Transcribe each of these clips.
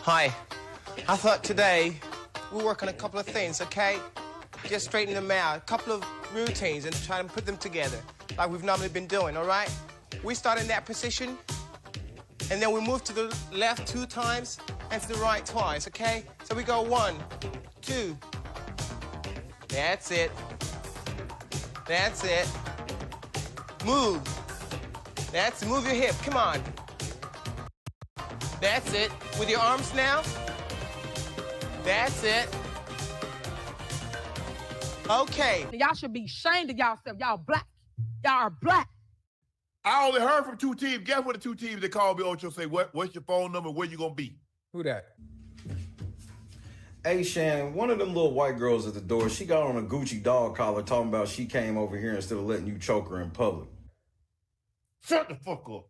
Hi. I thought today we'll work on a couple of things, okay? Just straighten them out, a couple of routines and try and put them together like we've normally been doing, all right? We start in that position, and then we move to the left 2 times and to the right twice, okay? So we go 1, 2. That's it. That's it. Move. That's it. Move your hip. Come on. That's it. With your arms now. That's it. Okay. Y'all should be ashamed of y'allself. Y'all black. Y'all are black. I only heard from 2 teams. Guess what the 2 teams that called me, Ocho, say, what's your phone number? Where you gonna be? Who that? Hey, Shannon, one of them little white girls at the door, she got on a Gucci dog collar talking about she came over here instead of letting you choke her in public. Shut the fuck up.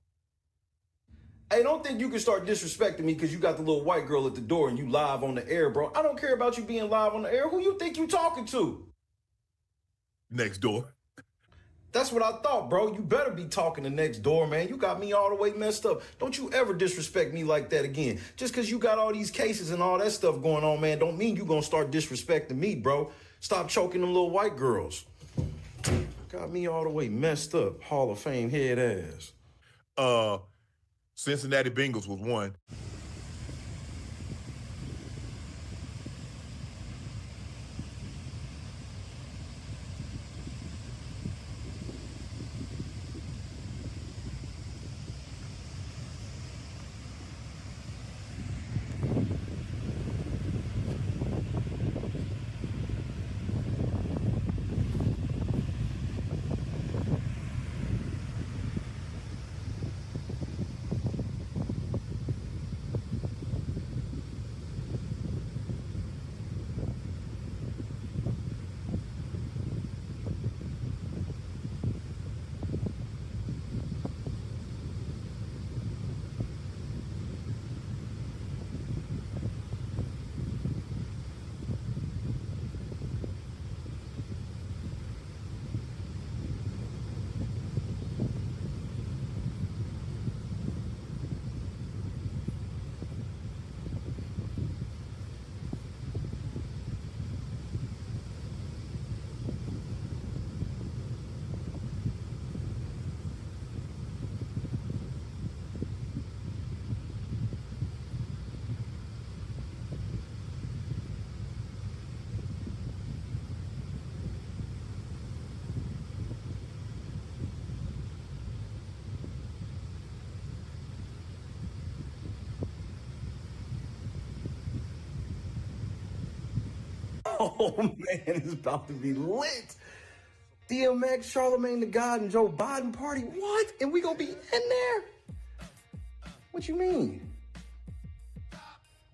Hey, don't think you can start disrespecting me because you got the little white girl at the door and you live on the air, bro. I don't care about you being live on the air. Who you think you talking to? Next door. That's what I thought, bro. You better be talking to next door, man. You got me all the way messed up. Don't you ever disrespect me like that again. Just because you got all these cases and all that stuff going on, man, don't mean you gonna start disrespecting me, bro. Stop choking them little white girls. Got me all the way messed up. Hall of Fame head ass. Cincinnati Bengals was 1. Oh, man, it's about to be lit. DMX, Charlemagne the God, and Joe Biden party. What? And we gonna be in there? What you mean?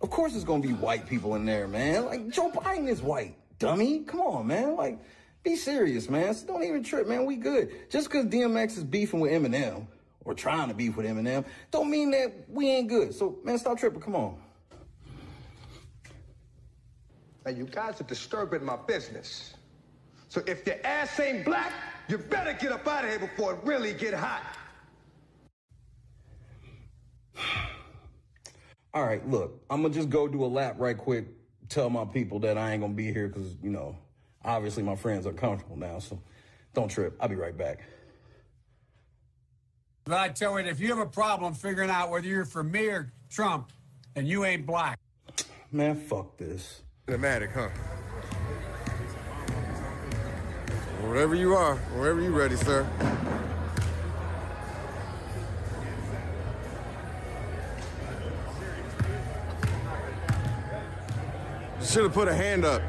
Of course it's gonna be white people in there, man. Like, Joe Biden is white, dummy. Come on, man. Like, be serious, man. So don't even trip, man. We good. Just because DMX is beefing with Eminem, or trying to beef with Eminem, don't mean that we ain't good. So, man, stop tripping. Come on. Now, you guys are disturbing my business. So if your ass ain't black, you better get up out of here before it really get hot. All right, look, I'm gonna just go do a lap right quick, tell my people that I ain't gonna be here because, you know, obviously my friends are comfortable now, so don't trip. I'll be right back. But I tell you, if you have a problem figuring out whether you're for me or Trump, and you ain't black. Man, fuck this. Dramatic, huh? Wherever you are, wherever you ready, sir. Should have put a hand up.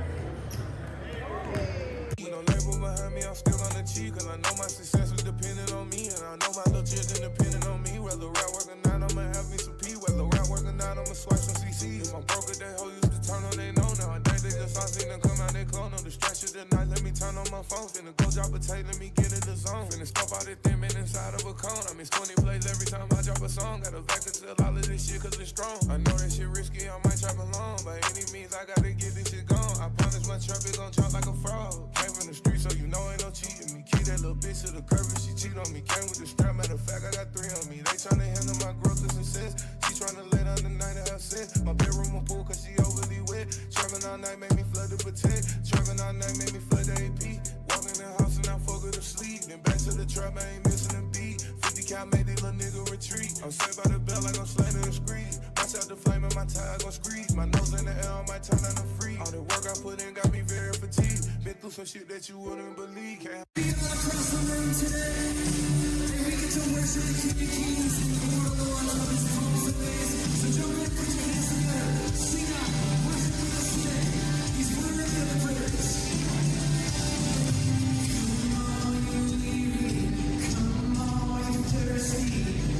No label behind me, I'm still on the cheek, cause I know my success is dependent on me, and I know my little children dependent on me. Whether rap work or not, I'ma have me some P. Whether rap work or not, I'ma swipe some CC. If I'm broke, they hoe used to turn on, they know now. I think they just all seen them come out, they clone. No distraction tonight, let me turn on my phone. Finna go drop a tape, let me get in the zone. Finna scope out it thin, man, inside of a cone. I miss 20 plays every time I drop a song. Got a vac until all of this shit, cause it's strong. I know that shit risky, I might trap along. By any means, I gotta get this shit gone. I promise my trap is gon' chop like a frog. Came from the street, so you know ain't no cheating me. Key that little bitch to the curb and she cheat on me. Came with the strap, matter of fact, I got 3 on me. They tryna handle my growth and success. She tryna lay down the night and have sex. My bedroom made these little nigga retreat. I'm saved by the bell like I'm slain in the street. Watch out the flame and my tire gon' squeeze. My nose in the air, I might turn on the free. All the work I put in got me very fatigued. Been through some shit that you wouldn't believe. Can't across the room today. And we get to worship the King of Kings. The world of our love is always. So jump in, put your hands together. Sing out, worship with us today. He's worthy of the praise. Come on, you weary. Come on, you thirsty.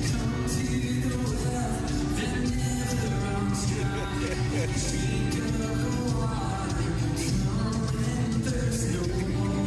Come to the well that never runs dry. Drink of the water. Come and thirst no more.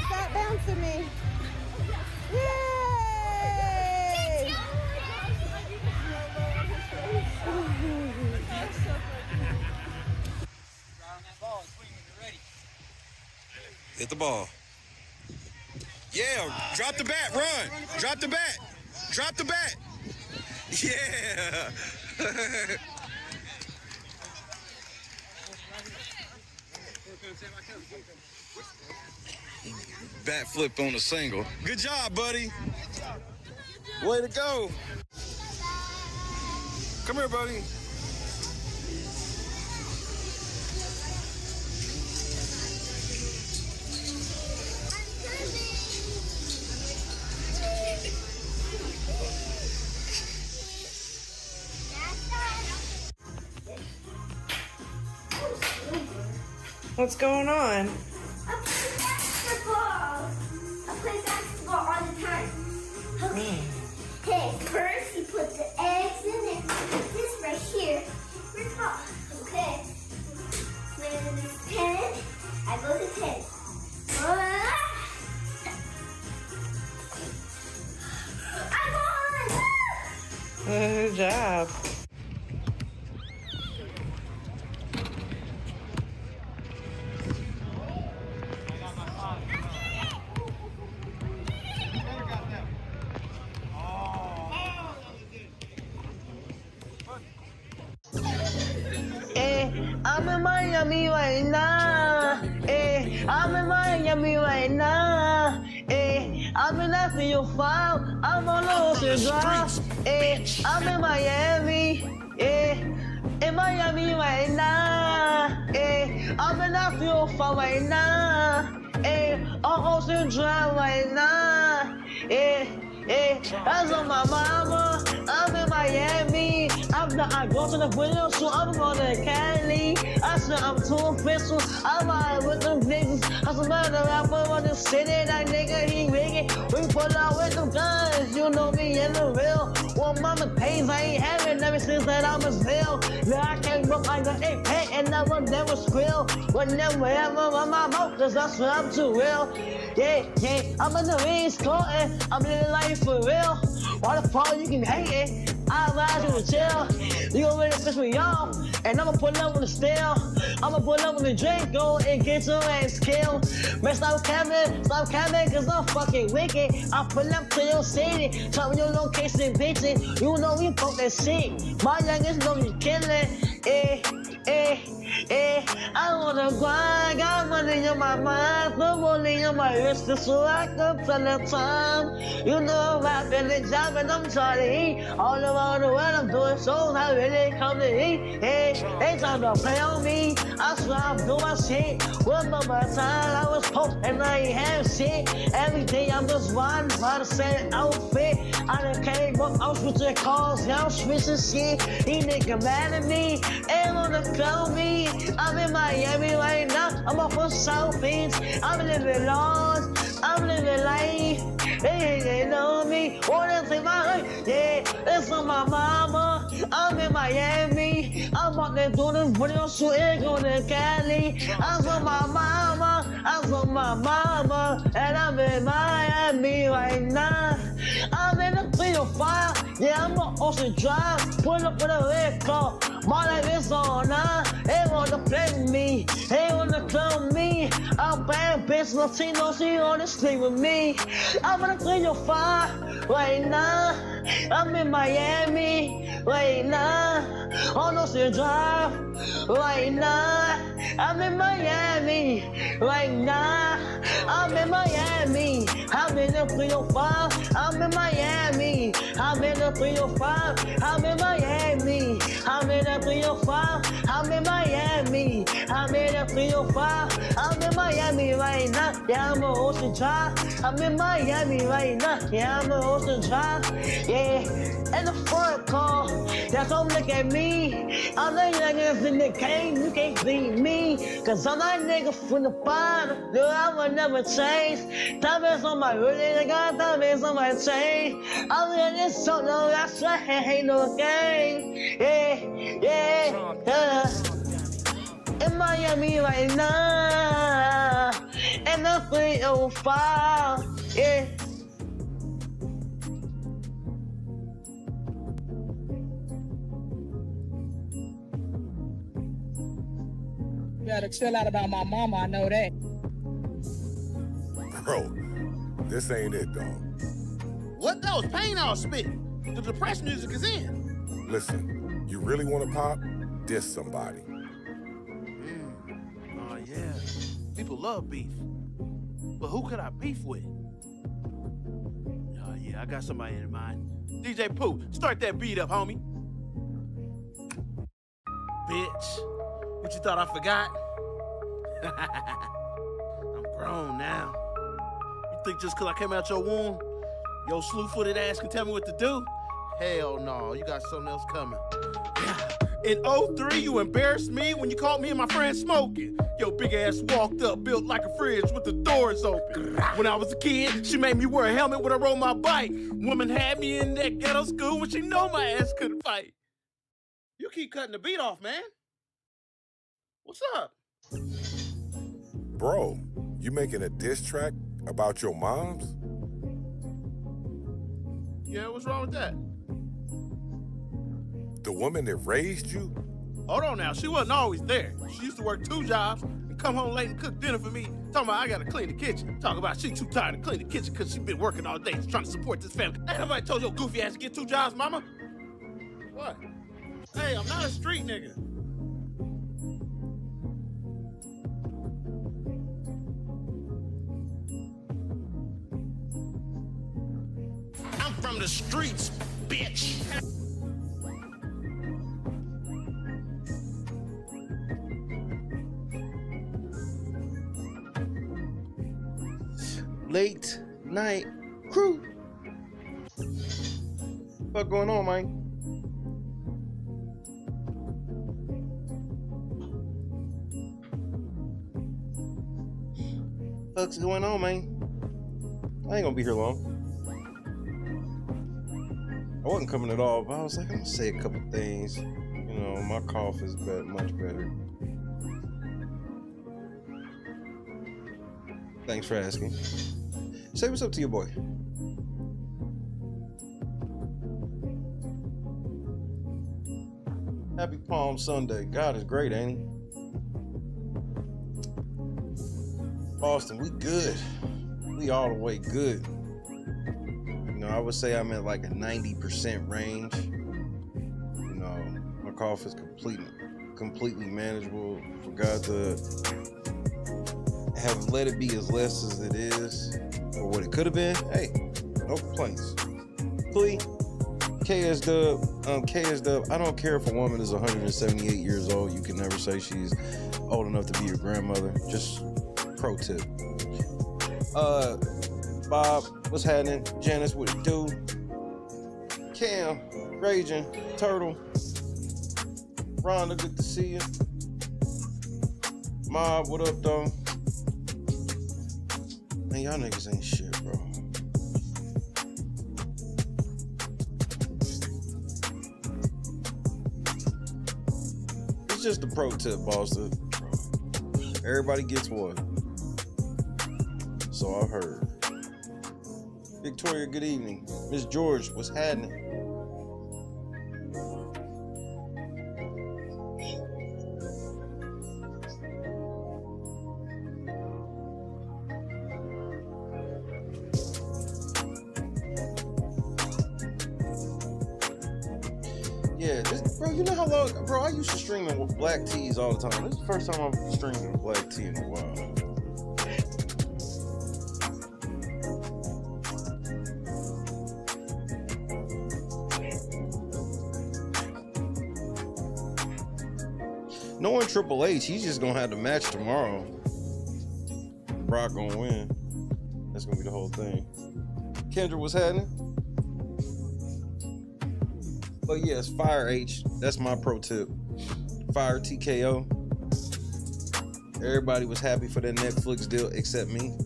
Stop bouncing me. Yay! Hit the ball. Yeah, drop the bat, run. Drop the bat. Drop the bat. Yeah. Bat flip on a single. Good job, buddy. Way to go. Come here, buddy. What's going on? I play basketball. I play basketball all the time. Okay. Hey, first you put the eggs in it. Put this right here. We're top. Okay. When it's 10, I go to 10. I won! Good job. I'm in Miami right now. I'm in Miami right now. I'm in that for your file. I'm on Ocean Drive. I'm in Miami. In Miami right now. I'm in that for your file right now. On Ocean Drive right now. That's on my mama. I'm in Miami. I go to the window, so I'm going to Cali. I said I'm too official. I'm out with them niggas. I said, man, the rapper on the city, that nigga, he wicked. We pull out with them guns. You know me in the real. Well, mama pays, I ain't having ever since that I was real. Now I can't look like an ape and I will never squeal. Whenever ever on my mouth, cause I swear I'm too real. Yeah, I'm in the East Coast, I'm living life for real. Why the fuck you can hate it? I advise you to chill. You gon' really piss me off, and I'ma pull up with the steel. I'ma pull up with the drink, go and get your ass killed. Man, stop camming, cause I'm fucking wicked. I pull up to your city, tell me your location, bitches. You know we fuck that shit. My youngest know you killin', I wanna grind, got money in my mind, put money in my wrist, so I can tell the time. You know I'm rapping the job and I'm trying to eat. All around the world I'm doing shows, I really come to eat. Ain't time to play on me, I swear I'm doing shit. Remember my time I was post and I ain't have shit. Every day I'm just riding by the same outfit. I done came up, I'm switching cars, yeah, I'm switching shit. These niggas mad at me, ain't wanna clone me. I'm in Miami right now, I'm off of South Beach. I'm living large, I'm living life. They know me, wanna take my life. Yeah, it's on my mama. I'm in Miami. I'm out there doing this video shooting, going to Cali. I'm on my mama, and I'm in Miami right now. I'm in the 305, yeah, I'm on Ocean Drive. Pull up with a red car, my life is on now. They wanna play with me, they wanna clone me. I'm bad bitch, Latino, she wanna sleep with me. I'm in the 305 right now. I'm in Miami right now. On Ocean Drive right now. I'm in Miami right now. I'm in Miami. I'm in the 305. I'm in Miami. I'm in the 305. I'm in Miami. I'm in the 305. I'm in Miami. I'm in the 305. I'm in Miami right now. Yeah, I'm on Ocean Drive. I'm in Miami right now. Yeah, I'm on Ocean Drive. Yeah, and the front car. Yeah, don't look at me. I'm the youngest in the game. You can't beat me. Cause I'm that nigga from the bottom. No, I will never change. Diamonds on my really, I got diamonds on my chain. I'm in this solo, that's why ain't no game. Yeah. In Miami right now. And the 305. Yeah. You gotta chill out about my mama, I know that. Bro, this ain't it, dog. What? That was pain I was spitting. The depressed music is in. Listen, you really want to pop? Diss somebody. Oh, yeah. People love beef. But who could I beef with? Oh, yeah, I got somebody in mind. DJ Pooh, start that beat up, homie. Bitch. What you thought I forgot? I'm grown now. You think just because I came out your womb, your slew-footed ass can tell me what to do? Hell no, you got something else coming. In 03, you embarrassed me when you caught me and my friend smoking. Your big ass walked up, built like a fridge with the doors open. When I was a kid, she made me wear a helmet when I rode my bike. Woman had me in that ghetto school when she know my ass couldn't fight. You keep cutting the beat off, man. What's up? Bro, you making a diss track about your moms? Yeah, what's wrong with that? The woman that raised you? Hold on now, she wasn't always there. She used to work 2 jobs and come home late and cook dinner for me. Talking about I gotta clean the kitchen. Talking about she too tired to clean the kitchen because she been working all day trying to support this family. Ain't nobody told your goofy ass to get 2 jobs, mama? What? Hey, I'm not a street nigga. I'm from the streets, bitch. Late night crew. What going on, man? What's going on, man? I ain't gonna be here long. I wasn't coming at all, but I was like, I'm gonna say a couple things. You know, my cough is much better. Thanks for asking. Say what's up to your boy. Happy Palm Sunday. God is great, ain't he? Boston, we good. We all the way good. You know, I would say I'm at like a 90% range. You know, my cough is completely manageable. For God to have let it be as less as it is, or what it could have been, hey, no complaints. Please, KS Dub, I don't care if a woman is 178 years old. You can never say she's old enough to be your grandmother. Just pro tip. Bob, what's happening? Janice, what it do? Cam, Raging, Turtle, Rhonda, good to see you. Mob, what up, though? Man, y'all niggas ain't shit, bro. It's just a pro tip, Boston. Everybody gets one. So I've heard. Victoria, good evening. Miss George, what's happening? Yeah, bro, you know how long, bro, I used to stream with black teas all the time. This is the first time I'm streaming with black tea in a while. Knowing Triple H, he's just gonna have the match tomorrow. Brock gonna win. That's gonna be the whole thing. Kendra, what's happening? But yes, Fire H. That's my pro tip. Fire TKO. Everybody was happy for that Netflix deal except me.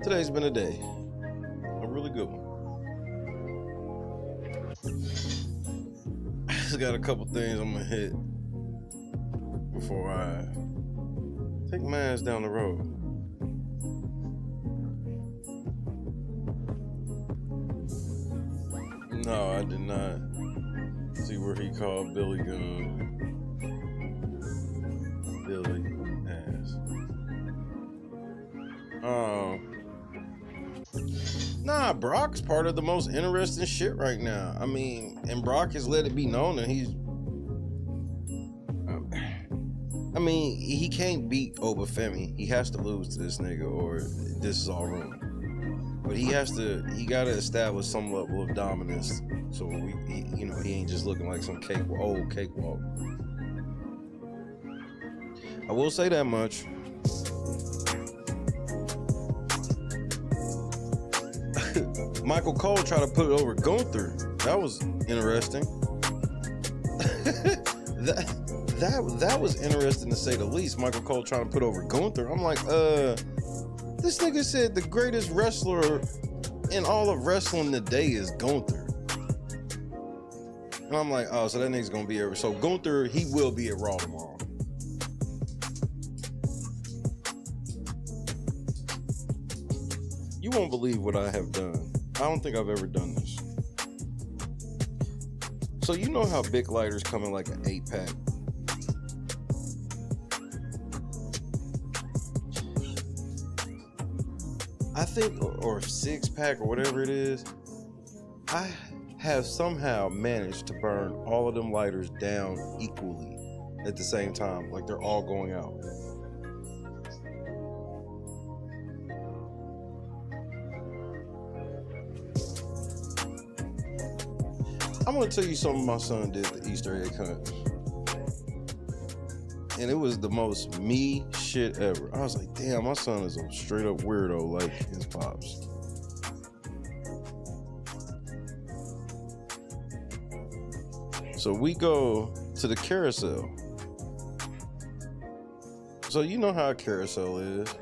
Today's been a day. A really good one. I just got a couple things I'm gonna hit before I take my ass down the road. No, I did not see where he called Billy Billy ass. Nah, Brock's part of the most interesting shit right now. I mean, and Brock has let it be known that he's. I mean, he can't beat Obafemi. He has to lose to this nigga, or this is all ruined. But he gotta establish some level of dominance, so he ain't just looking like some old cakewalk. I will say that much. Michael Cole tried to put it over Gunther. That was interesting. that was interesting to say the least. Michael Cole trying to put over Gunther. I'm like, this nigga said the greatest wrestler in all of wrestling today is Gunther. And I'm like, oh, so that nigga's gonna be so Gunther, he will be at Raw tomorrow. You won't believe what I have done. I don't think I've ever done this. So you know how Bic lighters come in like an 8-pack? I think, or 6-pack or whatever it is. I have somehow managed to burn all of them lighters down equally at the same time. Like they're all going out. I'm gonna tell you something my son did the Easter egg hunt. And it was the most me shit ever. I was like, damn, my son is a straight up weirdo like his pops. So we go to the carousel. So you know how a carousel is.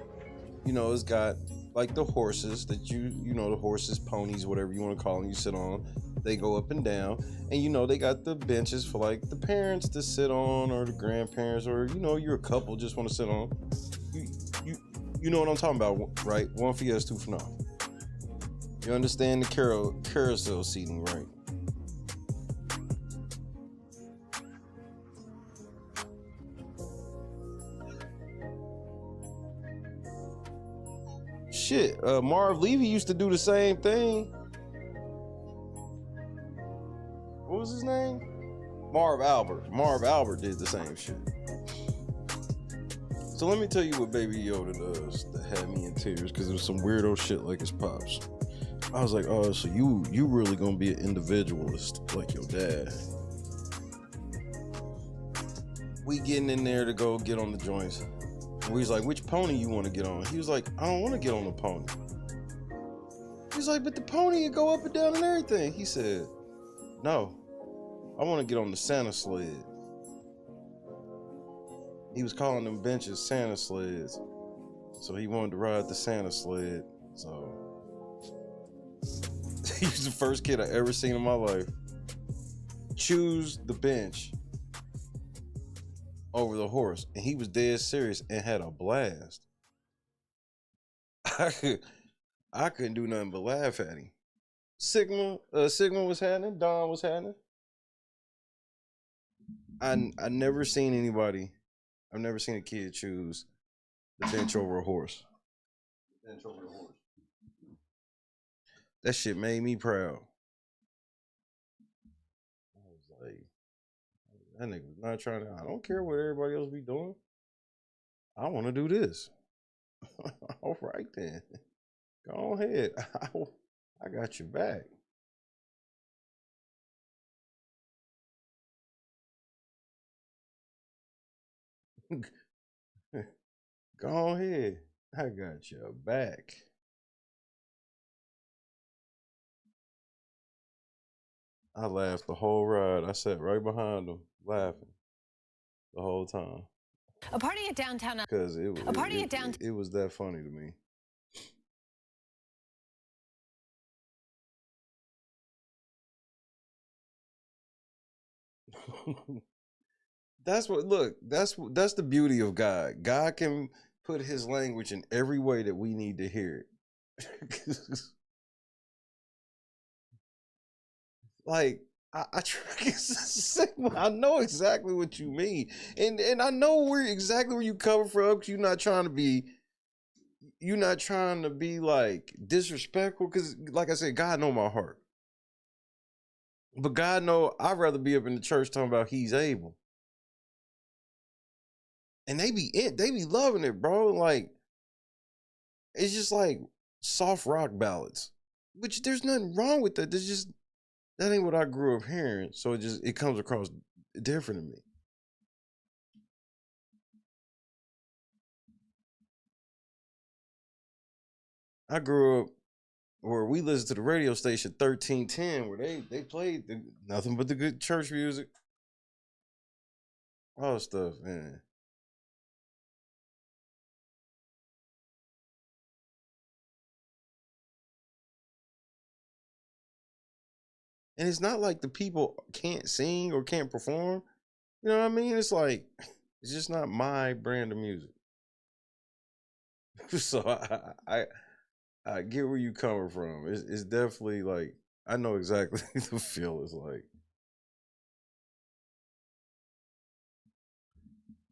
You know, it's got like the horses that the horses, ponies, whatever you want to call them, you sit on. They go up and down, and they got the benches for like the parents to sit on, or the grandparents, or you're a couple just want to sit on. You know what I'm talking about, right? One for yes, two for no. You understand the carousel seating, right? Shit, Marv Levy used to do the same thing. What was his name? Marv Albert. Marv Albert did the same shit. So let me tell you what Baby Yoda does that had me in tears, because it was some weirdo shit like his pops. I was like, oh, so you really gonna be an individualist like your dad. We getting in there to go get on the joints. And we was like, which pony you want to get on? He was like, I don't want to get on the pony. He's like, but the pony will go up and down and everything. He said, no, I want to get on the Santa sled. He was calling them benches Santa sleds. So he wanted to ride the Santa sled. So he was the first kid I ever seen in my life choose the bench over the horse. And he was dead serious and had a blast. I couldn't do nothing but laugh at him. Sigma was happening. Don was happening. I never seen anybody. I've never seen a kid choose the bench over a horse. Bench over a horse. That shit made me proud. I was like, that nigga was not trying to. I don't care what everybody else be doing. I want to do this. All right then. Go ahead. I got your back. Go ahead. I got your back. I laughed the whole ride. I sat right behind him, laughing the whole time. A party at downtown. Because it was that funny to me. That's the beauty of God. God can put his language in every way that we need to hear it. Like I know exactly what you mean, and I know exactly where you coming from. Cause you're not trying to be like disrespectful. Cause like I said, God know my heart, but God know I'd rather be up in the church talking about He's able, and they be loving it, bro. Like it's just like soft rock ballads, which there's nothing wrong with that. There's just that ain't what I grew up hearing, so it comes across different to me. I grew up where we listened to the radio station 1310, where they played nothing but the good church music, all that stuff, man. And it's not like the people can't sing or can't perform. You know what I mean? It's like it's just not my brand of music. So I get where you coming from. It's definitely like I know exactly the feel is like.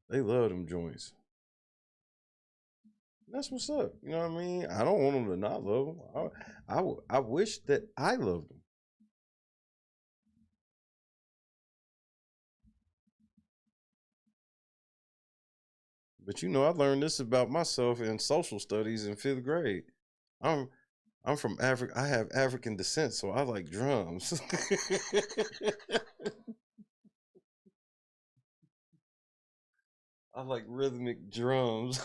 They love them joints. That's what's up. You know what I mean? I don't want them to not love them. I wish that I loved them. But you know, I learned this about myself in social studies in 5th grade. I'm from Africa. I have African descent, so I like drums. I like rhythmic drums.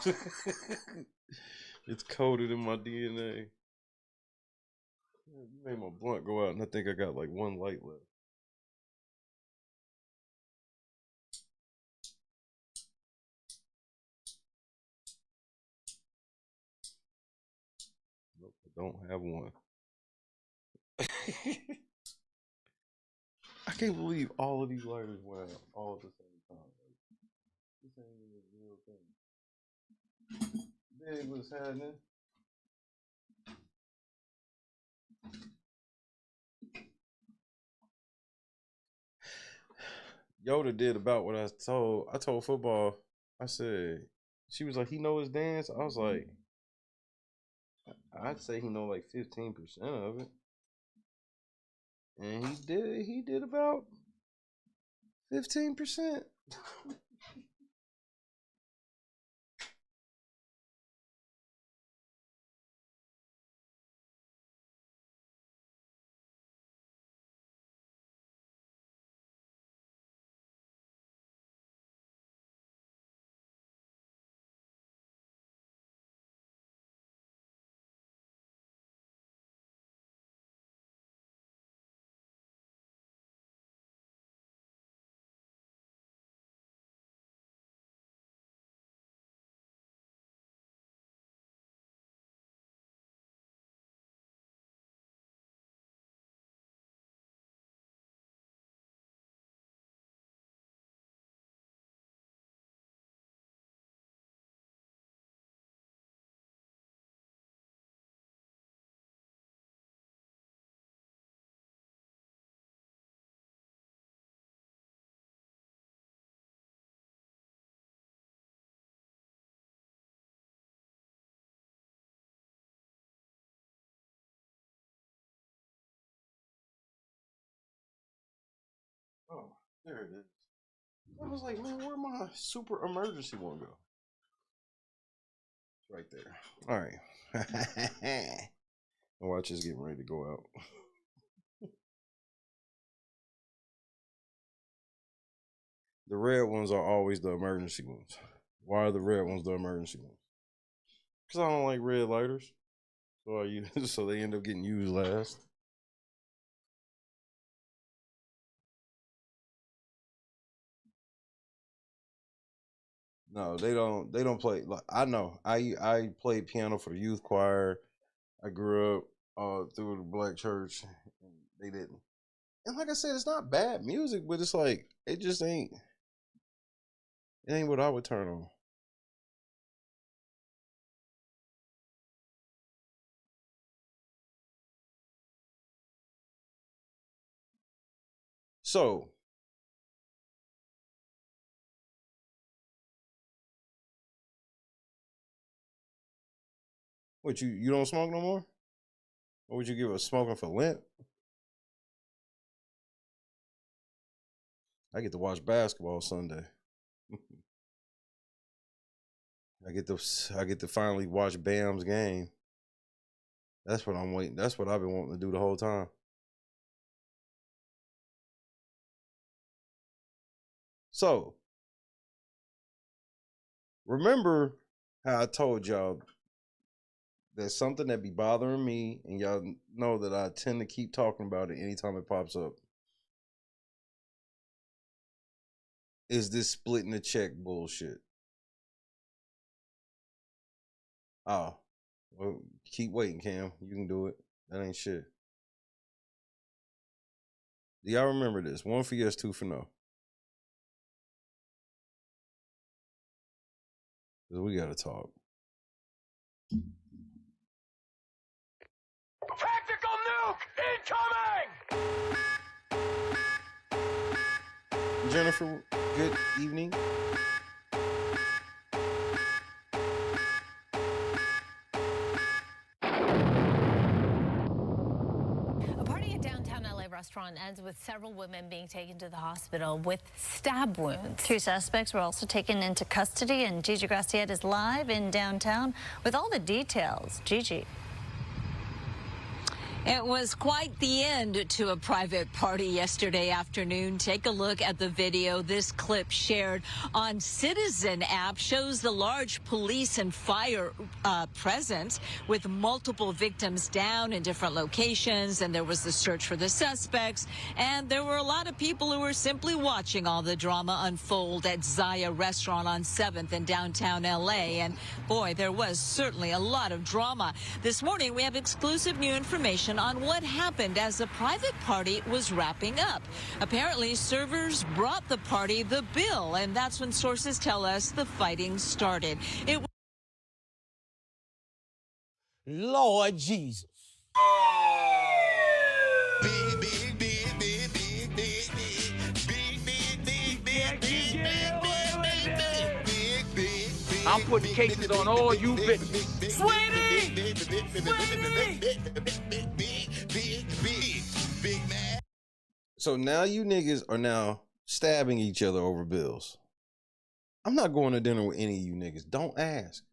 It's coded in my DNA. You made my blunt go out, and I think I got like one light left. Nope, I don't have one. I can't believe all of these lighters went out all at the same time. This ain't even a real thing. Big, what's happening? Yoda did about what I told. I told football. I said, she was like, he know his dance. I was like, I'd say he know like 15% of it, and he did about 15%. Oh, there it is. I was like, man, where'd my super emergency one go? It's right there. All right. Watch this getting ready to go out. The red ones are always the emergency ones. Why are the red ones the emergency ones? Because I don't like red lighters. So so they end up getting used last. No, they don't play. Like, I know. I played piano for the youth choir. I grew up through the black church, and they didn't. And like I said, it's not bad music, but it's like it just ain't. It ain't what I would turn on. So, what, you don't smoke no more? Or would you give us smoking for Lent? I get to watch basketball Sunday. I get to finally watch Bam's game. That's what I'm waiting. That's what I've been wanting to do the whole time. So, remember how I told y'all there's something that be bothering me, and y'all know that I tend to keep talking about it anytime it pops up. Is this splitting the check bullshit? Oh, well, keep waiting, Cam. You can do it. That ain't shit. Do y'all remember this? 1 for yes, 2 for no. Because we gotta talk. Tactical nuke incoming! Jennifer, good evening. A party at downtown LA restaurant ends with several women being taken to the hospital with stab wounds. 2 suspects were also taken into custody, and Gigi Graciette is live in downtown with all the details. Gigi. It was quite the end to a private party yesterday afternoon. Take a look at the video. This clip shared on Citizen app shows the large police and fire presence with multiple victims down in different locations. And there was the search for the suspects. And there were a lot of people who were simply watching all the drama unfold at Zaya Restaurant on 7th in downtown LA. And boy, there was certainly a lot of drama. This morning, we have exclusive new information on what happened as the private party was wrapping up. Apparently, servers brought the party the bill, and that's when sources tell us the fighting started. Lord Jesus. I'm putting cases on all you bitches. Sweetie! So now you niggas are now stabbing each other over bills. I'm not going to dinner with any of you niggas. Don't ask.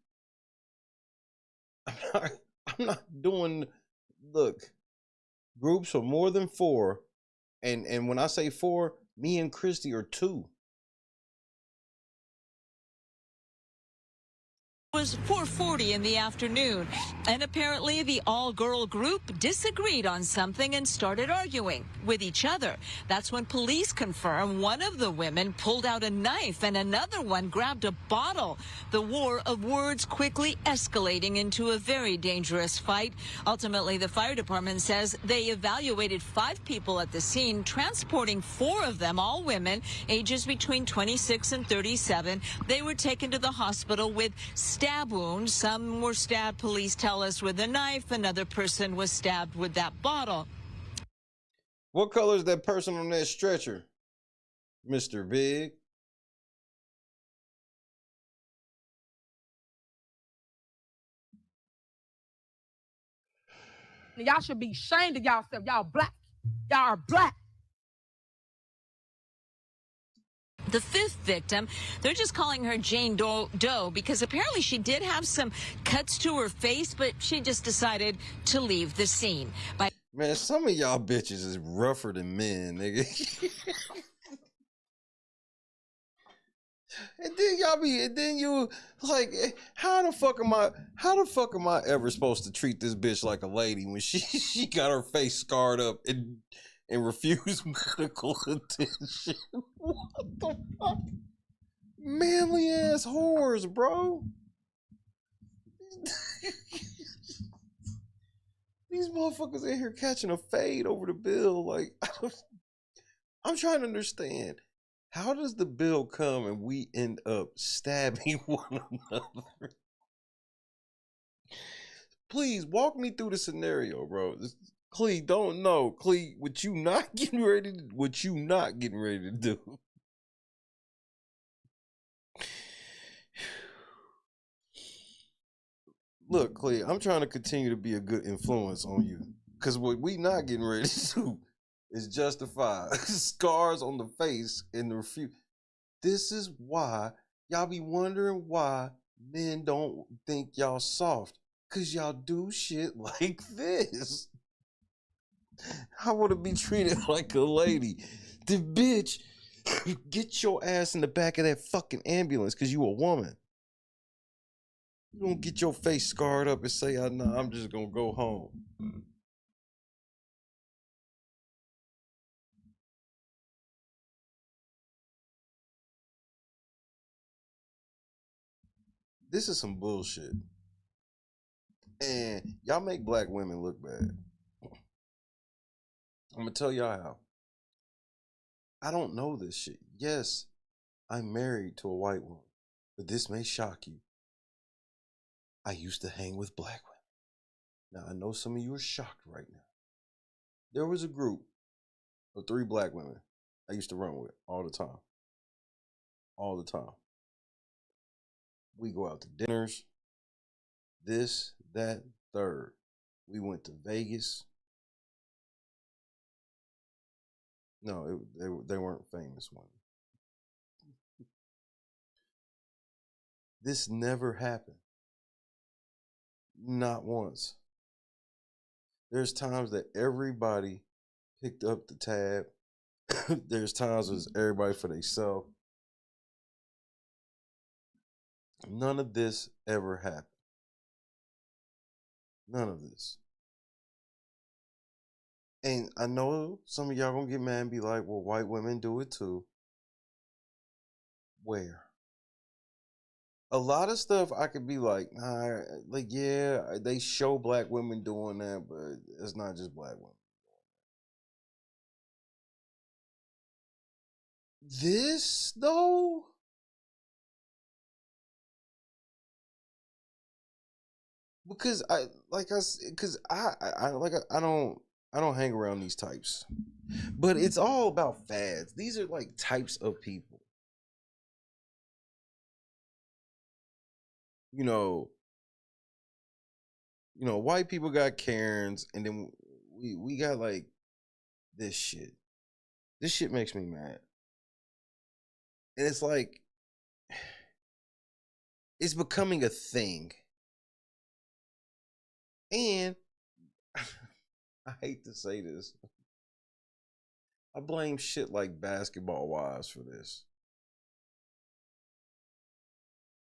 I'm not doing, look, groups of more than 4. And when I say 4, me and Christy are 2. It was 4:40 in the afternoon, and apparently the all-girl group disagreed on something and started arguing with each other. That's when police confirm one of the women pulled out a knife and another one grabbed a bottle. The war of words quickly escalating into a very dangerous fight. Ultimately, the fire department says they evaluated 5 people at the scene, transporting 4 of them, all women, ages between 26 and 37. They were taken to the hospital with stab wounds. Some were stabbed, police tell us, with a knife. Another person was stabbed with that bottle. What color is that person on that stretcher, Mr. Big? Y'all should be ashamed of y'allself. Y'all black. Y'all are black. The 5th victim, they're just calling her Jane Doe because apparently she did have some cuts to her face, but she just decided to leave the scene. Man, some of y'all bitches is rougher than men, nigga. And then you like, how the fuck am I ever supposed to treat this bitch like a lady when she got her face scarred up and refuse medical attention? What the fuck? Manly ass whores, bro. These motherfuckers in here catching a fade over the bill. Like, I'm trying to understand. How does the bill come and we end up stabbing one another? Please walk me through the scenario, bro. Just Clee, don't know. Clee, what you not getting ready to do. Look, Clee, I'm trying to continue to be a good influence on you. Because what we not getting ready to do is justify scars on the face and the refute. This is why y'all be wondering why men don't think y'all soft. Because y'all do shit like this. I want to be treated like a lady. The bitch, get your ass in the back of that fucking ambulance because you a woman. You don't get your face scarred up and say, nah, I'm just going to go home. This is some bullshit. And y'all make black women look bad. I'm going to tell y'all how. I don't know this shit. Yes, I'm married to a white woman, but this may shock you. I used to hang with black women. Now, I know some of you are shocked right now. There was a group of 3 black women I used to run with all the time. All the time. We go out to dinners, this, that, third. We went to Vegas. No, they weren't famous ones. This never happened. Not once. There's times that everybody picked up the tab. There's times when it's everybody for themselves. None of this ever happened. None of this. And I know some of y'all gonna get mad and be like, well, white women do it too. Where? A lot of stuff I could be like, nah, like, yeah, they show black women doing that, but it's not just black women. This, though? Because I don't hang around these types. But it's all about fads. These are like types of people. You know, white people got Karens, and then we got like this shit. This shit makes me mad. And it's like, it's becoming a thing. And I hate to say this, I blame shit like basketball wives for this.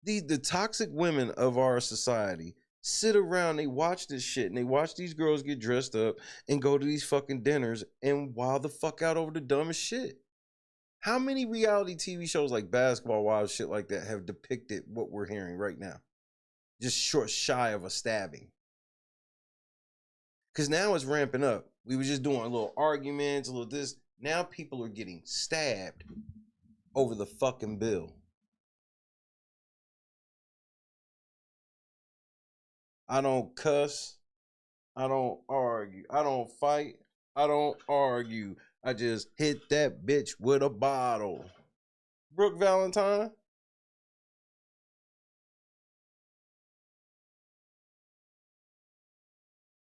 The toxic women of our society sit around, they watch this shit, and they watch these girls get dressed up and go to these fucking dinners and wild the fuck out over the dumbest shit. How many reality TV shows like Basketball Wives, shit like that, have depicted what we're hearing right now? Just shy of a stabbing. Because now it's ramping up. We were just doing a little arguments, a little this. Now people are getting stabbed over the fucking bill. I don't cuss. I don't argue. I don't fight. I don't argue. I just hit that bitch with a bottle. Brooke Valentine.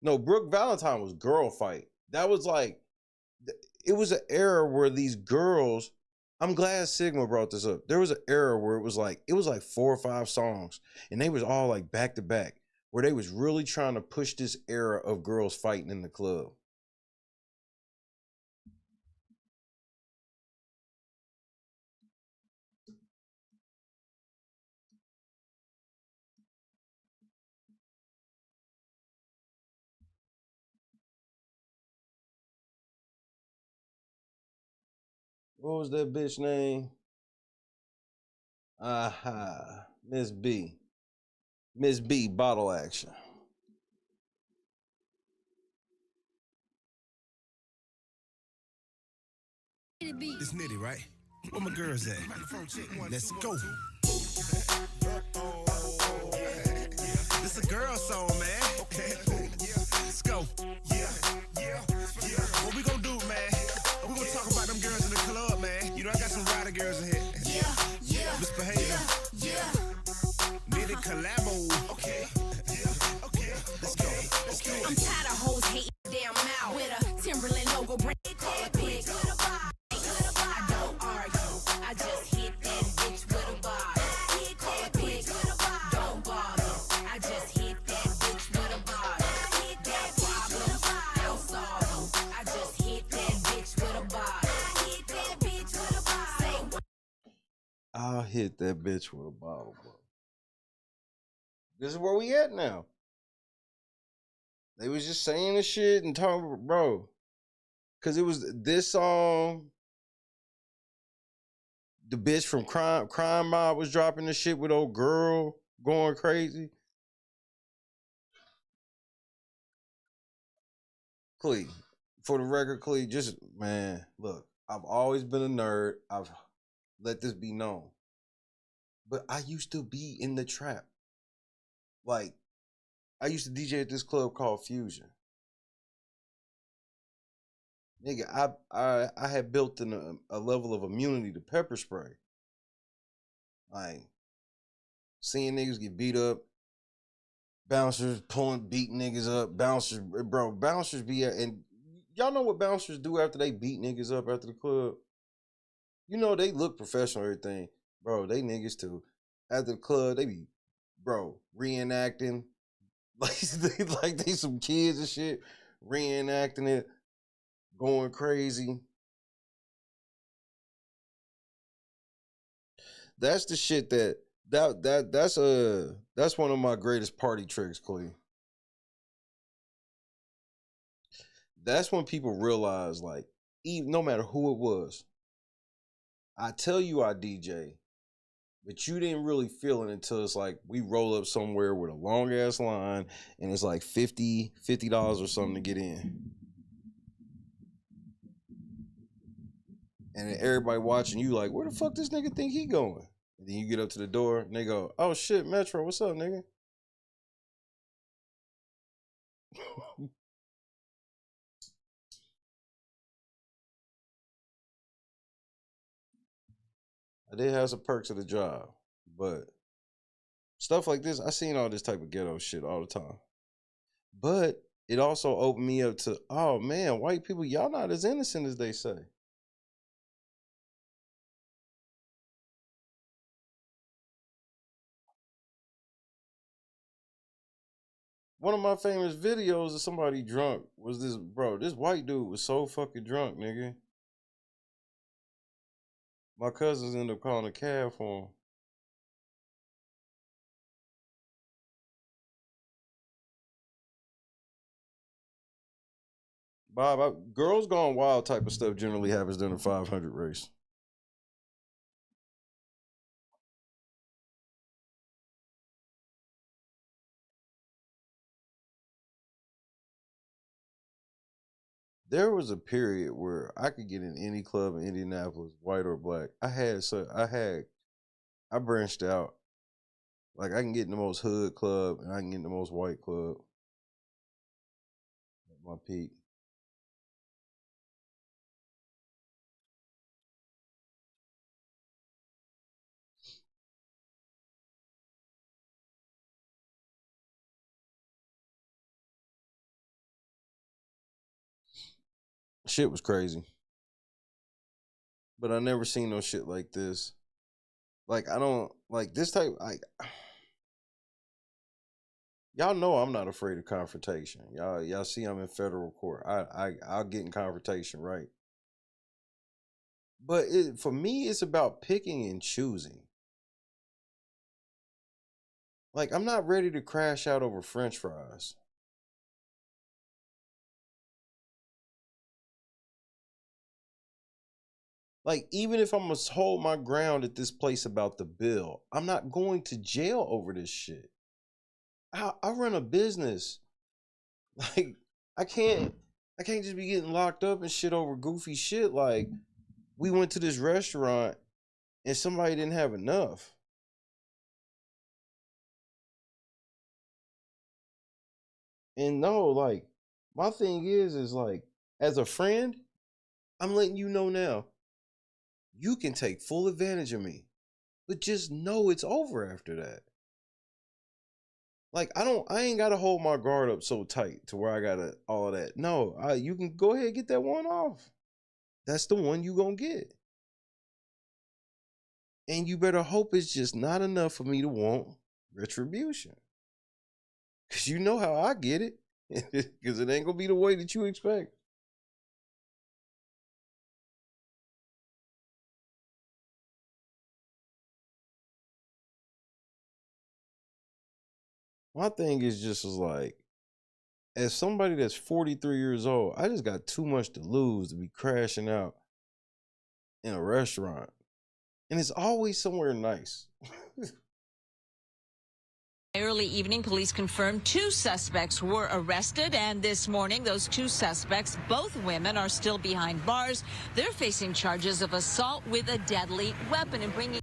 No, Brooke Valentine was girl fight. That was like, it was an era where these girls, I'm glad Sigma brought this up. There was an era where it was like 4 or 5 songs, and they was all like back to back, where they was really trying to push this era of girls fighting in the club. What was that bitch name? Miss B. Miss B, bottle action. It's Nitty, right? Where my girls at? Let's go. This a girl song, man. Okay. Let's go. Yeah. I'm tired of hoes hating damn mouth with a Timberland logo brand. Call a bitch with a vibe. I don't argue. I just hit that bitch with a vibe. Call a bitch with a vibe. Don't bother. I just hit that bitch with a vibe. Got problems, don't solve them. I just hit that bitch with a vibe. Hit that bitch with a vibe. Say what? I'll hit that bitch with a bottle, bro. This is where we at now. They was just saying this shit and talking, bro. Cause it was this song. The bitch from Crime Mob was dropping the shit with old girl going crazy. Clee, for the record, Clee, just, man, look, I've always been a nerd. I've let this be known. But I used to be in the trap. Like, I used to DJ at this club called Fusion. Nigga, I had built in a level of immunity to pepper spray. Like, seeing niggas get beat up, bouncers beating niggas up, bouncers be at, and y'all know what bouncers do after they beat niggas up after the club? You know, they look professional and everything. Bro, they niggas too. After the club, they be, bro, reenacting. Like they some kids and shit, reenacting it, going crazy. That's the shit that's one of my greatest party tricks, Clee. That's when people realize, like, even no matter who it was, I tell you I DJ, but you didn't really feel it until it's like we roll up somewhere with a long ass line and it's like $50 or something to get in. And then everybody watching you like, where the fuck this nigga think he going? And then you get up to the door and they go, oh shit, Metro, what's up, nigga? I did have some perks of the job, but stuff like this, I seen all this type of ghetto shit all the time. But it also opened me up to, oh man, white people, y'all not as innocent as they say. One of my famous videos of somebody drunk was this, bro, this white dude was so fucking drunk, nigga. My cousins ended up calling a cab for him. Bob, Girls Gone Wild type of stuff generally happens during the 500 race. There was a period where I could get in any club in Indianapolis, white or black. I branched out. Like, I can get in the most hood club and I can get in the most white club. At my peak. Shit was crazy. But I never seen no shit like this. Like, I don't, like, this type, y'all know I'm not afraid of confrontation. Y'all see I'm in federal court. I'll get in confrontation, right? But for me, it's about picking and choosing. Like, I'm not ready to crash out over French fries. Like, even if I'm going to hold my ground at this place about the bill, I'm not going to jail over this shit. I run a business. Like, I can't just be getting locked up and shit over goofy shit. Like, we went to this restaurant and somebody didn't have enough. And no, like, my thing is like, as a friend, I'm letting you know now, you can take full advantage of me, but just know it's over after that. Like I ain't gotta hold my guard up so tight to where I gotta all of that. No, you can go ahead and get that one off. That's the one you gonna get. And you better hope it's just not enough for me to want retribution. Cause you know how I get it. Cause it ain't gonna be the way that you expect. My thing is just like, as somebody that's 43 years old, I just got too much to lose to be crashing out in a restaurant. And it's always somewhere nice. Early evening, police confirmed 2 suspects were arrested, and this morning, those 2 suspects, both women, are still behind bars. They're facing charges of assault with a deadly weapon. And bringing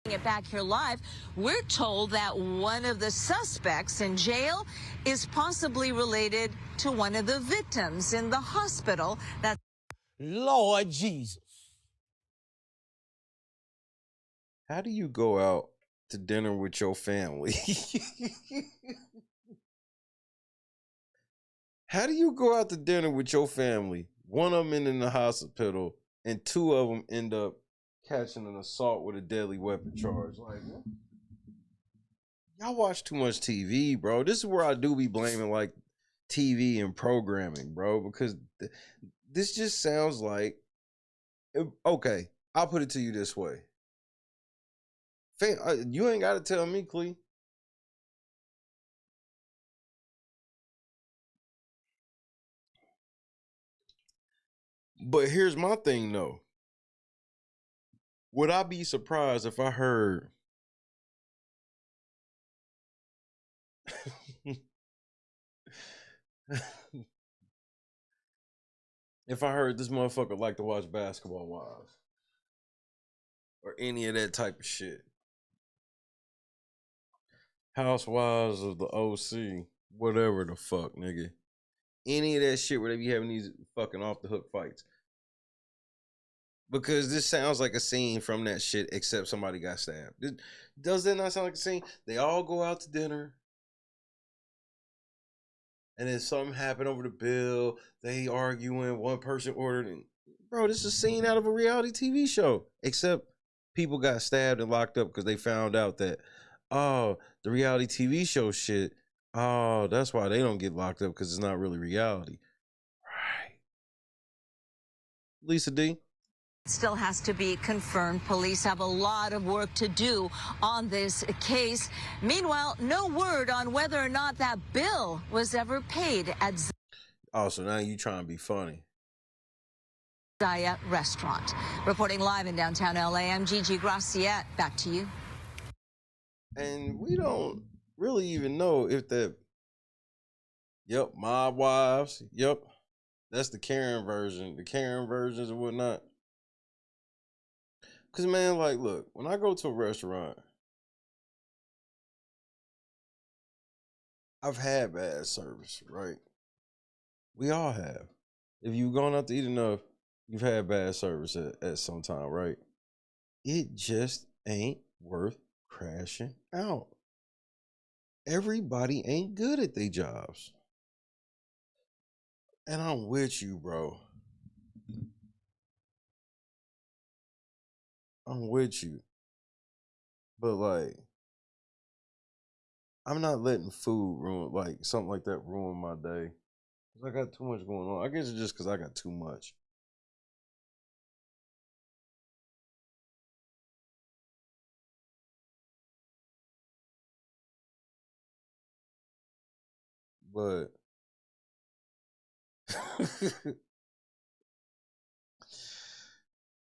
it back here live, we're told that one of the suspects in jail is possibly related to one of the victims in the hospital. That's Lord Jesus. How do you go out to dinner with your family? How do you go out to dinner with your family? One of them in the hospital, and 2 of them end up catching an assault with a deadly weapon charge. Like, y'all watch too much TV, bro. This is where I do be blaming like TV and programming, bro, because this just sounds like, okay, I'll put it to you this way. You ain't got to tell me, Clee. But here's my thing, though. Would I be surprised if I heard if I heard this motherfucker like to watch Basketball Wives or any of that type of shit? Housewives of the OC, whatever the fuck, nigga. Any of that shit where they be having these fucking off the hook fights. Because this sounds like a scene from that shit, except somebody got stabbed. Does that not sound like a scene? They all go out to dinner, and then something happened over the bill. They arguing, one person ordered, and bro, this is a scene out of a reality TV show. Except people got stabbed and locked up because they found out that, oh, the reality TV show shit, oh, that's why they don't get locked up, because it's not really reality. Right. Lisa D? still has to be confirmed. Police have a lot of work to do on this case. Meanwhile, no word on whether or not that bill was ever paid at Oh, so now you trying to be funny. Zaya Restaurant. Reporting live in downtown LA, I'm Gigi Graciette. Back to you. And we don't really even know if that, yep, mob wives, yep, that's the Karen version, the Karen versions and whatnot. Because, man, like, look, when I go to a restaurant, I've had bad service, right? We all have. If you've gone out to eat enough, you've had bad service at some time, right? It just ain't worth crashing out. Everybody ain't good at their jobs. And I'm with you, bro. I'm with you. But, like, I'm not letting food ruin, like, something like that ruin my day. Because I got too much going on. I guess it's just because I got too much. But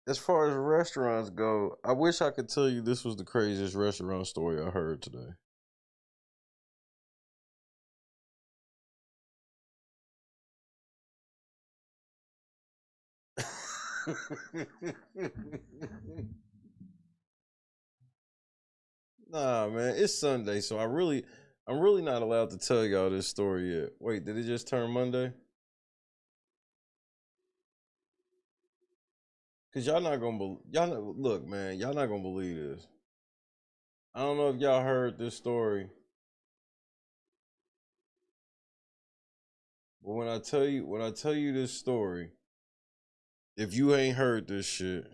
as far as restaurants go, I wish I could tell you this was the craziest restaurant story I heard today. Nah, man, it's Sunday, so I'm really not allowed to tell y'all this story yet. Wait, did it just turn Monday? Cause y'all not gonna look, man. Y'all not gonna believe this. I don't know if y'all heard this story, but when I tell you this story, if you ain't heard this shit,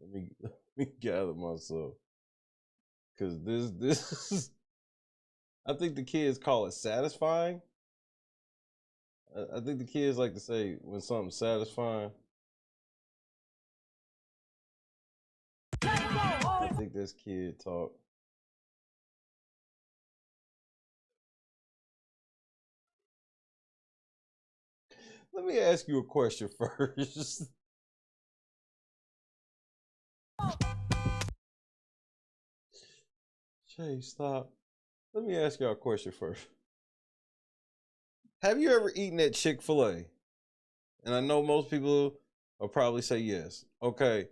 let me gather myself, because this I think the kids call it satisfying. I think the kids like to say when something's satisfying. I think that's kid talk. Let me ask you a question first. Shay, stop. Let me ask y'all a question first. Have you ever eaten at Chick-fil-A? And I know most people will probably say yes. Okay,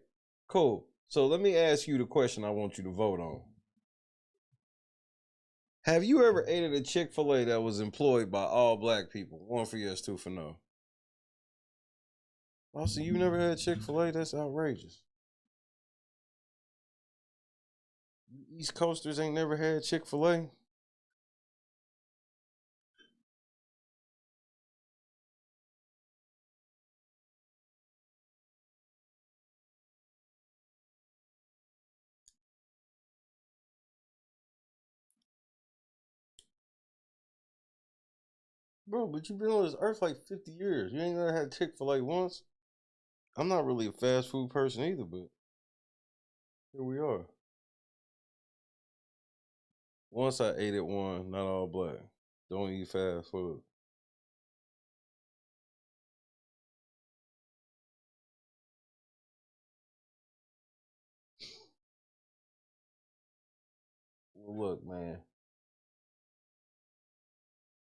cool. So let me ask you the question I want you to vote on. Have you ever ate at a Chick-fil-A that was employed by all black people? 1 for yes, 2 for no. Also, you never had Chick-fil-A? That's outrageous. You East Coasters ain't never had Chick-fil-A? Bro, but you've been on this earth like 50 years. You ain't never had Chick-fil-A once? I'm not really a fast food person either, but here we are. Once I ate at one, not all black. Don't eat fast food. Well, look, man.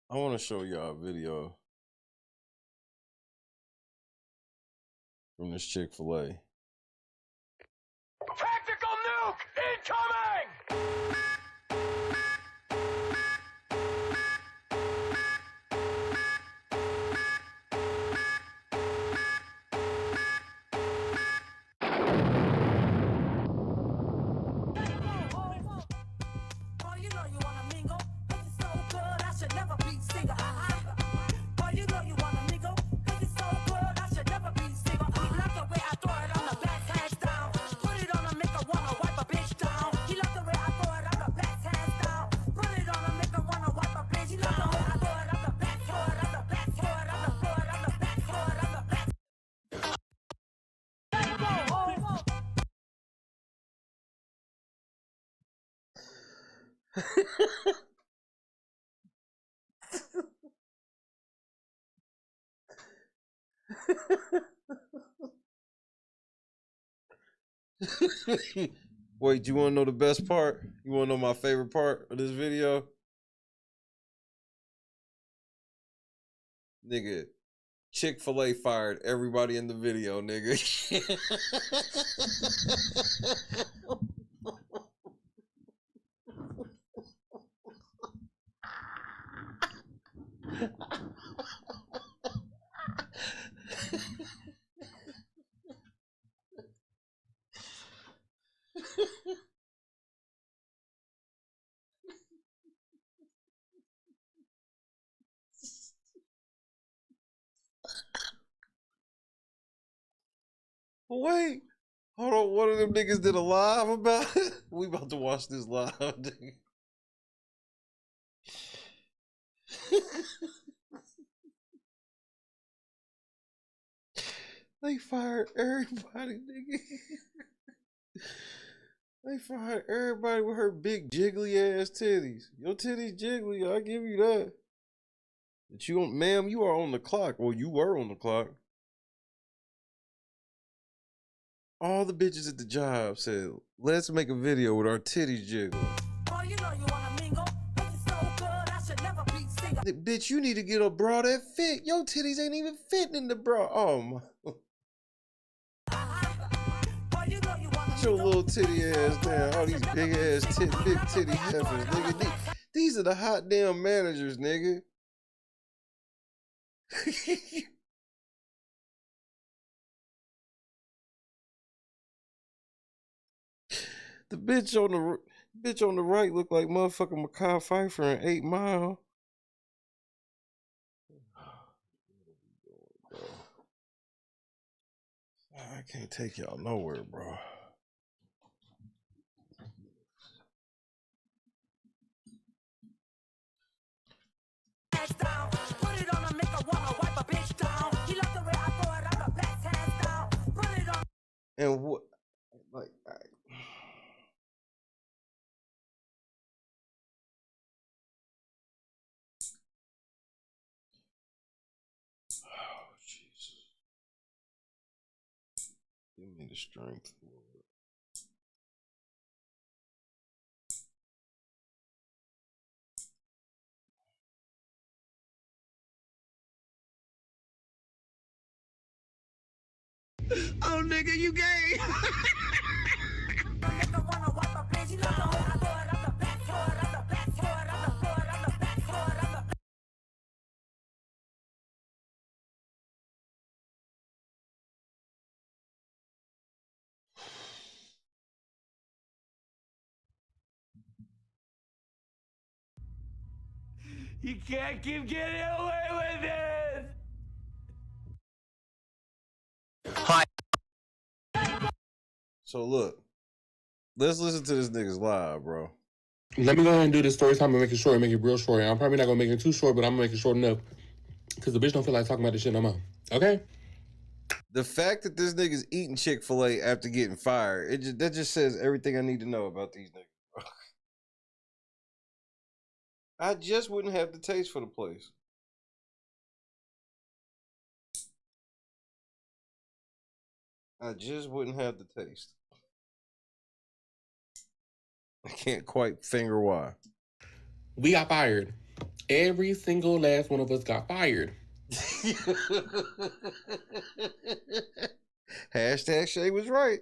I want to show y'all a video from this Chick-fil-A. Tactical nuke incoming! Wait, you want to know the best part? You want to know my favorite part of this video? Nigga, Chick-fil-A fired everybody in the video, nigga. Wait, hold on. One of them niggas did a live about it. We about to watch this live, nigga. They fired everybody, nigga. They fired everybody with her big jiggly ass titties. Your titties jiggly, I'll give you that. But you, ma'am, you are on the clock. Well, you were on the clock. All the bitches at the job said, let's make a video with our titties jiggling. Oh, you know you wanna mingle. So good, I should never be single. Bitch, you need to get a bra that fit. Your titties ain't even fitting in the bra. Oh my. Sit your little titty ass down. All these big ass big titty heifers, nigga. These are the hot damn managers, nigga. The bitch on the right look like motherfucking Mekhi Phifer in 8 Mile. I can't take y'all nowhere, bro. And what, like, oh Jesus, give me the strength, Lord. Oh, nigga, you gay. You can't keep getting away with it. Hi. So look, let's listen to this nigga's live, bro. Let me go ahead and do this story time and make it short and make it real short. I'm probably not gonna make it too short, but I'm gonna make it short enough because the bitch don't feel like talking about this shit no more. Okay? The fact that this nigga's eating Chick-fil-A after getting fired, that just says everything I need to know about these niggas, bro. I just wouldn't have the taste for the place. I just wouldn't have the taste. I can't quite finger why. We got fired. Every single last one of us got fired. Hashtag Shay was right.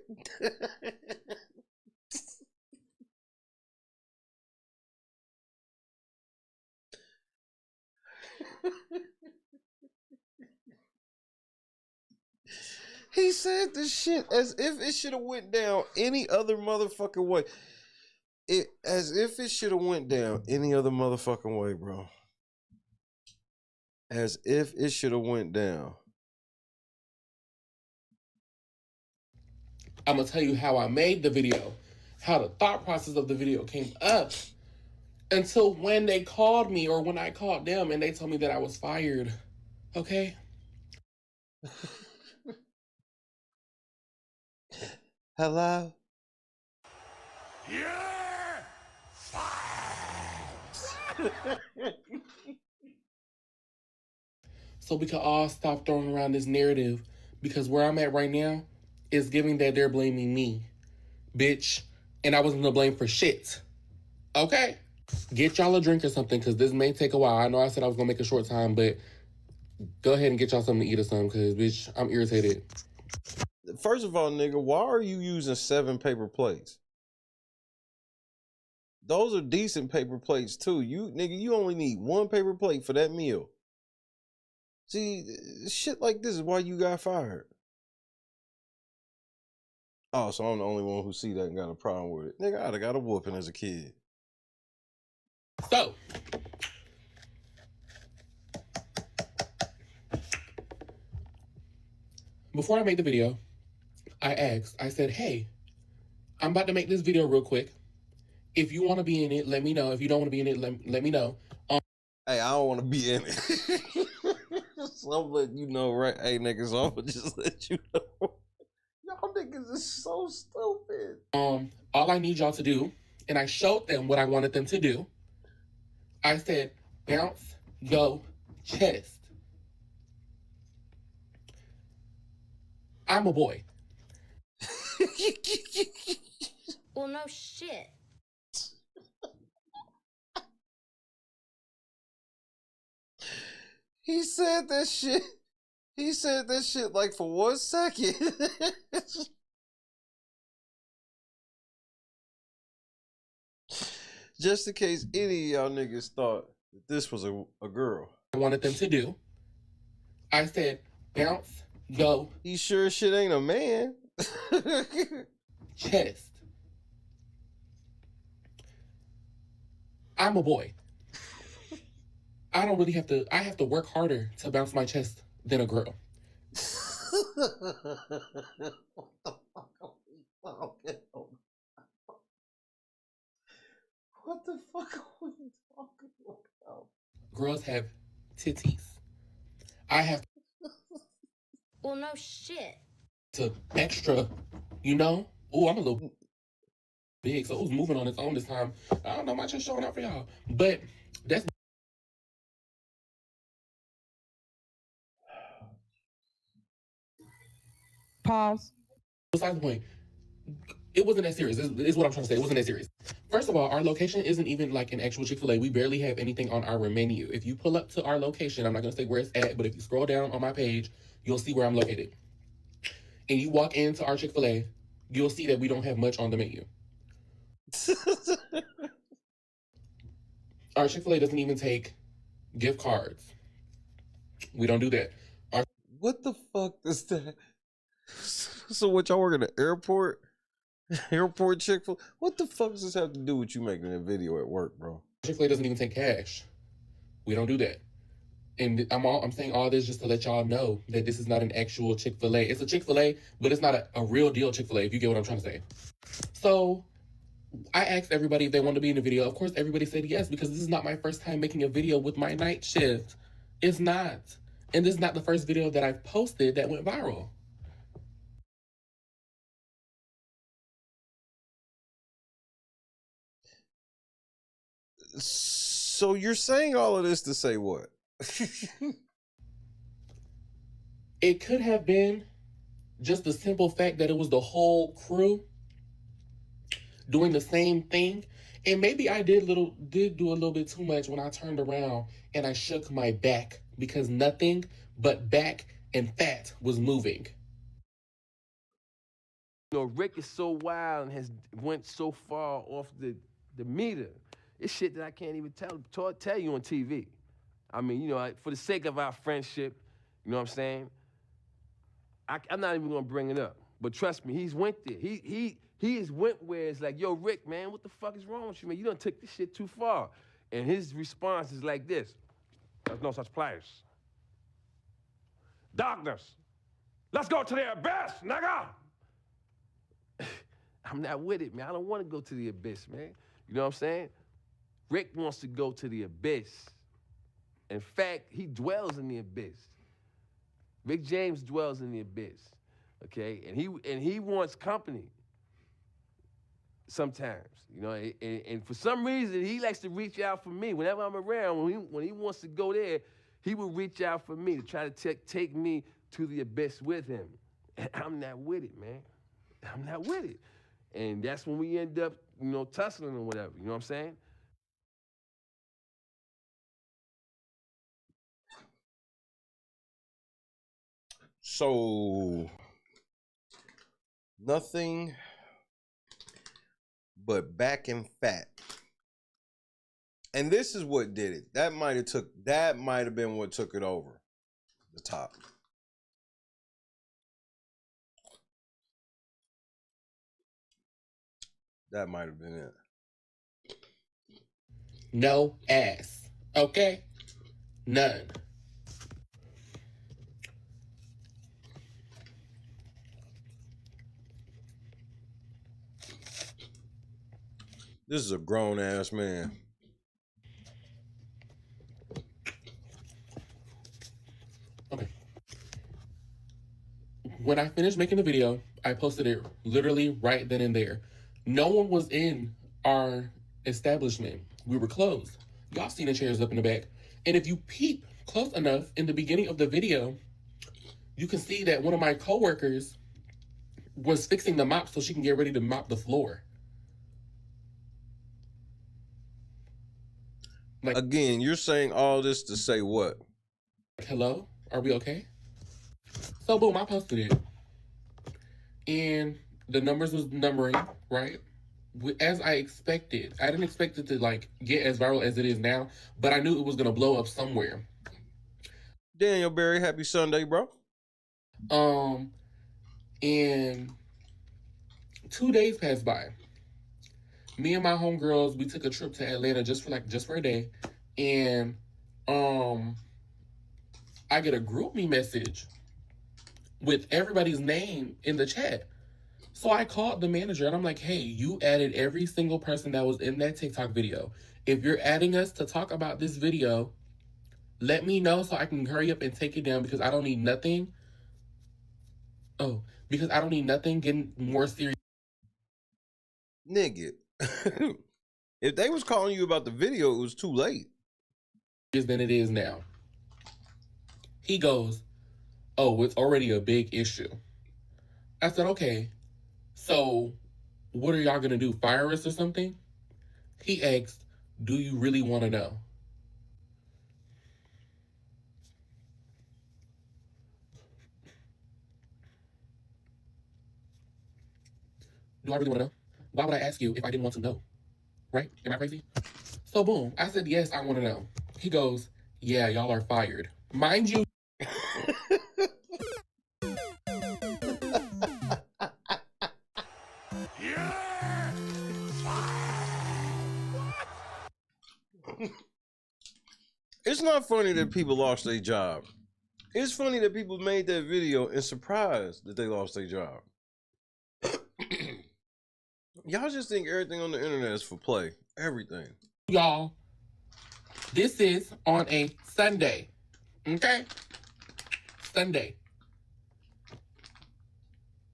He said this shit as if it should have went down any other motherfucking way. As if it should have went down any other motherfucking way, bro. As if it should have went down. I'm gonna tell you how I made the video, how the thought process of the video came up until when they called me or when I called them and they told me that I was fired. Okay? Hello? Yeah! So we can all stop throwing around this narrative because where I'm at right now is giving that they're blaming me. Bitch. And I wasn't to blame for shit. Okay? Get y'all a drink or something because this may take a while. I know I said I was going to make a short time, but go ahead and get y'all something to eat or something because, bitch, I'm irritated. First of all, nigga, why are you using 7 paper plates? Those are decent paper plates too. You only need 1 paper plate for that meal. See, shit like this is why you got fired. Oh, so I'm the only one who see that and got a problem with it. Nigga, I'd have got a whooping as a kid. So, before I made the video, I said, hey, I'm about to make this video real quick. If you want to be in it, let me know. If you don't want to be in it, let me know. Hey, I don't want to be in it. So I'm letting you know, right? Hey, niggas, I'm gonna just let you know. Y'all niggas is so stupid. All I need y'all to do, and I showed them what I wanted them to do. I said, bounce your chest. I'm a boy. Well, no shit. He said that shit. He said that shit like for 1 second. Just in case any of y'all niggas thought that this was a girl. I wanted them to do. I said, bounce, go. You sure shit ain't a man? Chest. I'm a boy. I don't really have to, I have to work harder to bounce my chest than a girl. What the fuck are we talking about? Girls have titties. I have Well, no shit. to extra, you know? Ooh, I'm a little big, so it was moving on its own this time. I don't know, my chest showing out for y'all. But that's Pause. besides the point. It wasn't that serious. This is what I'm trying to say. It wasn't that serious. First of all, our location isn't even like an actual Chick-fil-A. We barely have anything on our menu. If you pull up to our location, I'm not going to say where it's at, but if you scroll down on my page, you'll see where I'm located. And you walk into our Chick-fil-A, you'll see that we don't have much on the menu. Our Chick-fil-A doesn't even take gift cards. We don't do that. What the fuck is that? So what, y'all work at the airport? Airport Chick-fil-A? What the fuck does this have to do with you making a video at work, bro? Chick-fil-A doesn't even take cash. We don't do that. And I'm saying all this just to let y'all know that this is not an actual Chick-fil-A. It's a Chick-fil-A, but it's not a real deal Chick-fil-A, if you get what I'm trying to say. So I asked everybody if they wanted to be in the video. Of course, everybody said yes, because this is not my first time making a video with my night shift. It's not. And this is not the first video that I've posted that went viral. So you're saying all of this to say what? It could have been just the simple fact that it was the whole crew doing the same thing. And maybe I did do a little bit too much when I turned around and I shook my back, because nothing but back and fat was moving. You know, Rick is so wild and has went so far off the meter. It's shit that I can't even tell you on TV. I mean, you know, for the sake of our friendship, you know what I'm saying? I'm not even gonna bring it up. But trust me, he's went there. He has went where it's like, yo, Rick, man, what the fuck is wrong with you, man? You done took this shit too far. And his response is like this: there's no such place. Darkness, let's go to the abyss, nigga! I'm not with it, man. I don't want to go to the abyss, man. You know what I'm saying? Rick wants to go to the abyss. In fact, he dwells in the abyss. Rick James dwells in the abyss, okay? And he wants company sometimes, you know? And for some reason, he likes to reach out for me. Whenever I'm around, when he wants to go there, he will reach out for me to try to take me to the abyss with him. And I'm not with it, man. I'm not with it. And that's when we end up, you know, tussling or whatever, you know what I'm saying? So nothing but back and fat. And this is what did it. That might have been what took it over the top. That might have been it. No ass. Okay? None. This is a grown ass man. Okay. When I finished making the video, I posted it literally right then and there. No one was in our establishment. We were closed. Y'all seen the chairs up in the back. And if you peep close enough in the beginning of the video, you can see that one of my coworkers was fixing the mop so she can get ready to mop the floor. Like, again, you're saying all this to say what? Hello? Are we okay? So boom, I posted it. And the numbers was numbering, right? as I expected. I didn't expect it to like get as viral as it is now, but I knew it was gonna blow up somewhere. Daniel Berry, happy Sunday, bro. And 2 days passed by. Me and my homegirls, we took a trip to Atlanta just for a day, and I get a group me message with everybody's name in the chat. So I called the manager and I'm like, hey, you added every single person that was in that TikTok video. If you're adding us to talk about this video, let me know so I can hurry up and take it down because I don't need nothing. Oh, because I don't need nothing getting more serious. Nigga, if they was calling you about the video, it was too late. Than it is now. He goes, oh, it's already a big issue. I said, okay, so what are y'all gonna do? Fire us or something? He asked, do you really want to know? Do I really want to know? Why would I ask you if I didn't want to know? Right? Am I crazy? So boom, I said, yes, I want to know. He goes, yeah, y'all are fired. Mind you. It's not funny that people lost their job. It's funny that people made that video and surprised that they lost their job. Y'all just think everything on the internet is for play. Everything. Y'all, this is on a Sunday. Okay? Sunday.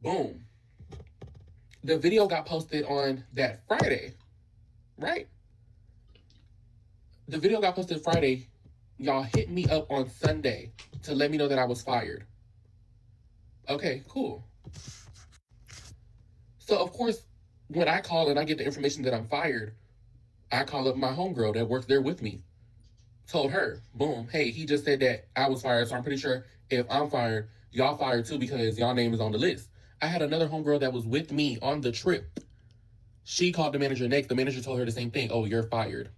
Boom. The video got posted on that Friday. Right? The video got posted Friday. Y'all hit me up on Sunday to let me know that I was fired. Okay, cool. So, of course, when I call and I get the information that I'm fired, I call up my homegirl that works there with me. Told her, boom, hey, he just said that I was fired, so I'm pretty sure if I'm fired, y'all fired too because y'all name is on the list. I had another homegirl that was with me on the trip. She called the manager next. The manager told her the same thing. Oh, you're fired.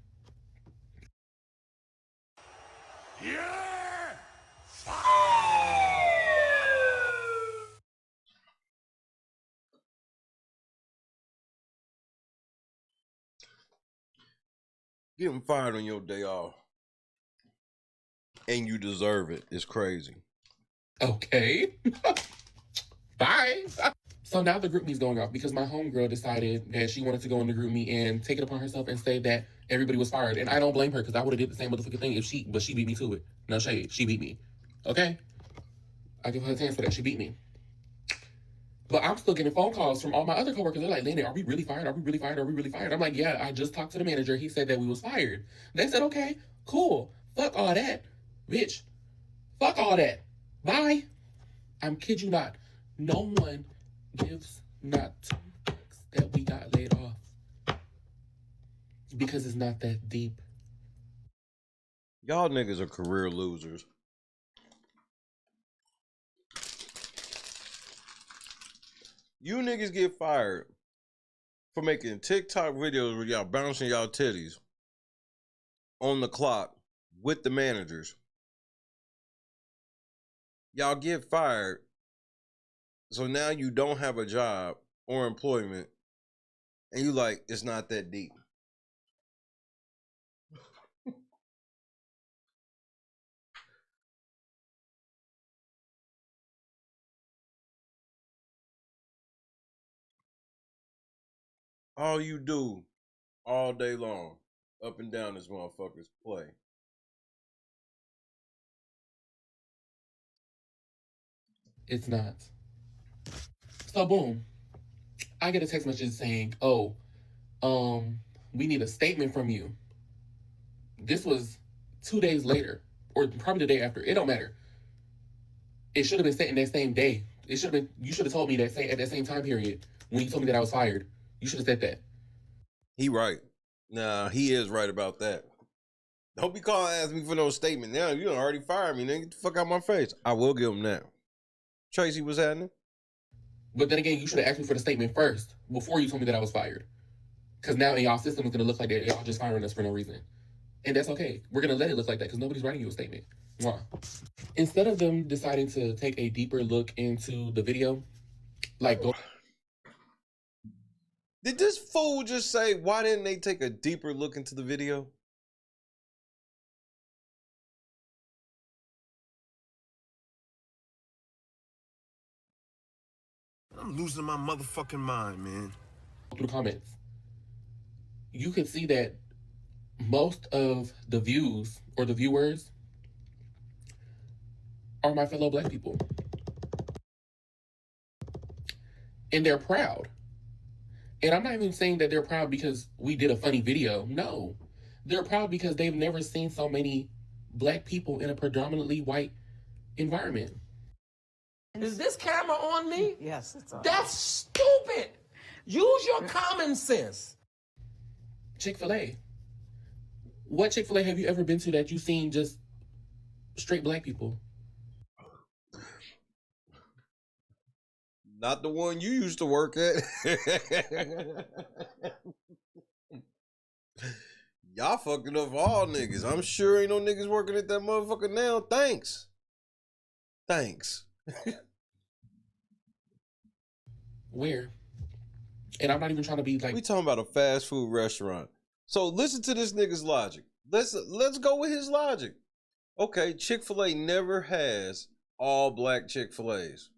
Getting fired on your day off. And you deserve it. It's crazy. Okay. Bye. So now the group me's going off because my homegirl decided that she wanted to go in the group me and take it upon herself and say that everybody was fired. And I don't blame her because I would have did the same motherfucking thing but she beat me to it. No shade. She beat me. Okay? I give her a chance for that. She beat me. But I'm still getting phone calls from all my other coworkers. They're like, Lena, are we really fired? Are we really fired? Are we really fired? I'm like, yeah, I just talked to the manager. He said that we was fired. They said, okay, cool. Fuck all that. Bitch. Fuck all that. Bye. I'm kid you not. No one gives not two fucks that we got laid off. Because it's not that deep. Y'all niggas are career losers. You niggas get fired for making TikTok videos where y'all bouncing y'all titties on the clock with the managers. Y'all get fired, so now you don't have a job or employment, and you like, it's not that deep. All you do all day long, up and down this motherfucker's play. It's not. So boom, I get a text message saying, oh, we need a statement from you. This was 2 days later, or probably the day after. It don't matter. It should have been sent in that same day. It should have been. You should have told me that at that same time period when you told me that I was fired. You should have said that. He right. Nah, he is right about that. Don't be calling and ask me for no statement now. You done already fired me, nigga. Get the fuck out my face. I will give him that. Tracy, what's happening? But then again, you should have asked me for the statement first before you told me that I was fired. Because now in y'all system, it's going to look like they're y'all just firing us for no reason. And that's okay. We're going to let it look like that because nobody's writing you a statement. Mwah. Instead of them deciding to take a deeper look into the video, like go... Did this fool just say, why didn't they take a deeper look into the video? I'm losing my motherfucking mind, man. Through the comments, you could see that most of the views or the viewers are my fellow Black people. And they're proud. And I'm not even saying that they're proud because we did a funny video. No. They're proud because they've never seen so many Black people in a predominantly white environment. Is this camera on me? Yes, it's on. That's stupid. Use your common sense. Chick-fil-A. What Chick-fil-A have you ever been to that you've seen just straight Black people? Not the one you used to work at. Y'all fucking up all niggas. I'm sure ain't no niggas working at that motherfucker now. Thanks. Where? And I'm not even trying to be like... We talking about a fast food restaurant. So listen to this nigga's logic. Let's go with his logic. Okay, Chick-fil-A never has all Black Chick-fil-A's.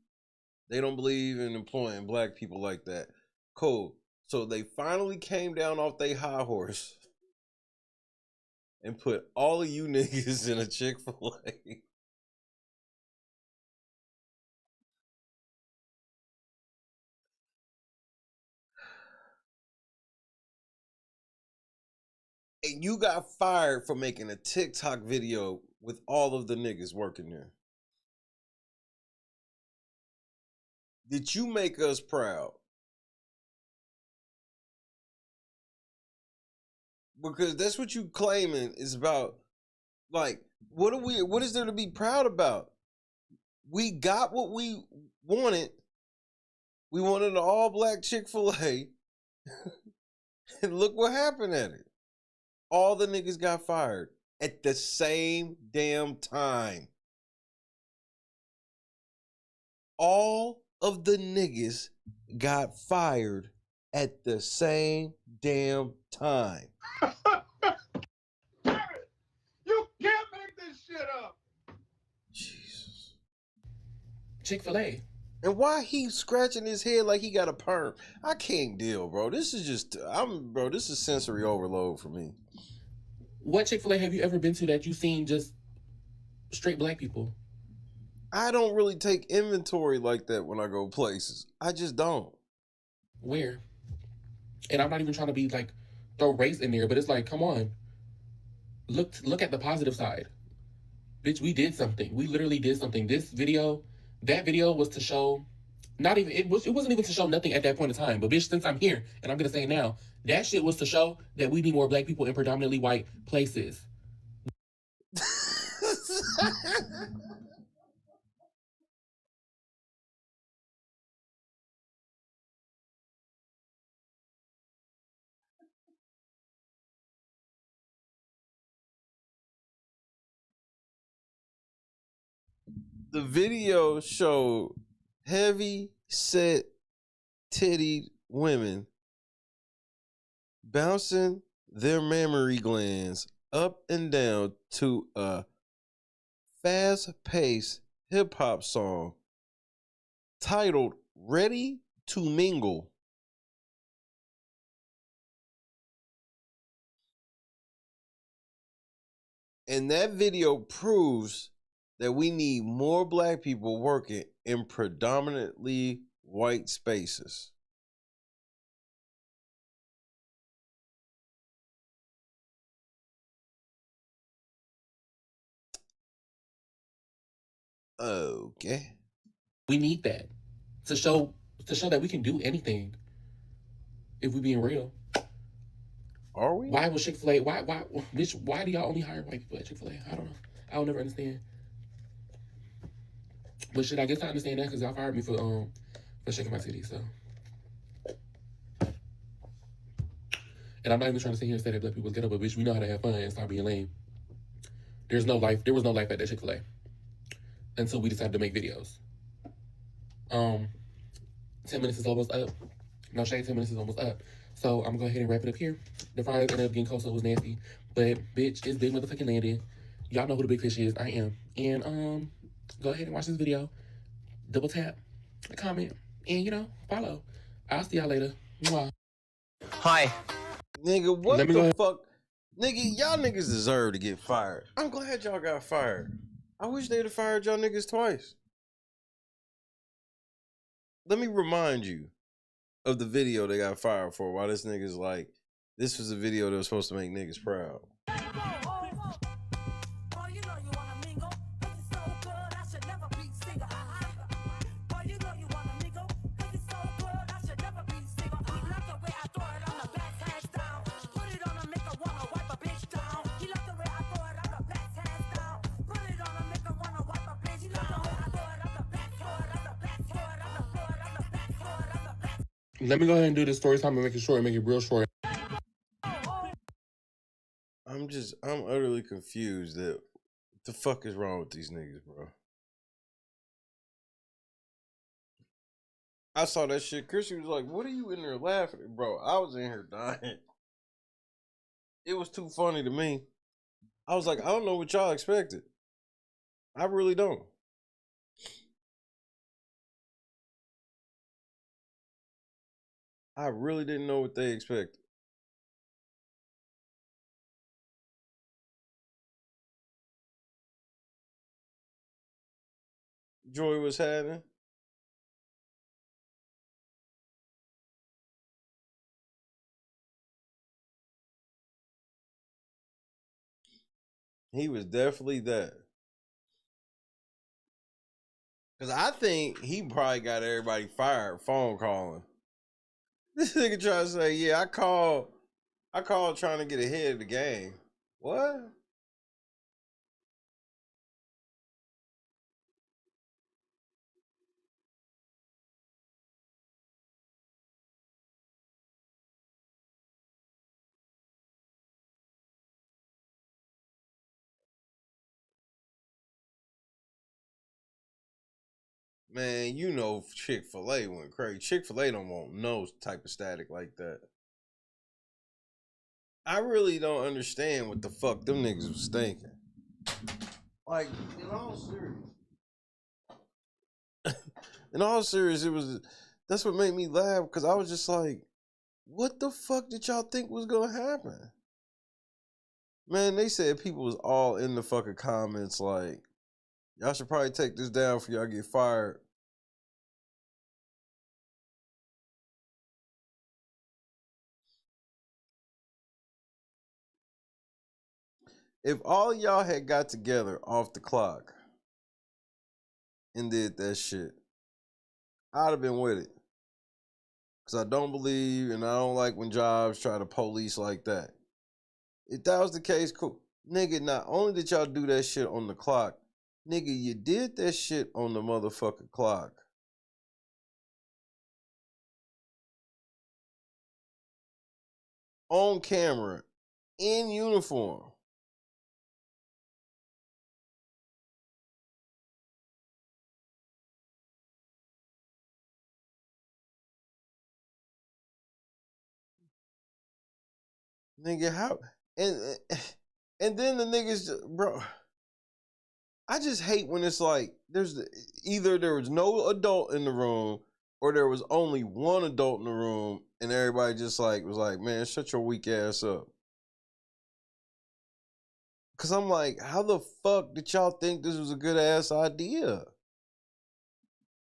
They don't believe in employing Black people like that. Cool. So they finally came down off their high horse and put all of you niggas in a Chick-fil-A. And you got fired for making a TikTok video with all of the niggas working there. Did you make us proud? Because that's what you claiming is about. Like, what is there to be proud about? We got what we wanted. We wanted an all-Black Chick-fil-A. And look what happened at it. All the niggas got fired at the same damn time. All of the niggas got fired at the same damn time. You can't make this shit up. Jesus. Chick-fil-A. And why he scratching his head like he got a perm? I can't deal, bro. This is just, this is sensory overload for me. What Chick-fil-A have you ever been to that you've seen just straight Black people? I don't really take inventory like that when I go places. I just don't. Where? And I'm not even trying to be like, throw race in there, but it's like, come on. Look at the positive side. Bitch, we did something. We literally did something. This video, that video was to show, it wasn't even to show nothing at that point in time. But bitch, since I'm here, and I'm gonna say it now, that shit was to show that we need more Black people in predominantly white places. The video showed heavy set tittied women bouncing their mammary glands up and down to a fast-paced hip-hop song titled Ready to Mingle. And that video proves that we need more Black people working in predominantly white spaces. Okay. We need that to show that we can do anything if we being real. Are we? Why was Chick-fil-A? Why, bitch? Why do y'all only hire white people at Chick-fil-A? I don't know. I'll never understand. But shit, I guess I understand that because y'all fired me for shaking my titties. So And I'm not even trying to sit here and say that black people get up, but bitch, we know how to have fun and stop being lame. There was no life at that Chick-fil-A until we decided to make videos. 10 minutes is almost up. No shade, 10 minutes is almost up. So I'm gonna go ahead and wrap it up here. The fries ended up getting cold, so it was nasty. But bitch, it's big motherfucking landing. Y'all know who the big fish is. I am. And go ahead and watch this video. Double tap, comment, and follow. I'll see y'all later. Mwah. Hi. Nigga, what Let me the go ahead. fuck? Nigga, y'all niggas deserve to get fired. I'm glad y'all got fired. I wish they'd have fired y'all niggas twice. Let me remind you of the video they got fired for. While this nigga's like, this was a video that was supposed to make niggas proud. Let me go ahead and do this story time and make it short and make it real short. I'm utterly confused that what the fuck is wrong with these niggas, bro. I saw that shit. Chrissy was like, what are you in there laughing at? Bro, I was in here dying. It was too funny to me. I was like, I don't know what y'all expected. I really don't. I really didn't know what they expected. Joy was having. He was definitely that. Because I think he probably got everybody fired phone calling. This nigga trying to say, yeah, I called trying to get ahead of the game. What? Man, you know Chick-fil-A went crazy. Chick-fil-A don't want no type of static like that. I really don't understand what the fuck them niggas was thinking. Like, in all serious, that's what made me laugh, because I was just like, what the fuck did y'all think was gonna happen? Man, they said people was all in the fucking comments like, y'all should probably take this down before y'all get fired. If all y'all had got together off the clock and did that shit, I'd have been with it. Because I don't believe and I don't like when jobs try to police like that. If that was the case, cool. Nigga, not only did y'all do that shit on the clock, nigga, you did that shit on the motherfucking clock. On camera, in uniform. Nigga, how? And then the niggas, bro. I just hate when it's like either there was no adult in the room or there was only one adult in the room and everybody just was like, man, shut your weak ass up. Cause I'm like, how the fuck did y'all think this was a good ass idea?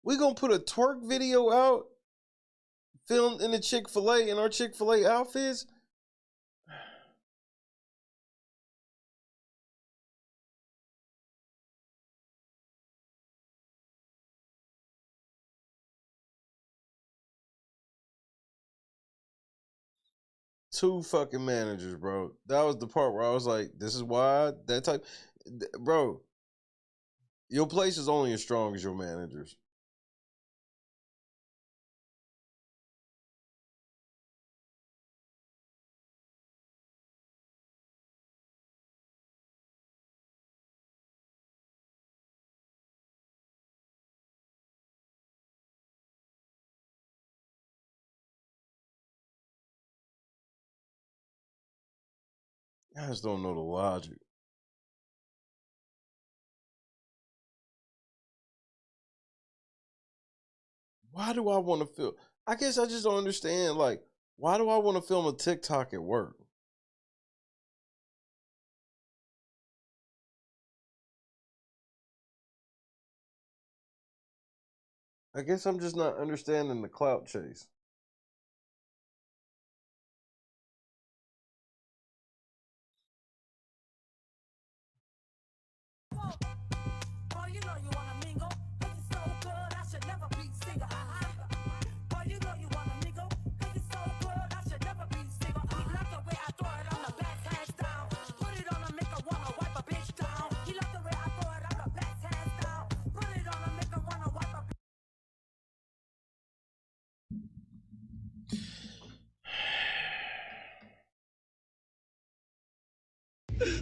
We gonna put a twerk video out filmed in the Chick-fil-A in our Chick-fil-A outfits? Two fucking managers, bro. That was the part where I was like, this is why that type, bro. Your place is only as strong as your managers. I just don't know the logic. Why do I want to film? I guess I just don't understand. Like, why do I want to film a TikTok at work? I guess I'm just not understanding the clout chase.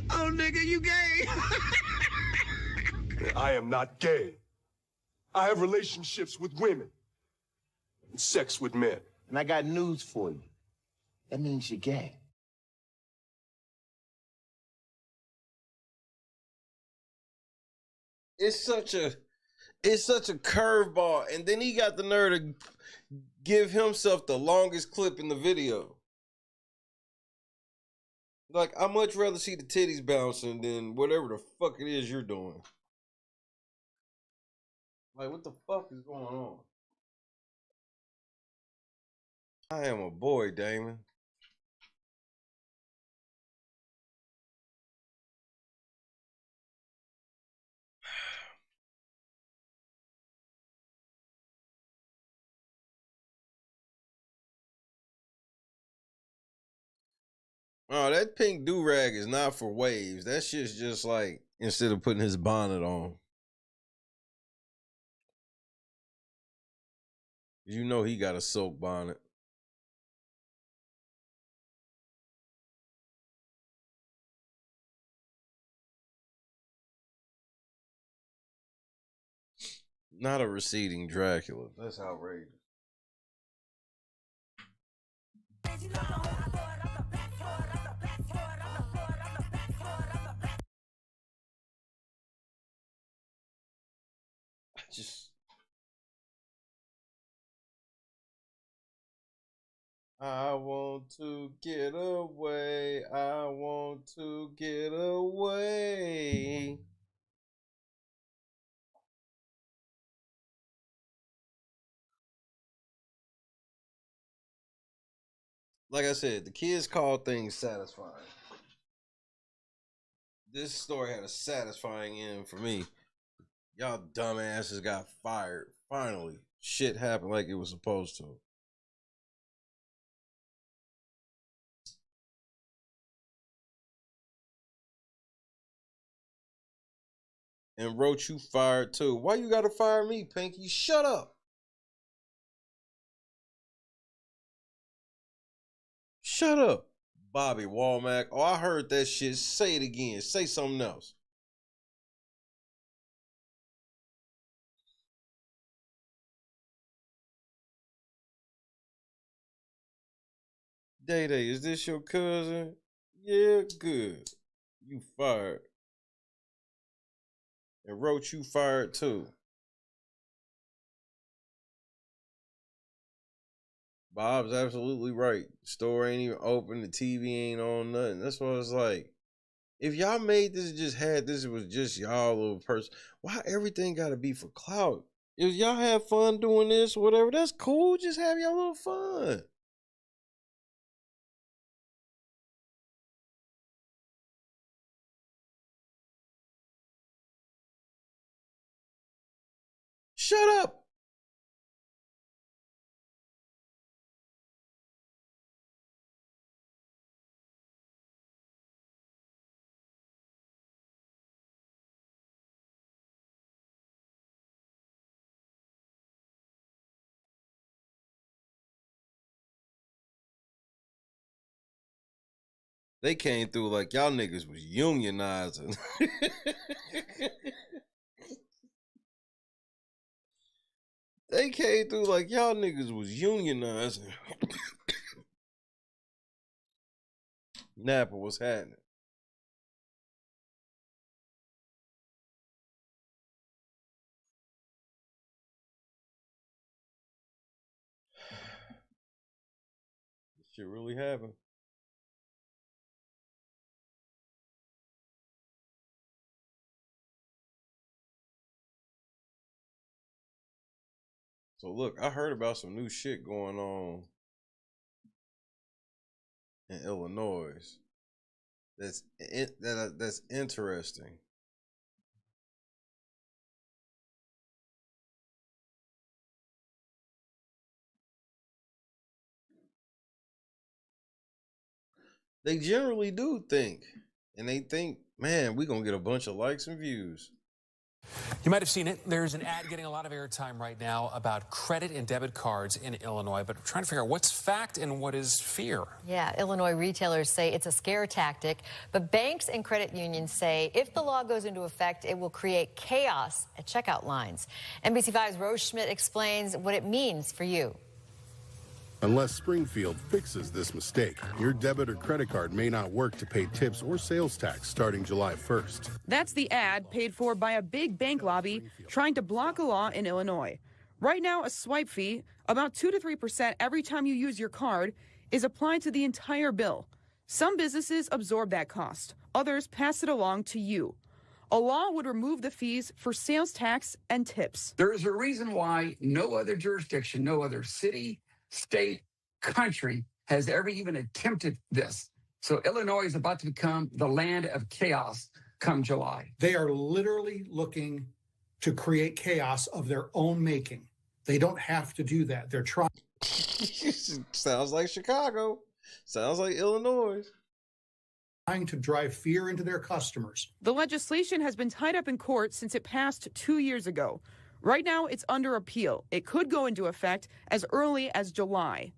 Oh, nigga, you gay. I am not gay. I have relationships with women and sex with men. And I got news for you. That means you're gay. It's such a curveball, and then he got the nerve to give himself the longest clip in the video. Like, I'd much rather see the titties bouncing than whatever the fuck it is you're doing. Like, what the fuck is going on? I am a boy, Damon. Oh, that pink do-rag is not for waves. That shit's just like, instead of putting his bonnet on. You know he got a silk bonnet. Not a receding Dracula. That's outrageous. I want to get away. I want to get away. Like I said, the kids call things satisfying. This story had a satisfying end for me. Y'all dumbasses got fired. Finally, shit happened like it was supposed to. And Roach, you fired too. Why you gotta fire me, Pinky? Shut up. Shut up, Bobby Womack. Oh, I heard that shit. Say it again. Say something else. Day Day, is this your cousin? Yeah, good. You fired. And Roach, you fired too. Bob's absolutely right. The store ain't even open. The TV ain't on nothing. That's what it's like. If y'all made this, just had this, it was just y'all little person. Why everything got to be for clout? If y'all have fun doing this, whatever, that's cool. Just have y'all little fun. Shut up. They came through like y'all niggas was unionizing. They came through like y'all niggas was unionizing. Napa, what's happening? Shit really happened. So look, I heard about some new shit going on in Illinois. That's interesting. They generally do think, and they think, man, we're gonna get a bunch of likes and views. You might have seen it. There's an ad getting a lot of airtime right now about credit and debit cards in Illinois, but we're trying to figure out what's fact and what is fear. Yeah, Illinois retailers say it's a scare tactic, but banks and credit unions say if the law goes into effect, it will create chaos at checkout lines. NBC5's Rose Schmidt explains what it means for you. Unless Springfield fixes this mistake, your debit or credit card may not work to pay tips or sales tax starting July 1st. That's the ad paid for by a big bank lobby trying to block a law in Illinois. Right now, a swipe fee, about 2 to 3% every time you use your card, is applied to the entire bill. Some businesses absorb that cost. Others pass it along to you. A law would remove the fees for sales tax and tips. There is a reason why no other jurisdiction, no other city, state, country has ever even attempted this. So Illinois is about to become the land of chaos come July. They are literally looking to create chaos of their own making. They don't have to do that. They're trying. Sounds like Chicago. Sounds like Illinois. Trying to drive fear into their customers. The legislation has been tied up in court since it passed 2 years ago. Right now, it's under appeal. It could go into effect as early as July.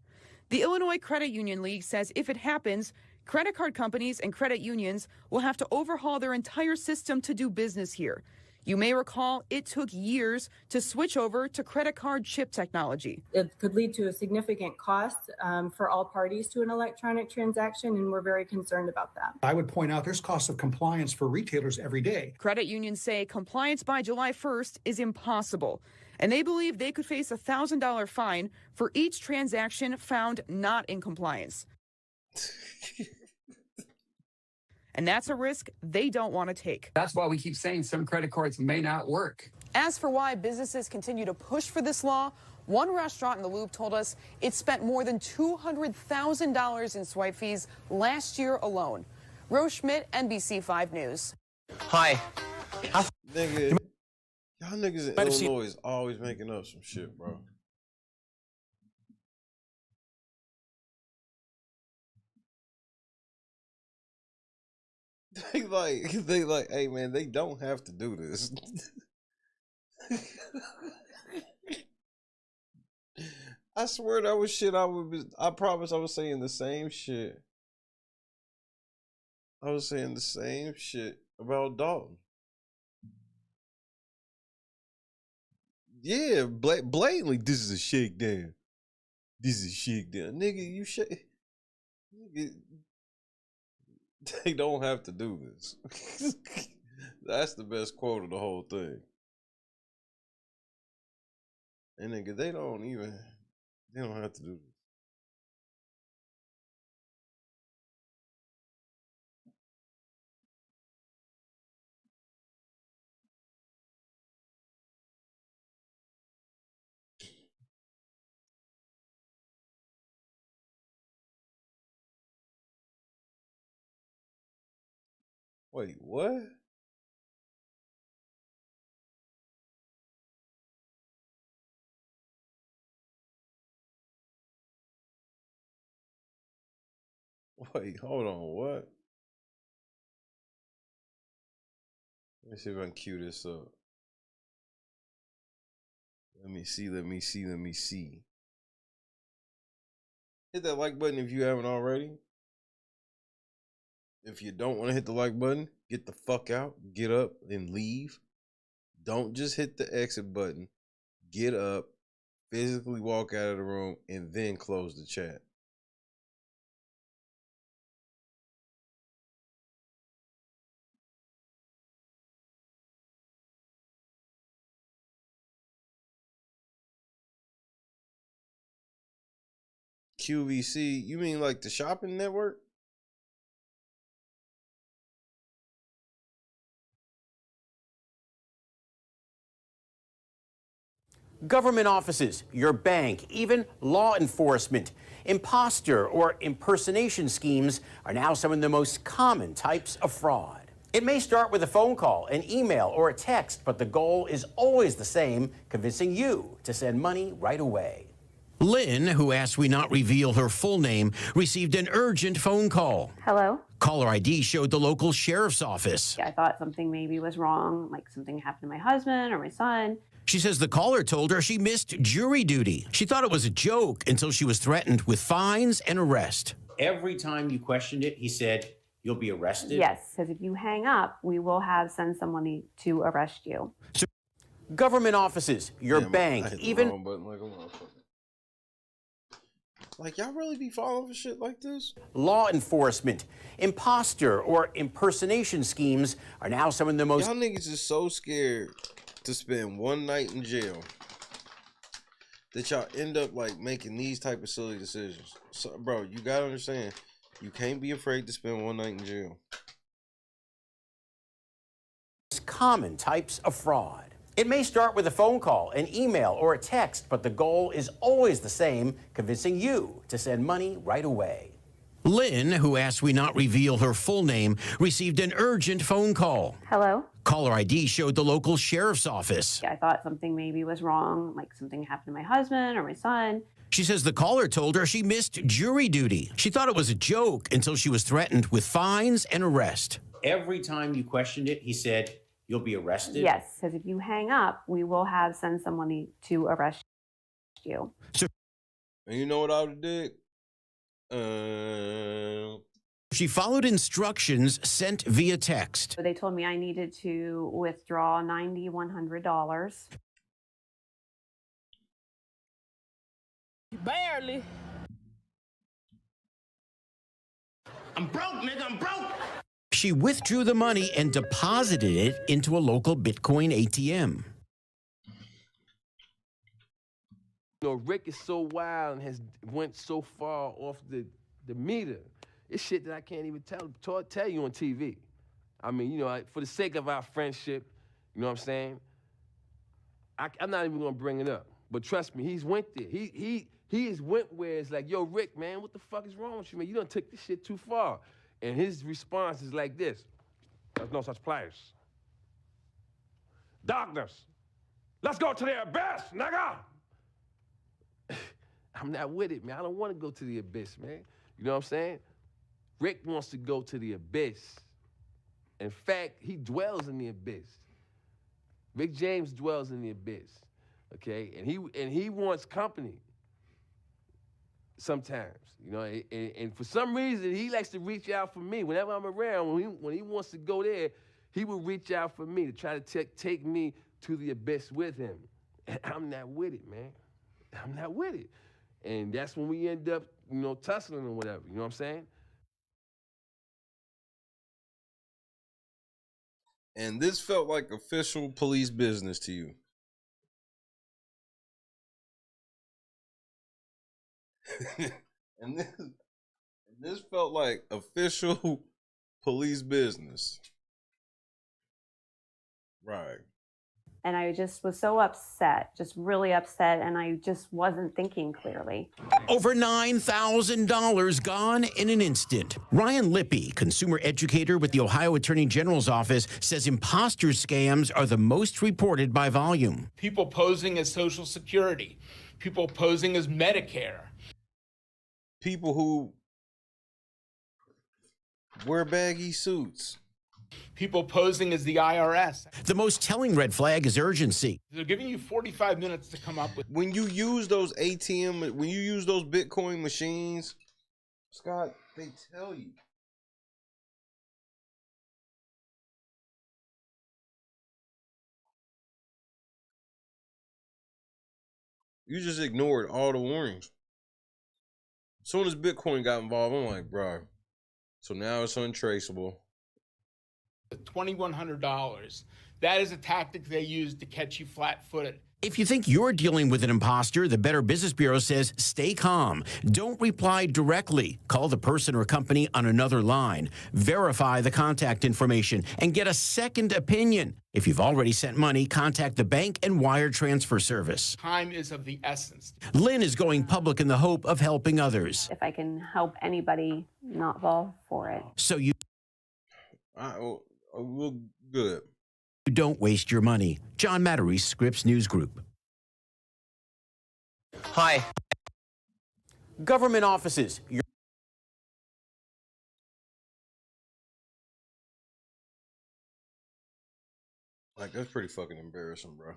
The Illinois Credit Union League says if it happens, credit card companies and credit unions will have to overhaul their entire system to do business here. You may recall it took years to switch over to credit card chip technology. It could lead to a significant cost for all parties to an electronic transaction, and we're very concerned about that. I would point out there's costs of compliance for retailers every day. Credit unions say compliance by July 1st is impossible, and they believe they could face a $1,000 fine for each transaction found not in compliance. And that's a risk they don't want to take. That's why we keep saying some credit cards may not work. As for why businesses continue to push for this law, one restaurant in the Loop told us it spent more than $200,000 in swipe fees last year alone. Rose Schmidt, NBC5 News. Hi. Nigga, y'all niggas in Illinois is always making up some shit, bro. They like, hey man, they don't have to do this. I swear that was shit I promise I was saying the same shit. I was saying the same shit about Dalton. Yeah, blatantly, this is a shakedown. This is a shakedown. Nigga, you shake. Nigga, they don't have to do this. That's the best quote of the whole thing. And nigga, they don't have to do this. Wait, what? Wait, hold on, what? Let me see if I can cue this up. Let me see. Hit that like button if you haven't already. If you don't want to hit the like button, get the fuck out, get up, and leave. Don't just hit the exit button. Get up, physically walk out of the room, and then close the chat. QVC, you mean like the shopping network? Government offices, your bank, even law enforcement. Imposter or impersonation schemes are now some of the most common types of fraud. It may start with a phone call, an email, or a text, but the goal is always the same, convincing you to send money right away. Lynn, who asked we not reveal her full name, received an urgent phone call. Hello? Caller ID showed the local sheriff's office. I thought something maybe was wrong, like something happened to my husband or my son. She says the caller told her she missed jury duty. She thought it was a joke until she was threatened with fines and arrest. Every time you questioned it, he said, you'll be arrested? Yes, because if you hang up, we will send someone to arrest you. So, government offices, your bank, even... Like, y'all really be falling for shit like this? Law enforcement, imposter or impersonation schemes are now some of the most... Y'all niggas is so scared to spend one night in jail that y'all end up like making these type of silly decisions. So, bro, you gotta understand, you can't be afraid to spend one night in jail. Common types of fraud. It may start with a phone call, an email, or a text, but the goal is always the same, convincing you to send money right away. Lynn, who asked we not reveal her full name, received an urgent phone call. Hello? Caller ID showed the local sheriff's office. I thought something maybe was wrong, like something happened to my husband or my son. She says the caller told her she missed jury duty. She thought it was a joke until she was threatened with fines and arrest. Every time you questioned it, he said, you'll be arrested? Yes, because if you hang up, we will send someone to arrest you. And you know what I would do? She followed instructions sent via text. They told me I needed to withdraw $9,100. Barely. I'm broke, nigga, I'm broke. She withdrew the money and deposited it into a local Bitcoin ATM. You know, Rick is so wild and has went so far off the meter. It's shit that I can't even tell you on TV. I mean, you know, for the sake of our friendship, you know what I'm saying? I'm not even gonna bring it up. But trust me, he's went there. He has went where it's like, yo, Rick, man, what the fuck is wrong with you, man? You done took this shit too far. And his response is like this: there's no such place. Darkness, let's go to the abyss, nigga! I'm not with it, man. I don't want to go to the abyss, man. You know what I'm saying? Rick wants to go to the abyss. In fact, he dwells in the abyss. Rick James dwells in the abyss, okay? And he wants company sometimes, you know? And for some reason, he likes to reach out for me. Whenever I'm around, when he wants to go there, he will reach out for me to try to take me to the abyss with him. And I'm not with it, man. I'm not with it. And that's when we end up, you know, tussling or whatever, you know what I'm saying? And this felt like official police business to you. and this felt like official police business. Right. And I just was so upset, just really upset, and I just wasn't thinking clearly. Over $9,000 gone in an instant. Ryan Lippy, consumer educator with the Ohio Attorney General's office, says imposter scams are the most reported by volume. People posing as Social Security, people posing as Medicare. People who wear baggy suits. People posing as the IRS. The most telling red flag is urgency. They're giving you 45 minutes to come up with. When you use those ATM, when you use those Bitcoin machines, Scott, they tell you. You just ignored all the warnings. As soon as Bitcoin got involved, I'm like, bro, so now it's untraceable. $2,100. That is a tactic they use to catch you flat-footed. If you think you're dealing with an imposter, the Better Business Bureau says stay calm. Don't reply directly. Call the person or company on another line. Verify the contact information and get a second opinion. If you've already sent money, contact the bank and wire transfer service. Time is of the essence. Lynn is going public in the hope of helping others. If I can help anybody, not fall for it. So you well, good. Don't waste your money. John Mattery, Scripps News Group. Hi. Government offices. Like, that's pretty fucking embarrassing, bro.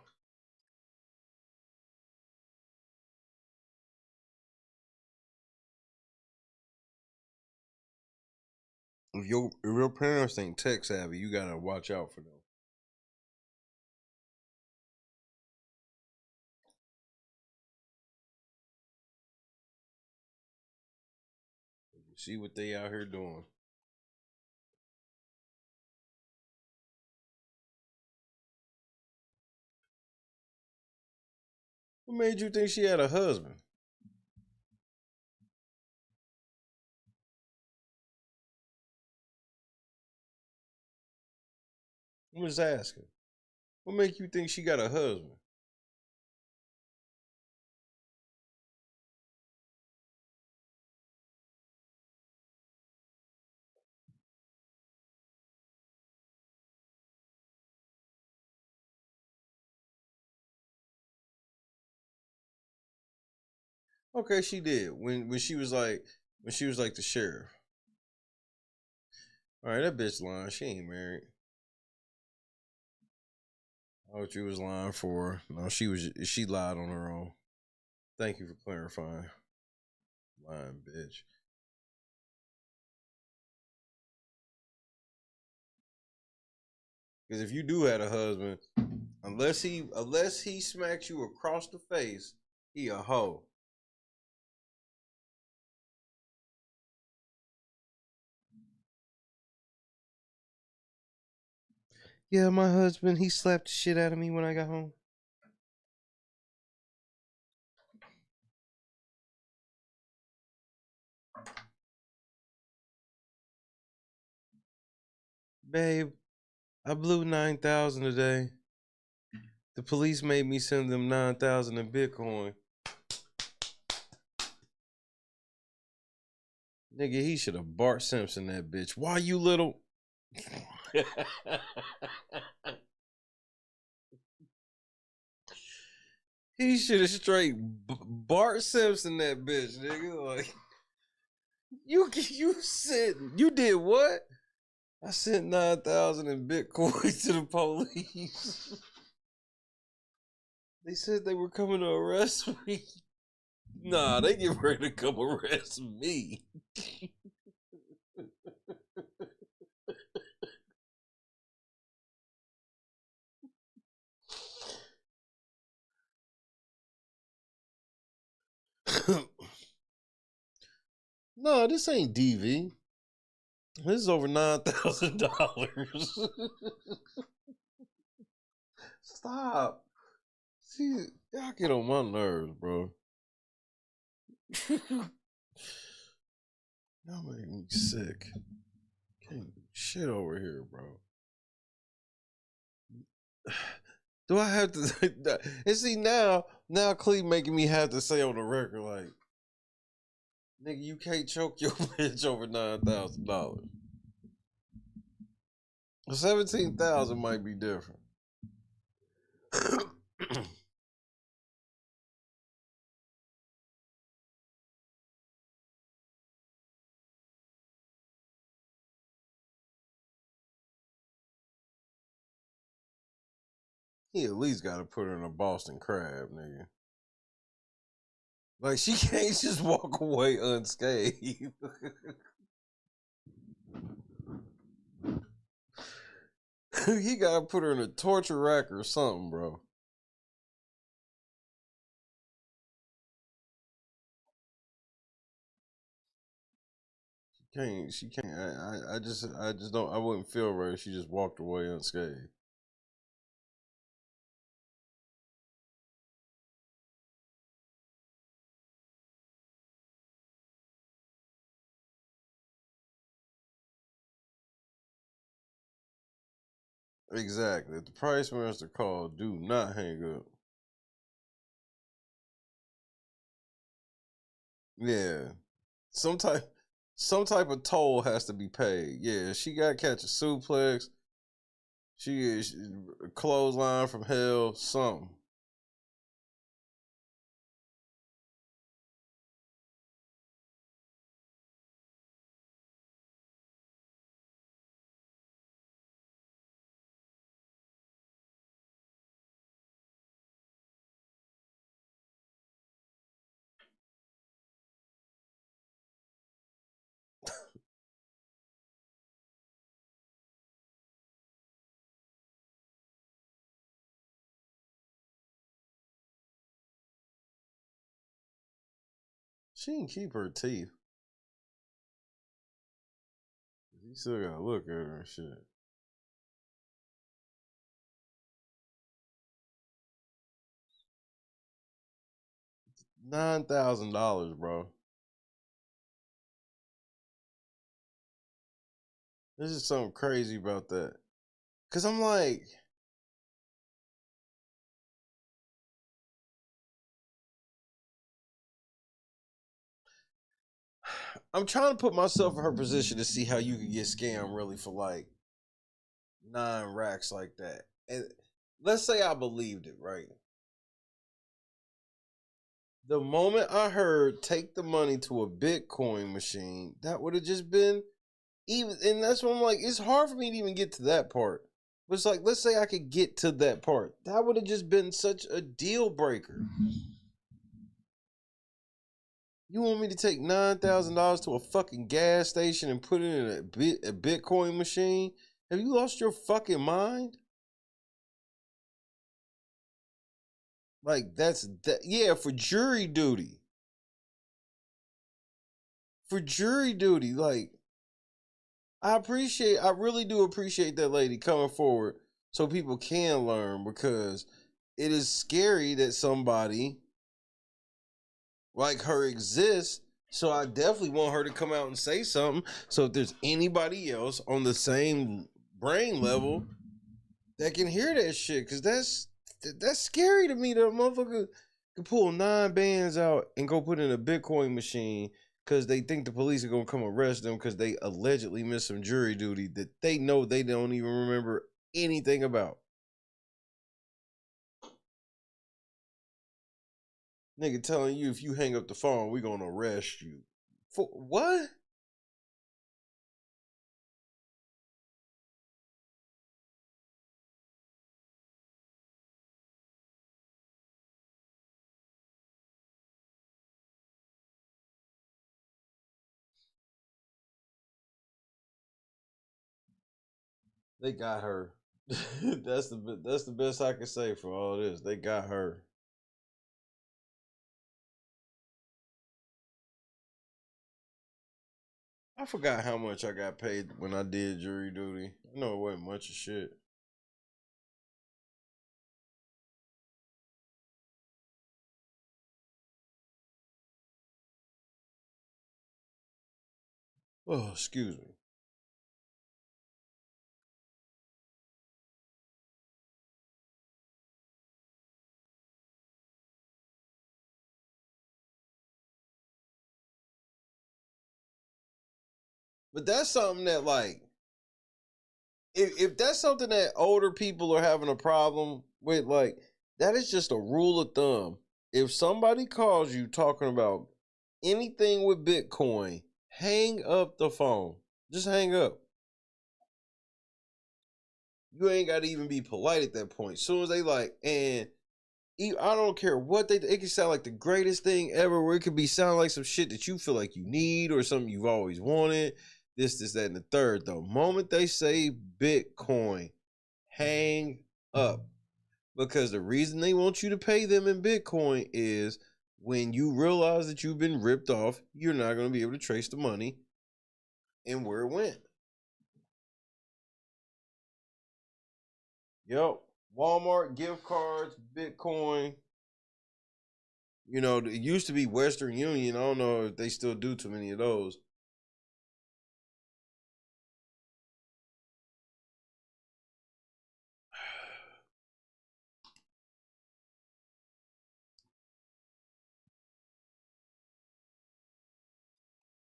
If your parents ain't tech savvy, you gotta watch out for them. You see what they out here doing. What made you think she had a husband? I'm just asking. What make you think she got a husband? Okay, she did. When she was like the sheriff. All right, that bitch lying. She ain't married. I thought you was lying for her. No, she lied on her own. Thank you for clarifying. Lying bitch. Because if you do have a husband, unless he smacks you across the face, he a hoe. Yeah, my husband, he slapped the shit out of me when I got home. Babe, I blew 9,000 today. The police made me send them 9,000 in Bitcoin. Nigga, he should have Bart Simpson that bitch. Why you little? He should have straight Bart Simpson that bitch, nigga. Like, you did what? I sent 9,000 in Bitcoin to the police. They said they were coming to arrest me. Nah, they get ready to come arrest me. No, this ain't DV. This is over $9,000. Stop. See, y'all get on my nerves, bro. Y'all make me sick. Can't do shit over here, bro. Do I have to? And see, now Cleve making me have to say on the record, like, nigga, you can't choke your bitch over $9,000. 17,000 might be different. He at least got to put her in a Boston Crab, nigga. Like, she can't just walk away unscathed. He got to put her in a torture rack or something, bro. She can't. I just don't. I wouldn't feel right if she just walked away unscathed. Exactly. If the price master call, do not hang up. Yeah. Some type of toll has to be paid. Yeah, she got to catch a suplex. She is a clothesline from hell, something. She didn't keep her teeth. You still gotta look at her and shit. $9,000, bro. There's just something crazy about that. Cause I'm like, I'm trying to put myself in her position to see how you could get scammed really for like 9 racks like that. And let's say I believed it, right? The moment I heard take the money to a Bitcoin machine, that would have just been even, and that's what I'm like, it's hard for me to even get to that part. But it's like, let's say I could get to that part. That would have just been such a deal breaker. You want me to take $9,000 to a fucking gas station and put it in a Bitcoin machine? Have you lost your fucking mind? Like, that's that. Yeah, for jury duty. For jury duty, like, I really do appreciate that lady coming forward so people can learn, because it is scary that somebody like her exists. So I definitely want her to come out and say something. So if there's anybody else on the same brain level that can hear that shit, because that's scary to me that a motherfucker can pull 9 bands out and go put in a Bitcoin machine because they think the police are going to come arrest them because they allegedly missed some jury duty that they know they don't even remember anything about. Nigga telling you if you hang up the phone, we're going to arrest you. For what? They got her. That's the best I can say for all this. They got her. I forgot how much I got paid when I did jury duty. I know it wasn't much of shit. Oh, excuse me. But that's something that, like, if that's something that older people are having a problem with, like, that is just a rule of thumb. If somebody calls you talking about anything with Bitcoin, hang up the phone. Just hang up. You ain't got to even be polite at that point. As soon as they like, and I don't care what it can sound like the greatest thing ever, where it could be sound like some shit that you feel like you need or something you've always wanted. This, that, and the third. The moment they say Bitcoin, hang up. Because the reason they want you to pay them in Bitcoin is when you realize that you've been ripped off, you're not going to be able to trace the money and where it went. Yep. Walmart, gift cards, Bitcoin. You know, it used to be Western Union. I don't know if they still do too many of those.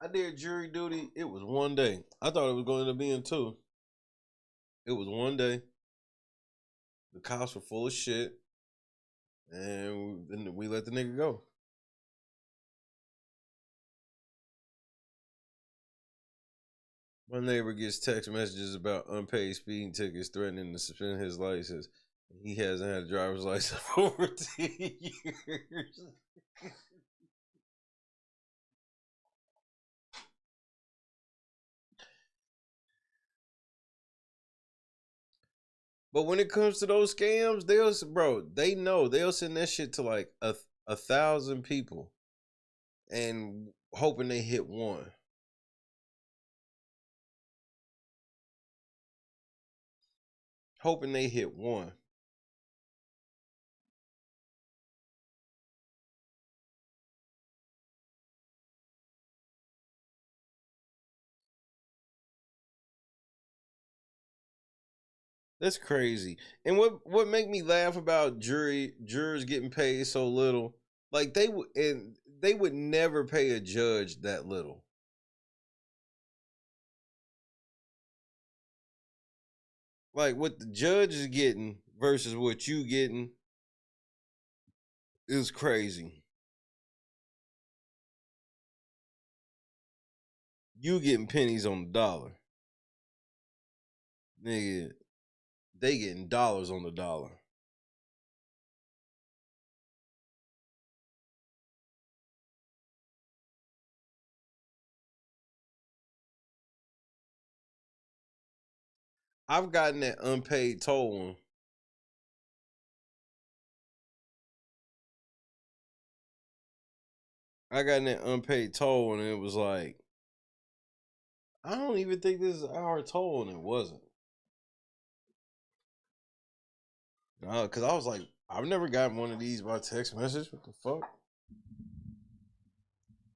I did jury duty. It was one day. I thought it was going to be in 2. It was one day. The cops were full of shit, and we let the nigga go. My neighbor gets text messages about unpaid speeding tickets threatening to suspend his license. He hasn't had a driver's license for over 10 years. But when it comes to those scams, they know they'll send that shit to like a 1,000 people and hoping they hit one. Hoping they hit one. That's crazy. And what make me laugh about jurors getting paid so little, like they would never pay a judge that little. Like what the judge is getting versus what you getting is crazy. You getting pennies on the dollar. Nigga, they getting dollars on the dollar. I've gotten that unpaid toll one. I got that unpaid toll and it was like, I don't even think this is our toll, and it wasn't. Because I was like, I've never gotten one of these by text message. What the fuck?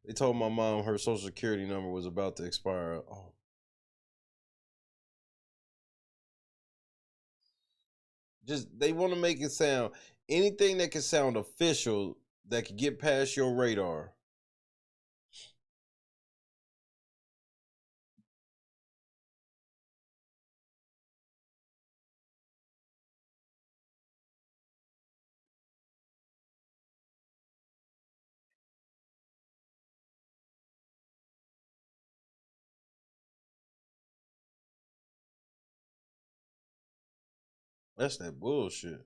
They told my mom her social security number was about to expire. Oh. Just, they want to make it sound, anything that can sound official that could get past your radar. That's that bullshit.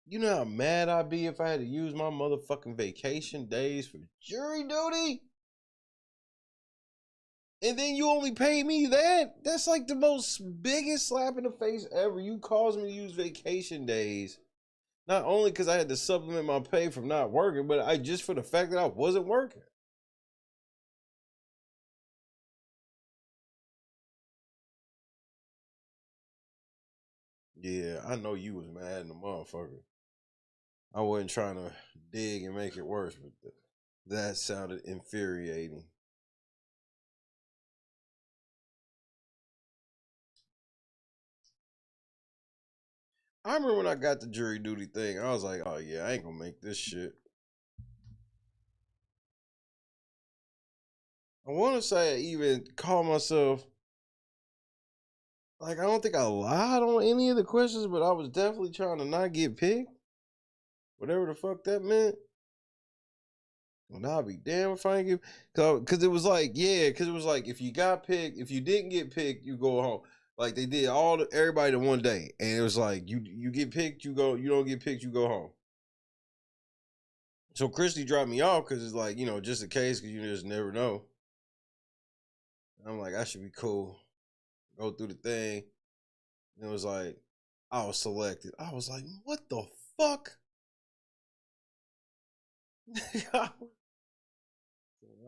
You know how mad I'd be if I had to use my motherfucking vacation days for jury duty? And then you only pay me that? That's like the most biggest slap in the face ever. You caused me to use vacation days. Not only because I had to supplement my pay from not working, but I just for the fact that I wasn't working. Yeah, I know you was mad in the motherfucker. I wasn't trying to dig and make it worse, but that sounded infuriating. I remember when I got the jury duty thing, I was like, oh yeah, I ain't gonna make this shit. I want to say I even called myself, like, I don't think I lied on any of the questions, but I was definitely trying to not get picked. Whatever the fuck that meant. And I'll be damn if I ain't get, because it was like, yeah, because it was like, if you got picked, if you didn't get picked, you go home. Like they did everybody in one day. And it was like, you get picked, you go, you don't get picked, you go home. So Christy dropped me off because it's like, you know, just in case, because you just never know. I'm like, I should be cool. Go through the thing. And it was like, I was selected. I was like, what the fuck?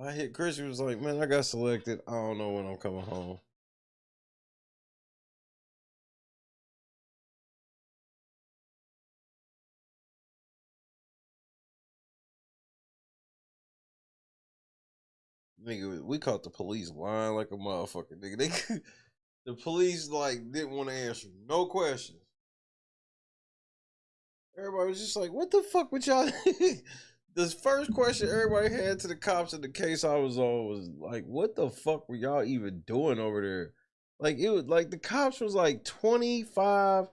I hit Chris. He was like, man, I got selected. I don't know when I'm coming home. Nigga, we caught the police lying like a motherfucker. Nigga, the police like didn't want to answer no questions. Everybody was just like, what the fuck with y'all? The first question everybody had to the cops in the case I was on was like, what the fuck were y'all even doing over there? Like, it was like the cops was like 25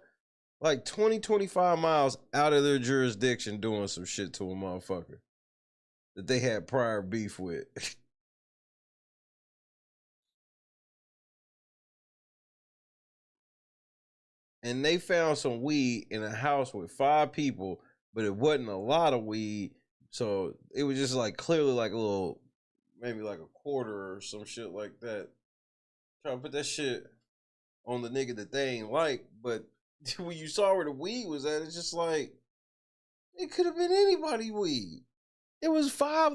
miles out of their jurisdiction doing some shit to a motherfucker that they had prior beef with. And they found some weed in a house with 5 people, but it wasn't a lot of weed. So it was just like clearly like a little, maybe like a quarter or some shit like that. Trying to put that shit on the nigga that they ain't like. But when you saw where the weed was at, it's just like, it could have been anybody weed. It was five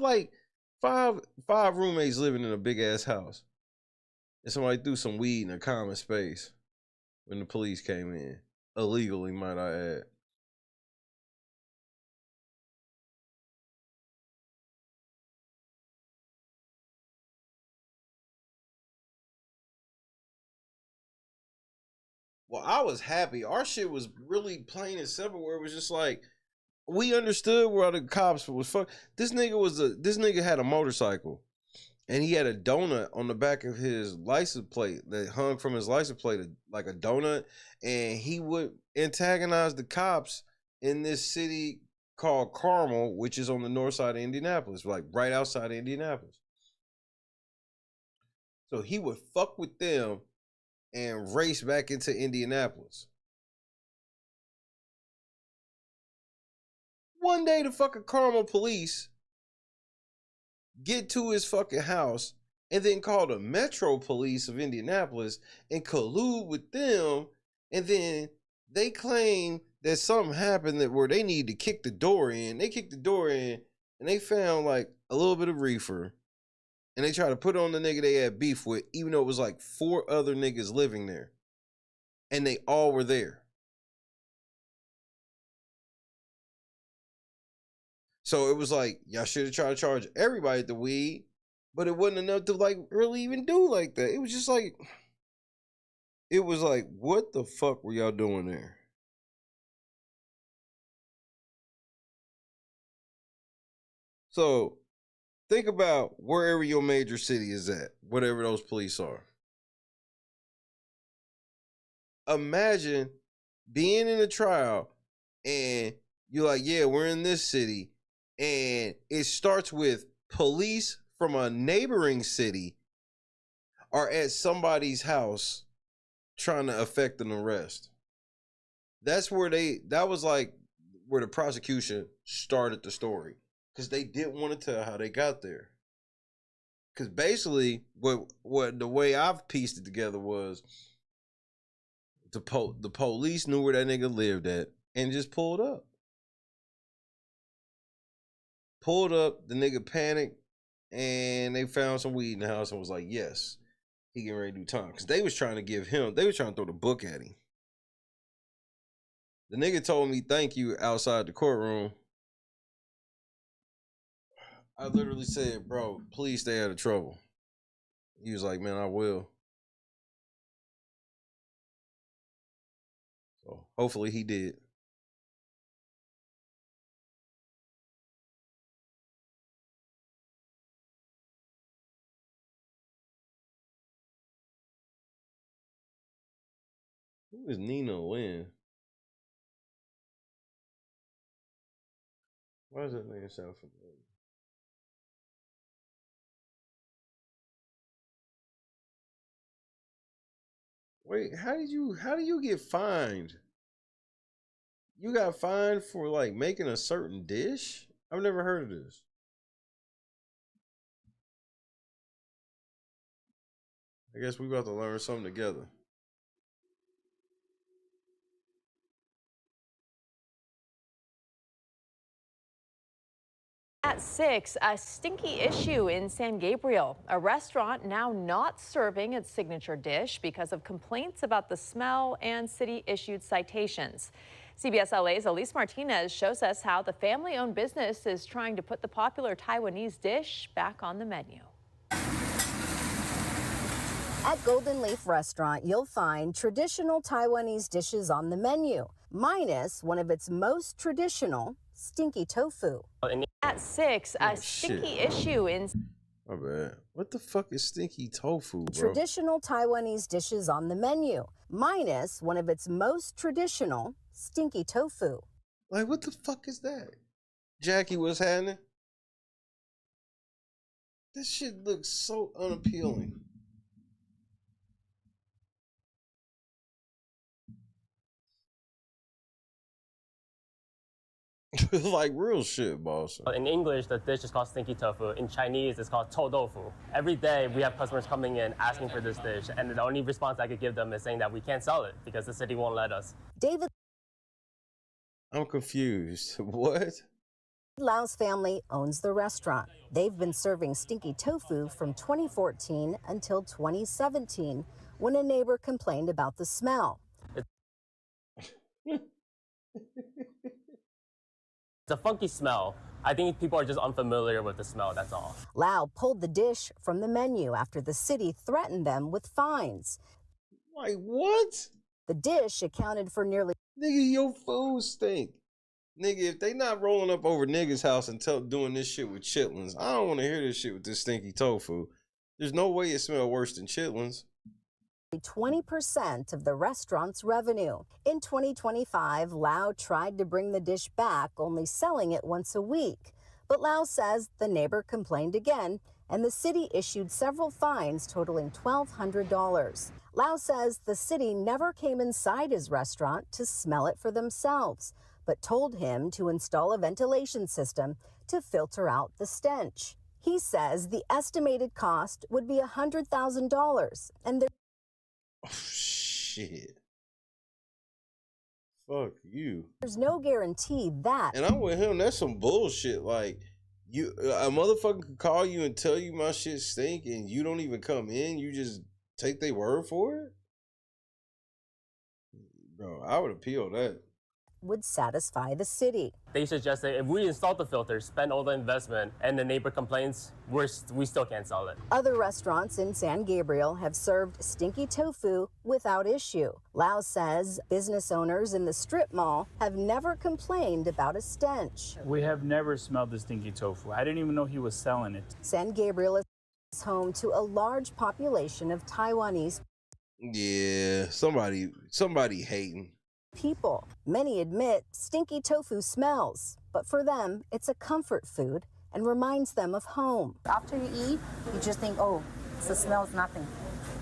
roommates living in a big ass house. And somebody threw some weed in a common space when the police came in. Illegally, might I add. Well, I was happy. Our shit was really plain and simple, where it was just like, we understood where the cops was fuck. This nigga had a motorcycle, and he had a donut on the back of his license plate that hung from his license plate like a donut, and he would antagonize the cops in this city called Carmel, which is on the north side of Indianapolis, like right outside of Indianapolis. So he would fuck with them and race back into Indianapolis. One day the fucking Carmel police get to his fucking house and then call the Metro Police of Indianapolis and collude with them, and then they claim that something happened that where they need to kick the door in. They kicked the door in and they found like a little bit of reefer, and they tried to put it on the nigga they had beef with, even though it was like 4 other niggas living there, and they all were there. So it was like, y'all should have tried to charge everybody at the weed, but it wasn't enough to like really even do like that. It was just like, what the fuck were y'all doing there? So think about wherever your major city is at, whatever those police are. Imagine being in a trial and you're like, yeah, we're in this city, and it starts with police from a neighboring city are at somebody's house trying to effect an arrest. That was like where the prosecution started the story, because they didn't want to tell how they got there. Because basically, what the way I've pieced it together was the police knew where that nigga lived at and just pulled up. The nigga panicked, and they found some weed in the house and was like, yes, he getting ready to do time. Because they was trying to throw the book at him. The nigga told me thank you outside the courtroom. I literally said, bro, please stay out of trouble. He was like, man, I will. So hopefully he did. Who is Nina Lynn? Why does that name sound familiar? Wait, how do you get fined? You got fined for like making a certain dish? I've never heard of this. I guess we about to learn something together. At 6, a stinky issue in San Gabriel. A restaurant now not serving its signature dish because of complaints about the smell and city-issued citations. CBS LA's Elise Martinez shows us how the family-owned business is trying to put the popular Taiwanese dish back on the menu. At Golden Leaf Restaurant, you'll find traditional Taiwanese dishes on the menu, minus one of its most traditional, stinky tofu. At 6, a stinky issue in... My bad. What the fuck is stinky tofu, bro? Traditional Taiwanese dishes on the menu, minus one of its most traditional, stinky tofu. Like, what the fuck is that? Jackie, what's happening? This shit looks so unappealing. Like real shit, boss. In English, the dish is called stinky tofu. In Chinese, it's called chou tofu. Every day, we have customers coming in asking for this dish, and the only response I could give them is saying that we can't sell it because the city won't let us. David I'm confused. What? Lau's family owns the restaurant. They've been serving stinky tofu from 2014 until 2017, when a neighbor complained about the smell. It's a funky smell. I think people are just unfamiliar with the smell, that's all. Lau pulled the dish from the menu after the city threatened them with fines. Like what? The dish accounted for nearly... Nigga, your food stink. Nigga, if they not rolling up over niggas' house and doing this shit with chitlins, I don't want to hear this shit with this stinky tofu. There's no way it smells worse than chitlins. 20% of the restaurant's revenue. In 2025, Lau tried to bring the dish back, only selling it once a week. But Lau says the neighbor complained again, and the city issued several fines totaling $1,200. Lau says the city never came inside his restaurant to smell it for themselves, but told him to install a ventilation system to filter out the stench. He says the estimated cost would be $100,000, and Oh, shit. Fuck you. there's no guarantee that. And I'm with him. That's some bullshit. Like, a motherfucker could call you and tell you my shit stink and you don't even come in. You just take their word for it? Bro, I would appeal that. Would satisfy the city. They suggested if we install the filter, spend all the investment, and the neighbor complains, we still can't sell it. Other restaurants in San Gabriel have served stinky tofu without issue. Lau says business owners in the strip mall have never complained about a stench. We have never smelled the stinky tofu. I didn't even know he was selling it. San Gabriel is home to a large population of Taiwanese Yeah, somebody hating. people. Many admit stinky tofu smells, but for them, it's a comfort food and reminds them of home. After you eat, you just think, oh, the smell is nothing.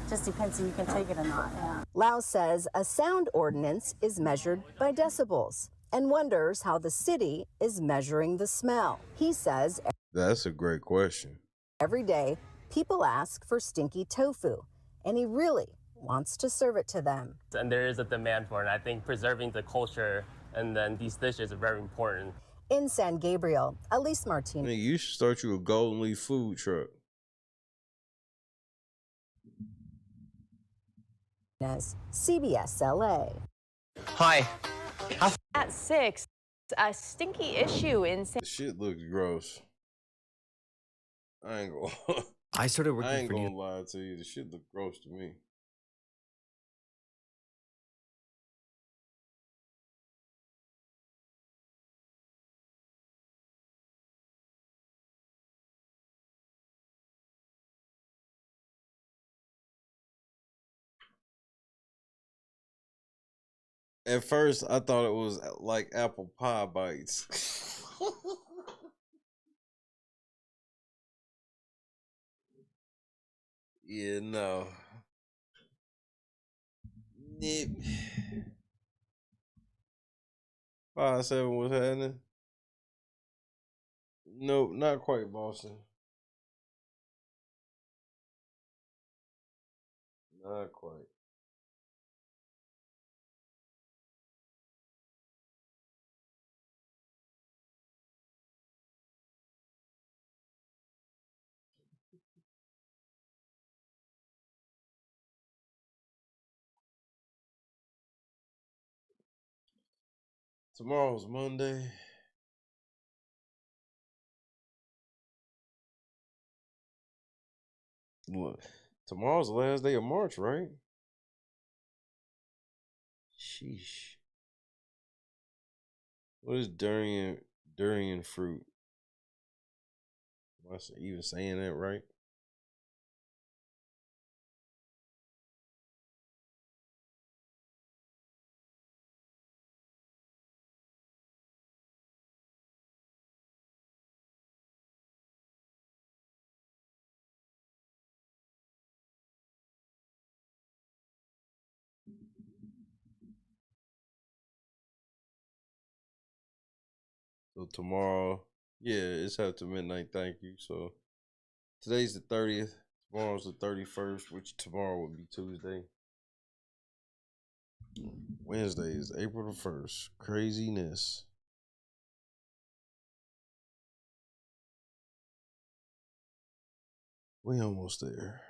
Just depends if you can take it or not. Yeah. Lau says a sound ordinance is measured by decibels and wonders how the city is measuring the smell. He says That's a great question. every day people ask for stinky tofu, and he really wants to serve it to them. And there is a demand for it. And I think preserving the culture and then these dishes are very important. In San Gabriel, Elise Martinez. Nigga, you should start you a Golden Leaf food truck. CBS LA. Hi. At 6, a stinky issue in San... The shit looks gross. I ain't gonna. I started working I ain't for gonna New. lie to you. The shit look gross to me. At first, I thought it was like apple pie bites. Yeah, no. Nip. 5-7 was happening. Nope, not quite Boston. Not quite. Tomorrow's Monday. Look, tomorrow's the last day of March, right? Sheesh. What is durian fruit. Am I even saying that right? So tomorrow, yeah, it's after midnight. Thank you. So today's the 30th. Tomorrow's the 31st, which tomorrow will be Tuesday. Wednesday is April the 1st. Craziness. We almost there.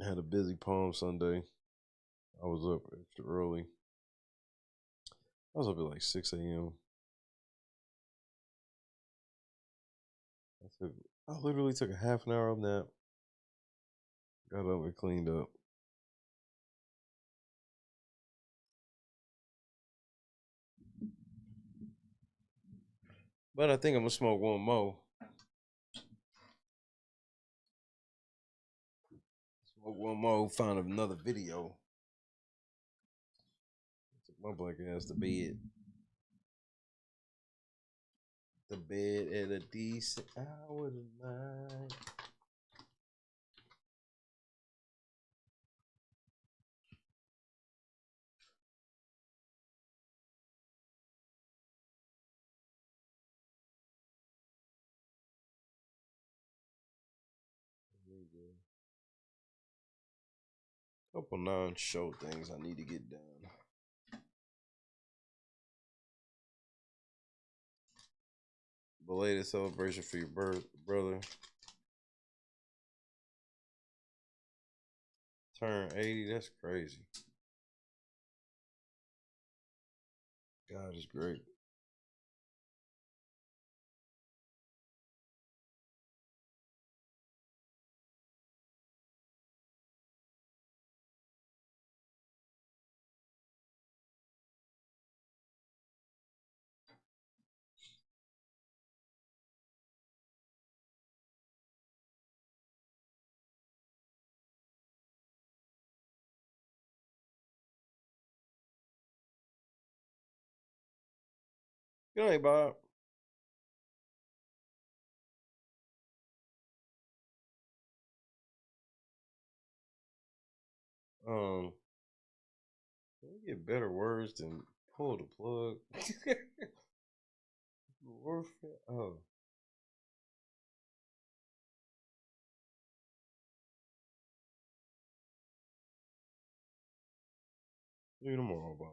I had a busy Palm Sunday. I was up extra early. I was up at like 6 a.m. I literally took a half an hour nap. Got up and cleaned up. But I think I'm gonna smoke one more. Smoke one more, find another video. Took my black ass to bed. The bed at a decent hour tonight. Couple non-show things I need to get done. Belated celebration for your brother. Turn 80, that's crazy. God is great. Good night, Bob. Can we get better words than pull the plug? Oh. See you tomorrow, Bob.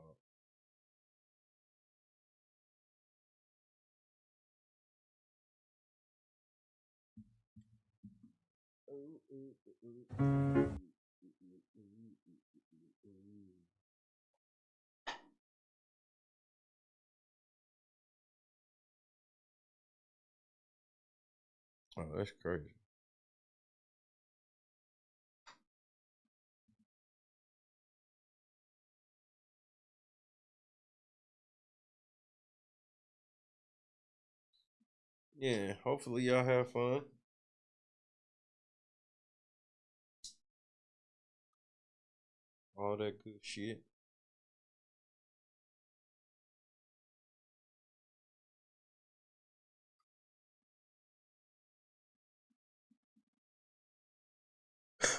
Oh, that's crazy. Yeah, hopefully y'all have fun. All that good shit.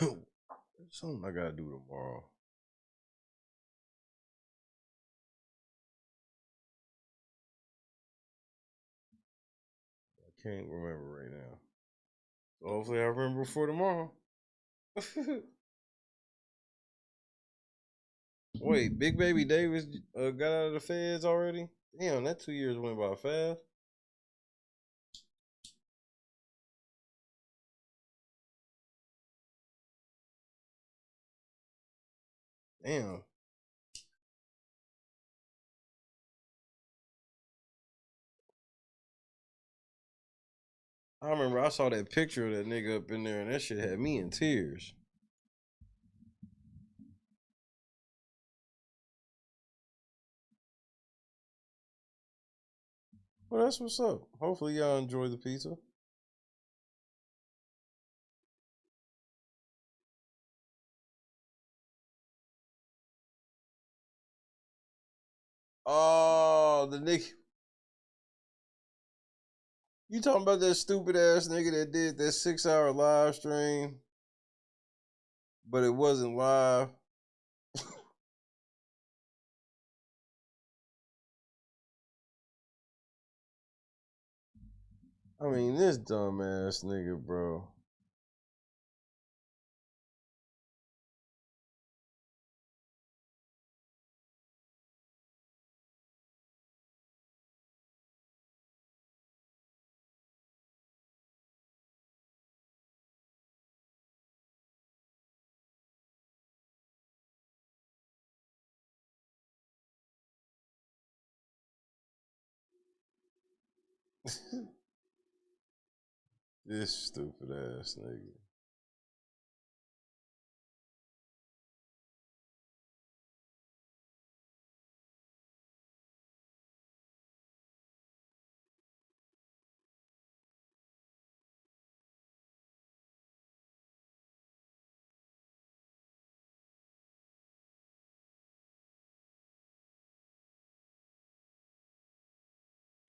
There's something I gotta do tomorrow. I can't remember right now. So hopefully I remember before tomorrow. Wait, Big Baby Davis got out of the feds already? Damn, that 2 years went by fast. Damn. I remember I saw that picture of that nigga up in there, and that shit had me in tears. Well, that's what's up. Hopefully y'all enjoy the pizza. Oh, the nigga. You talking about that stupid ass nigga that did that 6-hour live stream, but it wasn't live? I mean, this dumbass nigga, bro. This stupid ass nigga.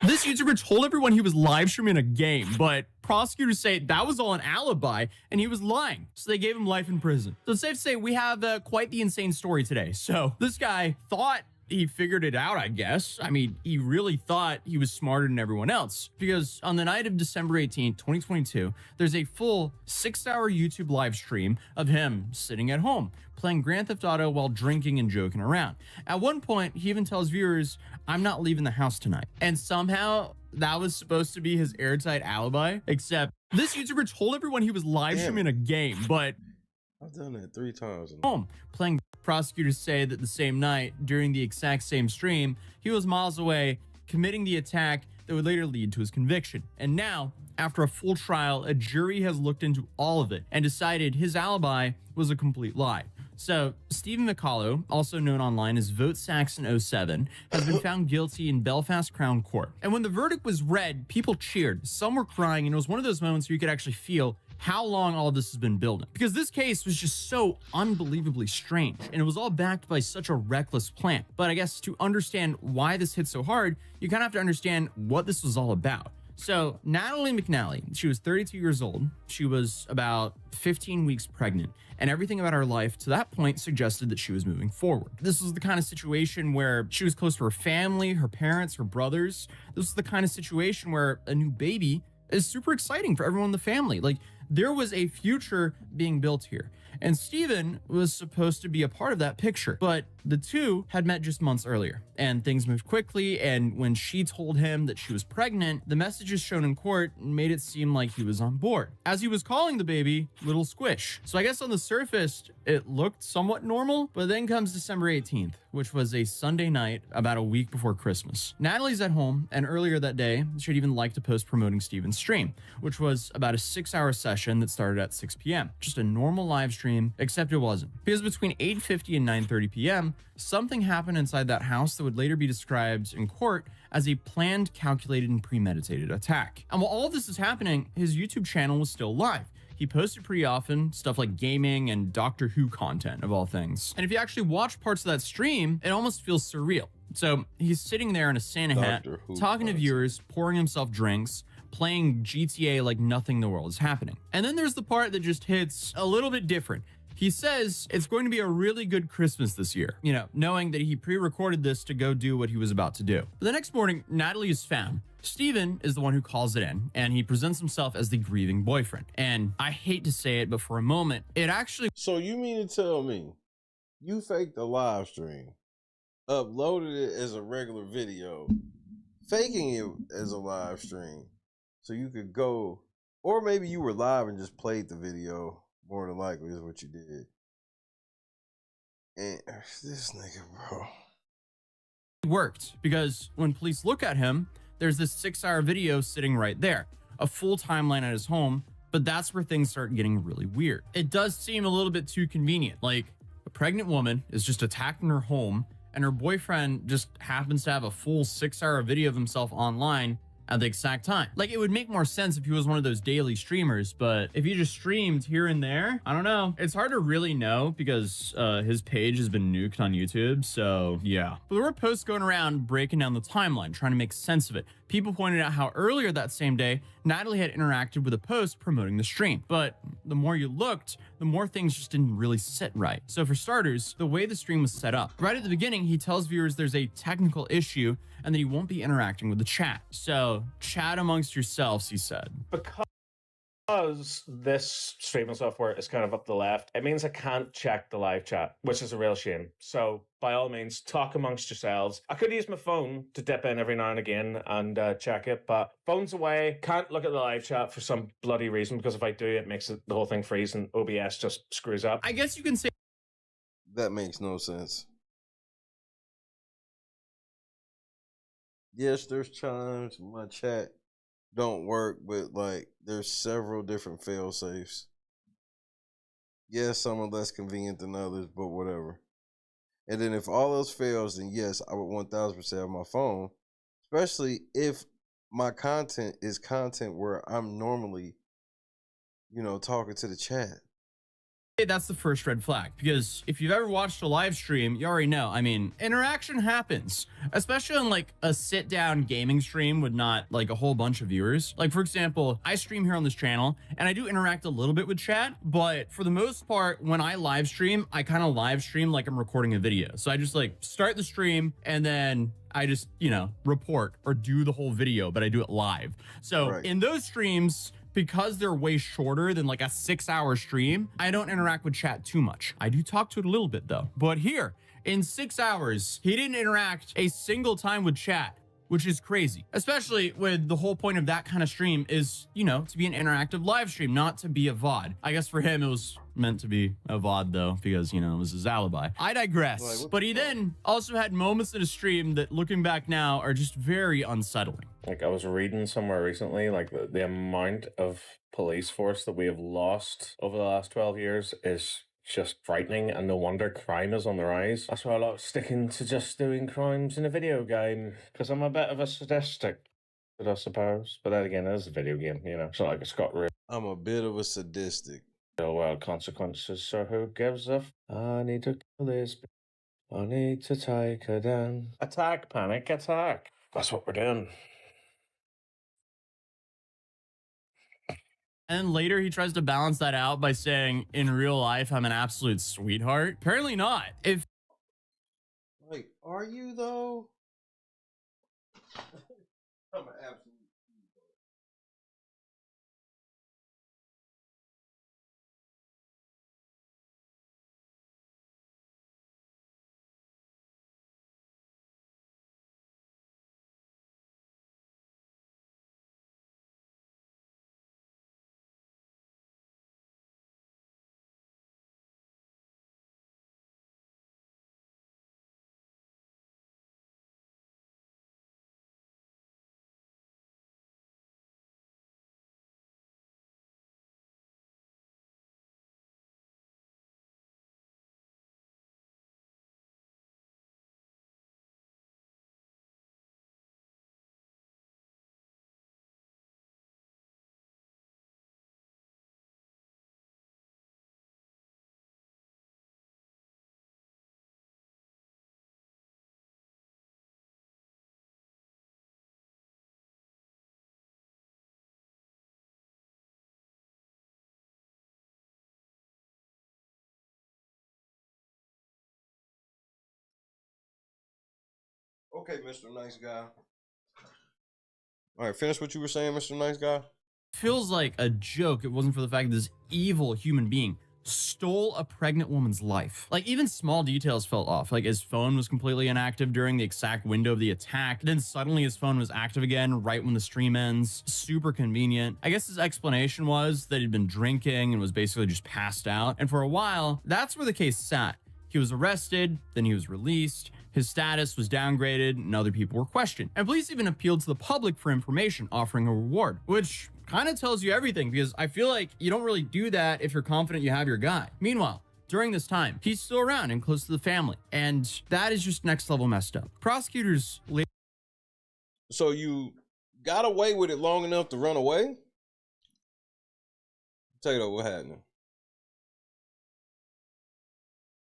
This YouTuber told everyone he was live streaming a game, but prosecutors say that was all an alibi and he was lying. So they gave him life in prison. So it's safe to say we have quite the insane story today. So this guy thought he figured it out, I guess. I mean, he really thought he was smarter than everyone else, because on the night of December 18th, 2022, there's a full 6-hour YouTube live stream of him sitting at home playing Grand Theft Auto while drinking and joking around. At one point, he even tells viewers, "I'm not leaving the house tonight." And somehow that was supposed to be his airtight alibi, except this YouTuber told everyone he was live streaming a game, but I've done that 3 times. Home playing. Prosecutors say that the same night, during the exact same stream, he was miles away committing the attack that would later lead to his conviction. And now, after a full trial, a jury has looked into all of it and decided his alibi was a complete lie. So, Stephen McCullough, also known online as Vote Saxon 07, has been found guilty in Belfast Crown Court. And when the verdict was read, people cheered. Some were crying, and it was one of those moments where you could actually feel how long all of this has been building. Because this case was just so unbelievably strange, and it was all backed by such a reckless plan. But I guess to understand why this hit so hard, you kind of have to understand what this was all about. So Natalie McNally, she was 32 years old. She was about 15 weeks pregnant, and everything about her life to that point suggested that she was moving forward. This was the kind of situation where she was close to her family, her parents, her brothers. This was the kind of situation where a new baby is super exciting for everyone in the family. Like, there was a future being built here, and Stephen was supposed to be a part of that picture, but the two had met just months earlier, and things moved quickly. And when she told him that she was pregnant, the messages shown in court made it seem like he was on board, as he was calling the baby Little Squish. So I guess on the surface, it looked somewhat normal, but then comes December 18th, which was a Sunday night about a week before Christmas. Natalie's at home, and earlier that day, she'd even liked to post promoting Stephen's stream, which was about a 6-hour session that started at 6 p.m. Just a normal live stream, except it wasn't. Because between 8:50 and 9:30 p.m., something happened inside that house that would later be described in court as a planned, calculated, and premeditated attack. And while all of this is happening, his YouTube channel was still live. He posted pretty often, stuff like gaming and Doctor Who content, of all things. And if you actually watch parts of that stream, it almost feels surreal. So he's sitting there in a Santa hat, talking to viewers, pouring himself drinks, playing GTA like nothing in the world is happening. And then there's the part that just hits a little bit different. He says it's going to be a really good Christmas this year, you know, knowing that he pre-recorded this to go do what he was about to do. But the next morning, Natalie is found. Stephen is the one who calls it in, and he presents himself as the grieving boyfriend. And I hate to say it, but for a moment, it actually... So you mean to tell me you faked a live stream, uploaded it as a regular video, faking it as a live stream, so you could go, or maybe you were live and just played the video, more than likely is what you did. And this nigga, bro. It worked, because when police look at him, there's this 6-hour video sitting right there, a full timeline at his home, but that's where things start getting really weird. It does seem a little bit too convenient. Like, a pregnant woman is just attacked in her home, and her boyfriend just happens to have a full 6-hour video of himself online at the exact time. Like, it would make more sense if he was one of those daily streamers, but if he just streamed here and there, I don't know. It's hard to really know because his page has been nuked on YouTube, so yeah. But there were posts going around breaking down the timeline, trying to make sense of it. People pointed out how earlier that same day, Natalie had interacted with a post promoting the stream. But the more you looked, the more things just didn't really sit right. So for starters, the way the stream was set up. Right at the beginning, he tells viewers there's a technical issue and that he won't be interacting with the chat. So chat amongst yourselves, he said. Because this streaming software is kind of up the left, it means I can't check the live chat, which is a real shame. So by all means, talk amongst yourselves. I could use my phone to dip in every now and again and check it, but phone's away. Can't look at the live chat for some bloody reason, because if I do, it makes the whole thing freeze and OBS just screws up. I guess you can say that makes no sense. Yes, there's times my chat don't work, but like there's several different fail safes. Yes, some are less convenient than others, but whatever. And then if all else fails, then yes, I would 1000% have my phone, especially if my content is content where I'm normally, talking to the chat. That's the first red flag, because if you've ever watched a live stream, you already know. I mean, interaction happens, especially on like a sit down gaming stream with not like a whole bunch of viewers. Like, for example, I stream here on this channel and I do interact a little bit with chat, but for the most part, when I live stream, I kind of live stream like I'm recording a video. So I just like start the stream and then I just, report or do the whole video, but I do it live. So in those streams, because they're way shorter than like a 6-hour stream, I don't interact with chat too much. I do talk to it a little bit though. But here, in 6 hours, he didn't interact a single time with chat, which is crazy. Especially with the whole point of that kind of stream is, to be an interactive live stream, not to be a VOD. I guess for him, it was meant to be a VOD though, because, it was his alibi. I digress. But he then also had moments in a stream that, looking back now, are just very unsettling. Like, I was reading somewhere recently, like the amount of police force that we have lost over the last 12 years is just frightening, and no wonder crime is on the rise. That's why I like sticking to just doing crimes in a video game, because I'm a bit of a sadistic, I suppose. But then again, it is a video game, It's not like it's got real. I'm a bit of a sadistic. Real world consequences, so who gives a I need to kill this. I need to take her down. Attack, panic, attack. That's what we're doing. And then later he tries to balance that out by saying, in real life, I'm an absolute sweetheart. Apparently not. Like, are you though? I'm an absolute. Okay, Mr. Nice Guy. All right, finish what you were saying, Mr. Nice Guy. Feels like a joke. It wasn't for the fact that this evil human being stole a pregnant woman's life. Like, even small details felt off. Like, his phone was completely inactive during the exact window of the attack. Then suddenly his phone was active again right when the stream ends. Super convenient. I guess his explanation was that he'd been drinking and was basically just passed out. And for a while, that's where the case sat. He was arrested, then he was released. His status was downgraded and other people were questioned. And police even appealed to the public for information, offering a reward, which kind of tells you everything, because I feel like you don't really do that if you're confident you have your guy. Meanwhile, during this time, he's still around and close to the family. And that is just next level messed up. Prosecutors... So you got away with it long enough to run away. Tell you though, what happened?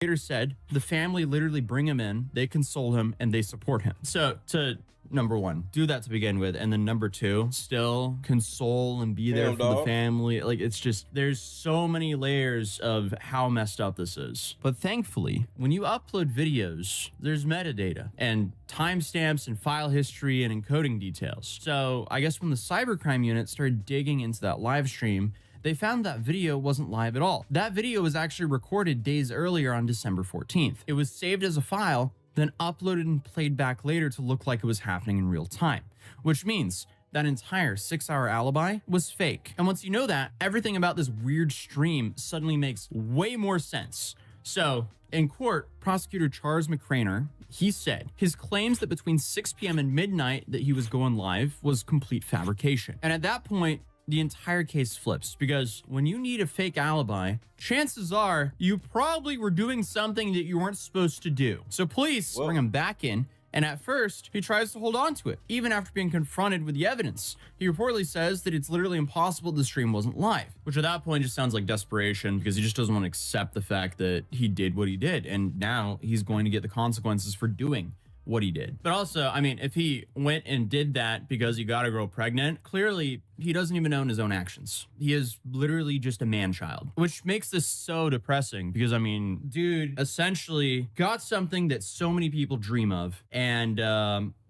Later said the family literally bring him in, they console him, and they support him. So to number one, do that to begin with, and then number two, still console and be there for the family. Like, it's just, there's so many layers of how messed up this is. But thankfully, when you upload videos, there's metadata and timestamps and file history and encoding details. So I guess when the cybercrime unit started digging into that live stream, they found that video wasn't live at all. That video was actually recorded days earlier on December 14th. It was saved as a file, then uploaded and played back later to look like it was happening in real time, which means that entire 6-hour alibi was fake. And once you know that, everything about this weird stream suddenly makes way more sense. So in court, prosecutor Charles McCraner, he said his claims that between 6 p.m. and midnight that he was going live was complete fabrication. And at that point, the entire case flips, because when you need a fake alibi, chances are you probably were doing something that you weren't supposed to do. So police bring him back in, and at first he tries to hold on to it, even after being confronted with the evidence. He reportedly says that it's literally impossible the stream wasn't live, which at that point just sounds like desperation, because he just doesn't want to accept the fact that he did what he did, and now he's going to get the consequences for doing what he did. But also, I mean, if he went and did that because he got a girl pregnant, clearly he doesn't even own his own actions. He is literally just a man-child, which makes this so depressing, because I mean, dude essentially got something that so many people dream of and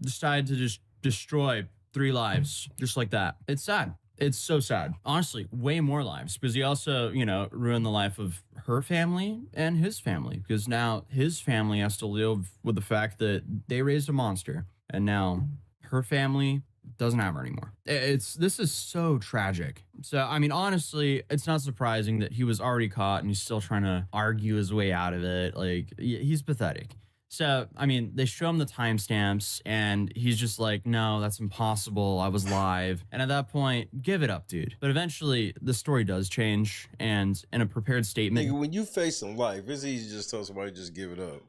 decided to just destroy 3 lives just like that. It's sad. It's so sad. Honestly, way more lives, because he also, you know, ruined the life of her family and his family, because now his family has to live with the fact that they raised a monster, and now her family doesn't have her anymore. This is so tragic. So, I mean, honestly, it's not surprising that he was already caught and he's still trying to argue his way out of it. Like, he's pathetic. So, I mean, they show him the timestamps and he's just like, no, that's impossible. I was live. And at that point, give it up, dude. But eventually the story does change, and in a prepared statement, Nigga, when you facing life, it's easy to just tell somebody just give it up.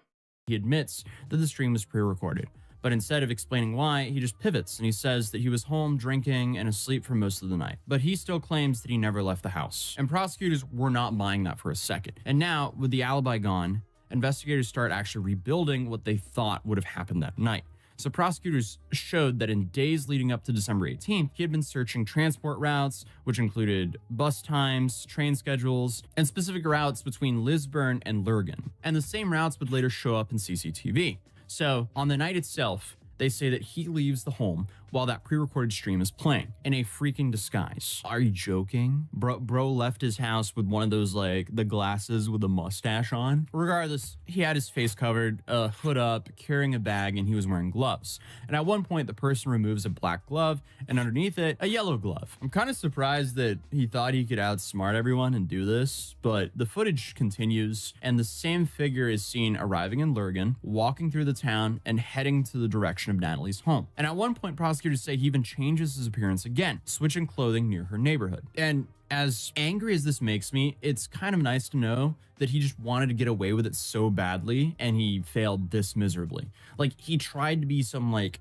He admits that the stream was pre-recorded, but instead of explaining why, he just pivots and he says that he was home drinking and asleep for most of the night. But he still claims that he never left the house. And prosecutors were not buying that for a second. And now, with the alibi gone, investigators start actually rebuilding what they thought would have happened that night. So prosecutors showed that in days leading up to December 18th, he had been searching transport routes, which included bus times, train schedules, and specific routes between Lisburn and Lurgan. And the same routes would later show up in CCTV. So on the night itself, they say that he leaves the home while that pre-recorded stream is playing in a freaking disguise. Are you joking? Bro left his house with one of those, like, the glasses with a mustache on. Regardless, he had his face covered, hood up, carrying a bag, and he was wearing gloves. And at one point, the person removes a black glove, and underneath it, a yellow glove. I'm kind of surprised that he thought he could outsmart everyone and do this, but the footage continues, and the same figure is seen arriving in Lurgan, walking through the town, and heading to the direction of Natalie's home. And at one point, prosecutors say he even changes his appearance again, switching clothing near her neighborhood. And as angry as this makes me, it's kind of nice to know that he just wanted to get away with it so badly and he failed this miserably. Like, he tried to be some, like,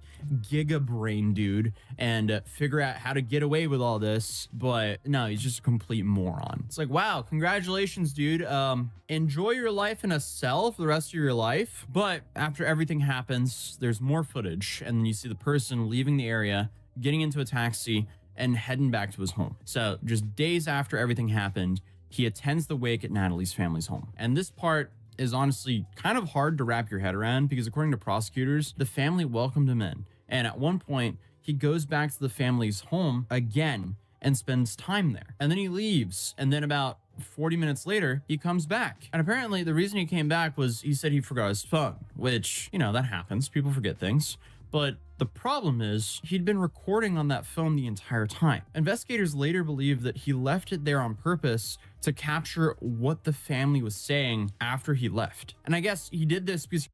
giga brain dude and figure out how to get away with all this, but no, he's just a complete moron. It's like, wow, congratulations, dude. Enjoy your life in a cell for the rest of your life. But after everything happens, there's more footage, and then you see the person leaving the area, getting into a taxi, and heading back to his home. So just days after everything happened, he attends the wake at Natalie's family's home. And this part is honestly kind of hard to wrap your head around, because according to prosecutors, the family welcomed him in. And at one point, he goes back to the family's home again and spends time there. And then he leaves. And then about 40 minutes later, he comes back. And apparently the reason he came back was he said he forgot his phone, which, you know, that happens. People forget things. But the problem is he'd been recording on that phone the entire time. Investigators later believe that he left it there on purpose to capture what the family was saying after he left. And I guess he did this because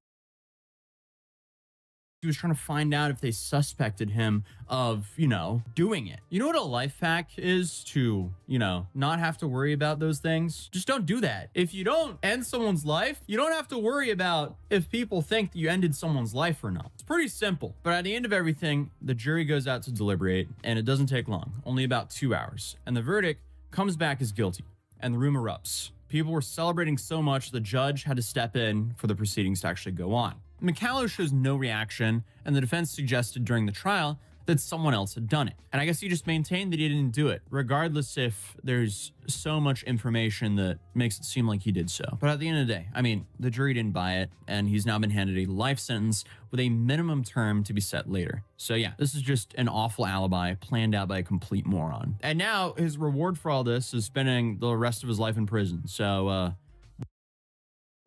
he was trying to find out if they suspected him of, you know, doing it. You know what a life hack is to, you know, not have to worry about those things? Just don't do that. If you don't end someone's life, you don't have to worry about if people think that you ended someone's life or not. pretty simple, but at the end of everything, the jury goes out to deliberate, and it doesn't take long, only about 2 hours. And the verdict comes back as guilty, and the room erupts. People were celebrating so much, the judge had to step in for the proceedings to actually go on. McCallow shows no reaction, and the defense suggested during the trial that someone else had done it. And I guess he just maintained that he didn't do it, regardless if there's so much information that makes it seem like he did so. But at the end of the day, I mean, the jury didn't buy it, and he's now been handed a life sentence with a minimum term to be set later. So yeah, this is just an awful alibi planned out by a complete moron. And now his reward for all this is spending the rest of his life in prison. So,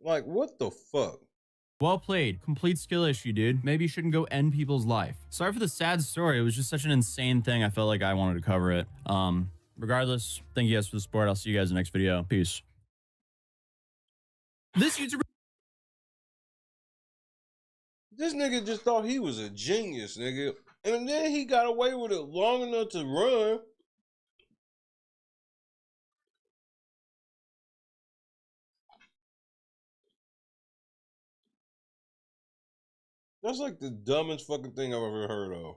like, what the fuck? well played. Complete skill issue, dude. Maybe you shouldn't go end people's life. Sorry for the sad story. It was just such an insane thing. I felt like I wanted to cover it. Regardless, thank you guys for the support. I'll see you guys in the next video. Peace. This YouTuber... This nigga just thought he was a genius, nigga. And then he got away with it long enough to run. That's like the dumbest fucking thing I've ever heard of.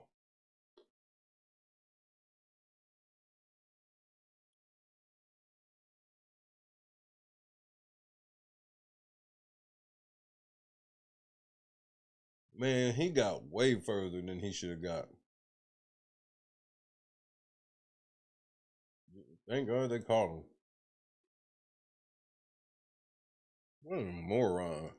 Man, he got way further than he should have got. Thank God they caught him. What a moron.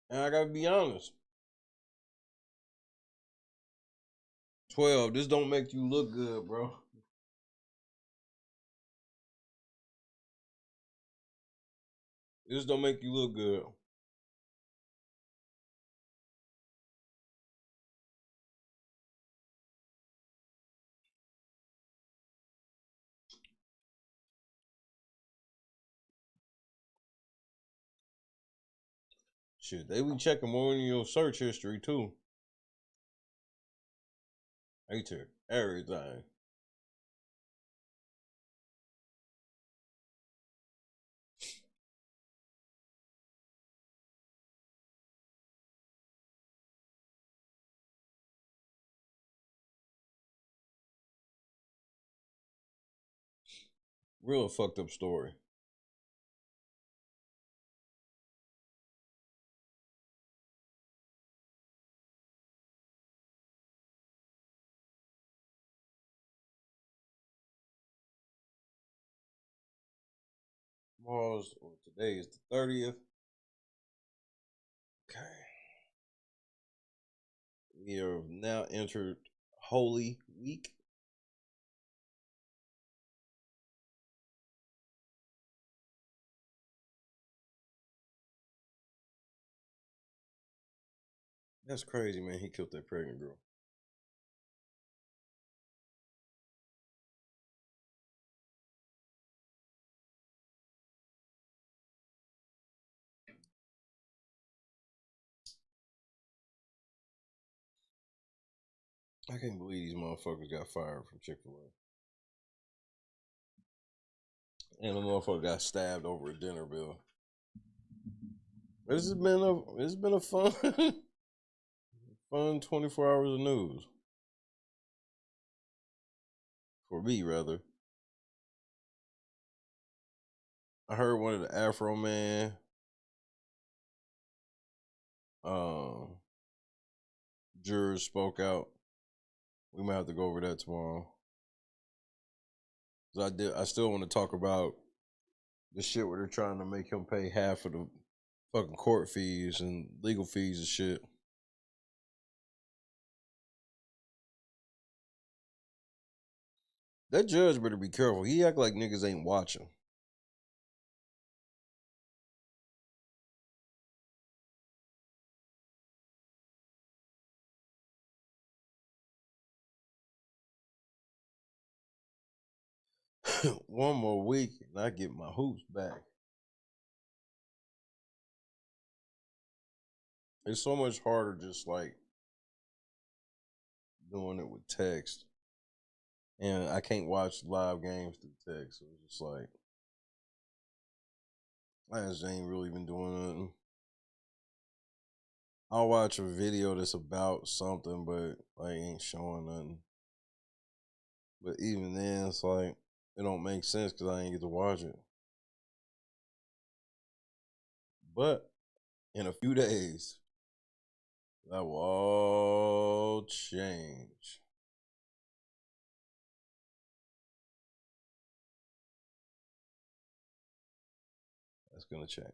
And I gotta be honest. 12, this don't make you look good, bro. This don't make you look good. Shit, they be checking more in your search history too. They check everything. Real fucked up story. Tomorrow's, or today is the 30th. Okay. We have now entered Holy Week. That's crazy, man. He killed that pregnant girl. I can't believe these motherfuckers got fired from Chick-fil-A. And the motherfucker got stabbed over a dinner bill. This has been a fun fun 24 hours of news. For me, rather. I heard one of the Afro Man jurors spoke out. We might have to go over that tomorrow. I still want to talk about the shit where they're trying to make him pay half of the fucking court fees and legal fees and shit. That judge better be careful. He act like niggas ain't watching. One more week and I get my hoops back. It's so much harder just like doing it with text. And I can't watch live games through text. So it's just like, I just ain't really been doing nothing. I'll watch a video that's about something, but like ain't showing nothing. But even then, it's like it don't make sense because I ain't get to watch it. But in a few days, that will all change. That's gonna change.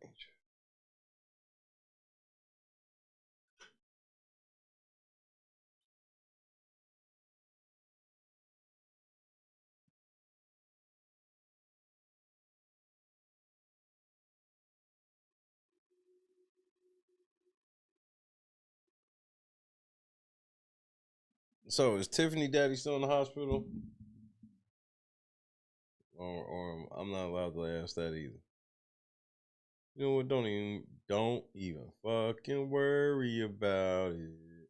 So is Tiffany Daddy still in the hospital? Or I'm not allowed to ask that either. You know what? Don't even fucking worry about it.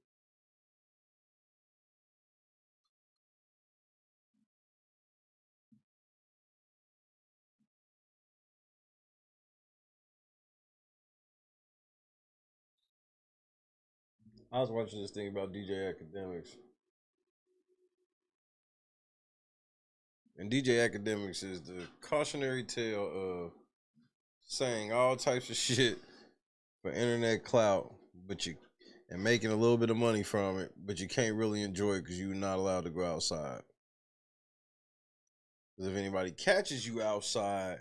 I was watching this thing about DJ Academics. And DJ Academics is the cautionary tale of saying all types of shit for internet clout, and making a little bit of money from it, but you can't really enjoy it because you're not allowed to go outside. Because if anybody catches you outside,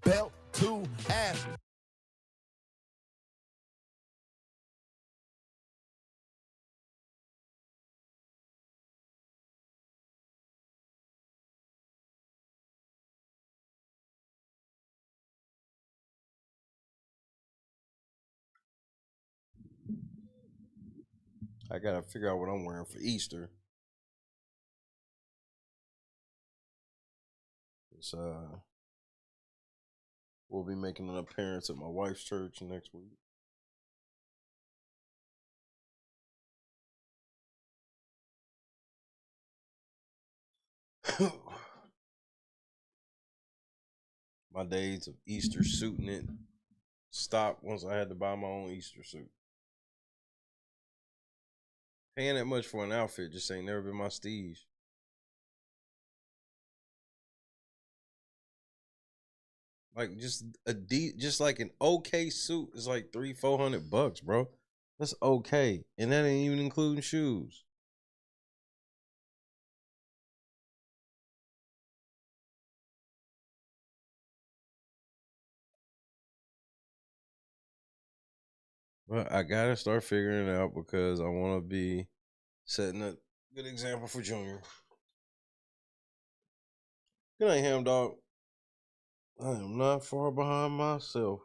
belt to ass. I gotta figure out what I'm wearing for Easter. It's, we'll be making an appearance at my wife's church next week. My days of Easter suiting it stopped once I had to buy my own Easter suit. Paying that much for an outfit just ain't never been my steez. Like just like an okay suit is like $300-400, bro. That's okay, and that ain't even including shoes. But I gotta start figuring it out because I want to be setting a good example for Junior. Good night, Ham Dog. I am not far behind myself.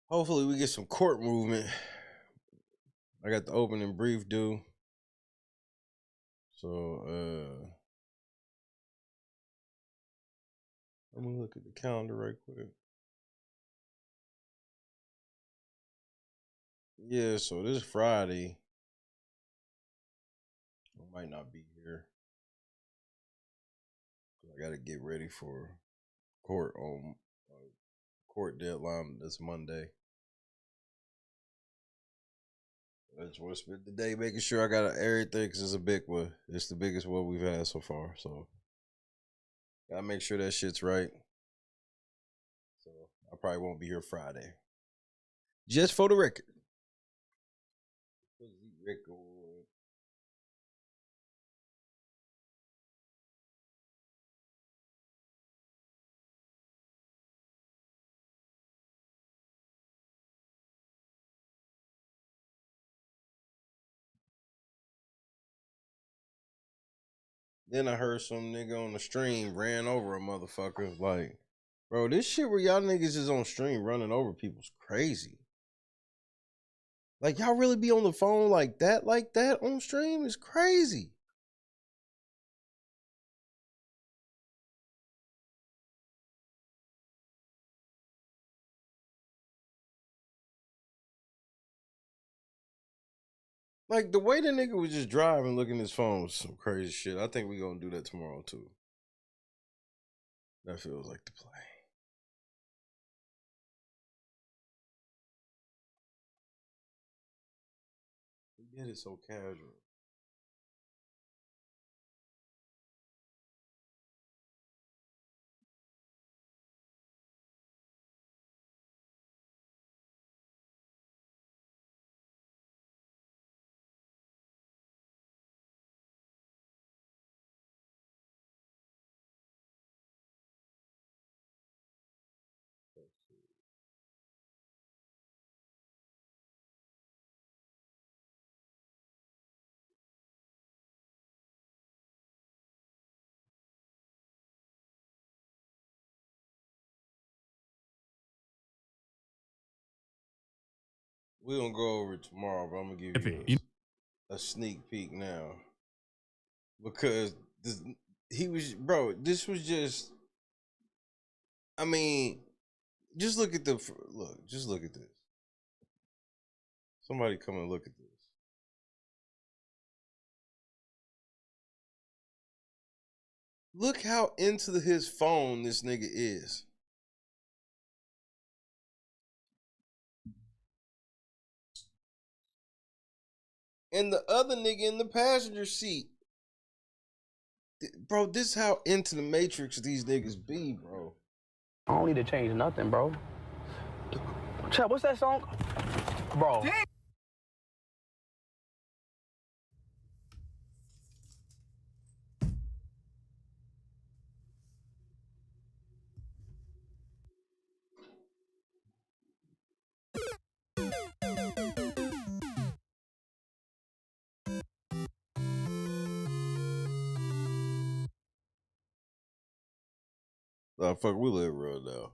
Hopefully we get some court movement. I got the opening brief due. So let me look at the calendar right quick. Yeah, so this Friday I might not be here. I gotta get ready for court on court deadline this Monday. I just want to spend the day making sure I got everything because it's a big one. It's the biggest one we've had so far. So gotta make sure that shit's right. So I probably won't be here Friday. Just for the record. Then I heard some nigga on the stream ran over a motherfucker. Like, bro, this shit where y'all niggas is on stream running over people's crazy. Like, y'all really be on the phone like that on stream is crazy. Like, the way the nigga was just driving, looking at his phone was some crazy shit. I think we gonna do that tomorrow, too. That feels like the play. He did it so casual. We're gonna go over it tomorrow, but I'm gonna give you a sneak peek now. Because this was just, I mean, just look at just look at this. Somebody come and look at this. Look how into his phone this nigga is. And the other nigga in the passenger seat. Bro, this is how into the Matrix these niggas be, bro. I don't need to change nothing, bro. Chad, what's that song? Bro. Damn. Oh, fuck, we live real now.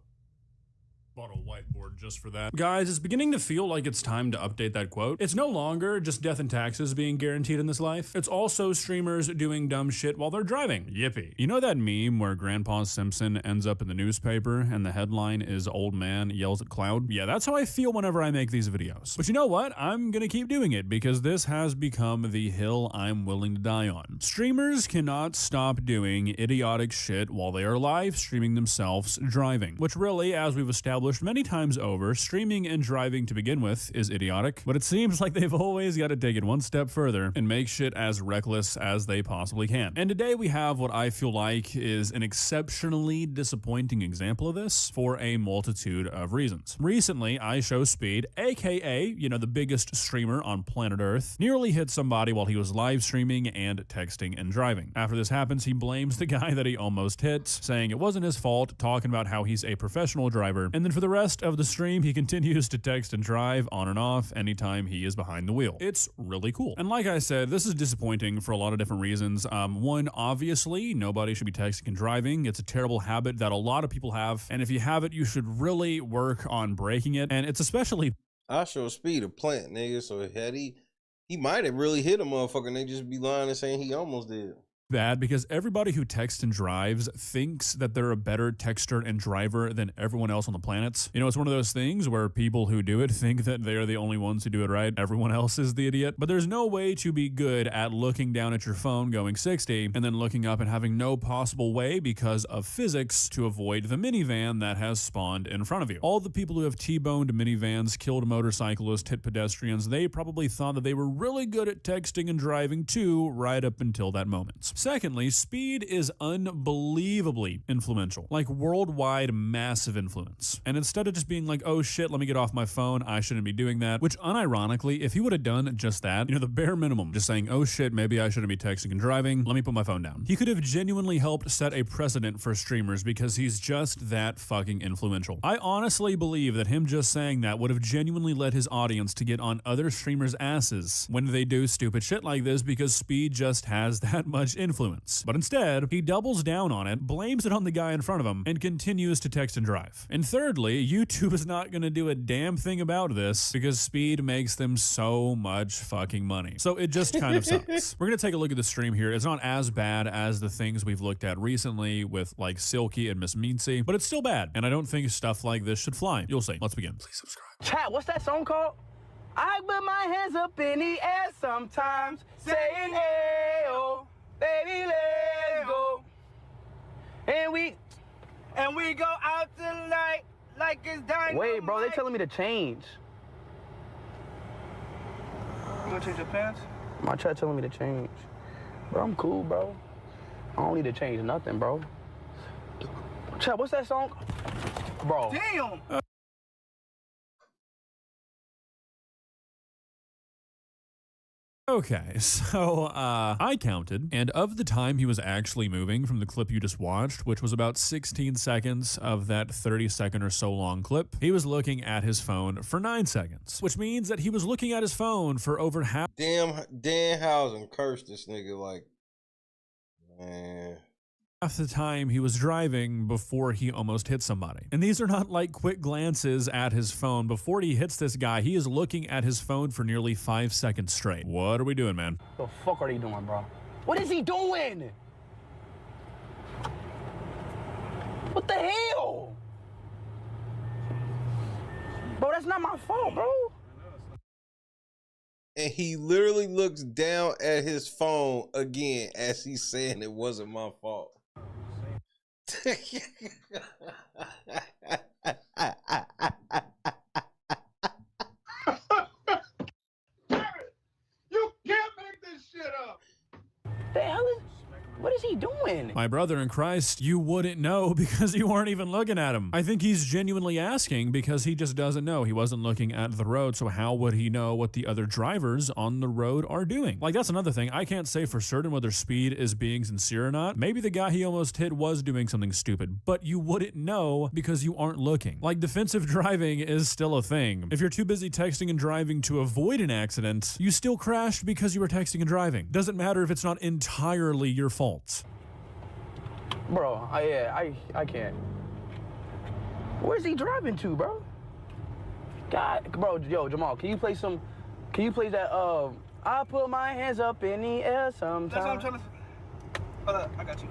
Bought a whiteboard just for that. Guys, it's beginning to feel like it's time to update that quote. It's no longer just death and taxes being guaranteed in this life. It's also streamers doing dumb shit while they're driving. Yippee. You know that meme where Grandpa Simpson ends up in the newspaper and the headline is "Old Man Yells at Cloud"? Yeah, that's how I feel whenever I make these videos. But you know what? I'm gonna keep doing it because this has become the hill I'm willing to die on. Streamers cannot stop doing idiotic shit while they are live streaming themselves driving, which really, as we've established many times over, streaming and driving to begin with is idiotic, but it seems like they've always got to take it one step further and make shit as reckless as they possibly can. And today we have what I feel like is an exceptionally disappointing example of this for a multitude of reasons. Recently, iShowSpeed, aka, the biggest streamer on planet Earth, nearly hit somebody while he was live streaming and texting and driving. After this happens, he blames the guy that he almost hit, saying it wasn't his fault, talking about how he's a professional driver, and then for the rest of the stream, he continues to text and drive on and off anytime he is behind the wheel. It's really cool. And like I said, this is disappointing for a lot of different reasons. One, obviously, nobody should be texting and driving. It's a terrible habit that a lot of people have. And if you have it, you should really work on breaking it. And it's especially... iShowSpeed a plant, nigga. So had he might have really hit a motherfucker and they just be lying and saying he almost did. Bad because everybody who texts and drives thinks that they're a better texter and driver than everyone else on the planet. It's one of those things where people who do it think that they are the only ones who do it right. Everyone else is the idiot. But there's no way to be good at looking down at your phone going 60 and then looking up and having no possible way because of physics to avoid the minivan that has spawned in front of you. All the people who have T-boned minivans, killed motorcyclists, hit pedestrians, they probably thought that they were really good at texting and driving too right up until that moment. Secondly, speed is unbelievably influential, like worldwide massive influence. And instead of just being like, oh shit, let me get off my phone, I shouldn't be doing that, which unironically, if he would have done just that, the bare minimum, just saying, oh shit, maybe I shouldn't be texting and driving, let me put my phone down. He could have genuinely helped set a precedent for streamers because he's just that fucking influential. I honestly believe that him just saying that would have genuinely led his audience to get on other streamers' asses when they do stupid shit like this because speed just has that much influence influence. But instead, he doubles down on it, blames it on the guy in front of him, and continues to text and drive. And thirdly, YouTube is not going to do a damn thing about this because speed makes them so much fucking money. So it just kind of sucks. We're going to take a look at the stream here. It's not as bad as the things we've looked at recently with like Silky and Miss Meansy, but it's still bad. And I don't think stuff like this should fly. You'll see. Let's begin. Please subscribe. Chat, what's that song called? I put my hands up in the air sometimes, saying, hey, oh, baby, let's go. And we go out tonight like it's dynamite. Wait, bro, they telling me to change. You gonna change your pants? My chat telling me to change. Bro, I'm cool, bro. I don't need to change nothing, bro. Chat, what's that song? Bro. Damn. Okay, so I counted, and of the time he was actually moving from the clip you just watched, which was about 16 seconds of that 30-second or so long clip, he was looking at his phone for 9 seconds, which means that he was looking at his phone for over half. Damn, Danhausen cursed this nigga like, man. Half the time he was driving before he almost hit somebody. And these are not like quick glances at his phone. Before he hits this guy, he is looking at his phone for nearly 5 seconds straight. What are we doing, man? What the fuck are they doing, bro? What is he doing? What the hell? Bro, that's not my fault, bro. And he literally looks down at his phone again as he's saying it wasn't my fault. You can't make this shit up. The hell is... What is he doing? My brother in Christ, you wouldn't know because you weren't even looking at him. I think he's genuinely asking because he just doesn't know. He wasn't looking at the road, so how would he know what the other drivers on the road are doing? Like, that's another thing. I can't say for certain whether Speed is being sincere or not. Maybe the guy he almost hit was doing something stupid, but you wouldn't know because you aren't looking. Like, defensive driving is still a thing. If you're too busy texting and driving to avoid an accident, you still crashed because you were texting and driving. Doesn't matter if it's not entirely your fault. Bro, I can't. Where's he driving to, bro? God, bro, yo, Jamal, can you play that, I put my hands up in the air sometimes. That's what I'm trying to... Hold up, I got you.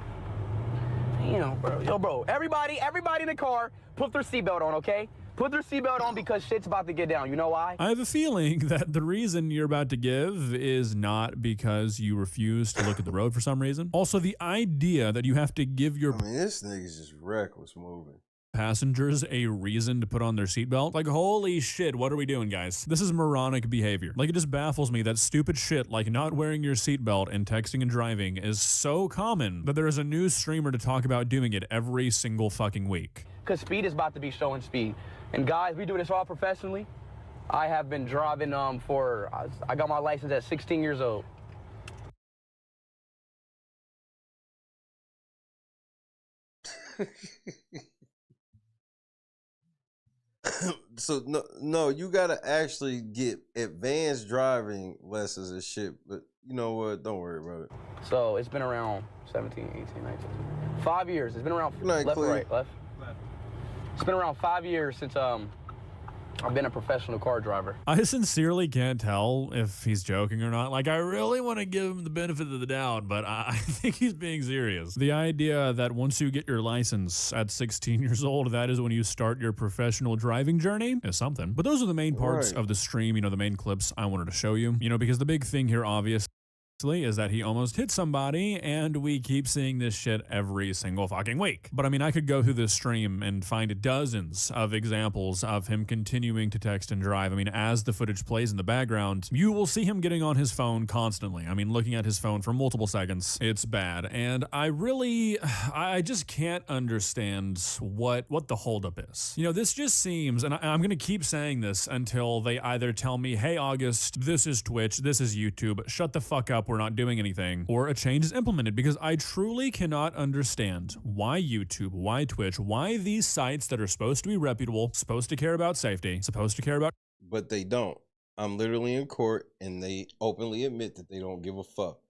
Damn, bro. Yo, bro, everybody in the car, put their seatbelt on, okay? Put their seatbelt on because shit's about to get down. You know why? I have a feeling that the reason you're about to give is not because you refuse to look at the road for some reason. Also, the idea that you have to give your... I mean, this nigga's just reckless moving. Passengers a reason to put on their seatbelt. Like, holy shit, what are we doing, guys? This is moronic behavior. Like, it just baffles me that stupid shit like not wearing your seatbelt and texting and driving is so common that there is a new streamer to talk about doing it every single fucking week. Because Speed is about to be showing speed. And guys, we do this all professionally. I have been driving I got my license at 16 years old. So no, you gotta actually get advanced driving lessons and shit. But you know what? Don't worry about it. So it's been around 17, 18, 19, 5 years. It's been around left, right, left. It's been around 5 years since I've been a professional car driver. I sincerely can't tell if he's joking or not. Like, I really want to give him the benefit of the doubt, but I think he's being serious. The idea that once you get your license at 16 years old, that is when you start your professional driving journey is something. But those are the main parts of the stream, you know, the main clips I wanted to show you. You know, because the big thing here, obviously, is that he almost hit somebody, and we keep seeing this shit every single fucking week. But I mean, I could go through this stream and find dozens of examples of him continuing to text and drive. I mean, as the footage plays in the background, you will see him getting on his phone constantly. I mean, looking at his phone for multiple seconds. It's bad. And I just can't understand what the holdup is. You know, this just seems, and I'm going to keep saying this until they either tell me, hey, August, this is Twitch, this is YouTube, shut the fuck up, we're not doing anything, or a change is implemented, because I truly cannot understand why YouTube, why Twitch, why these sites that are supposed to be reputable, supposed to care about safety, supposed to care about... But they don't. I'm literally in court, and they openly admit that they don't give a fuck.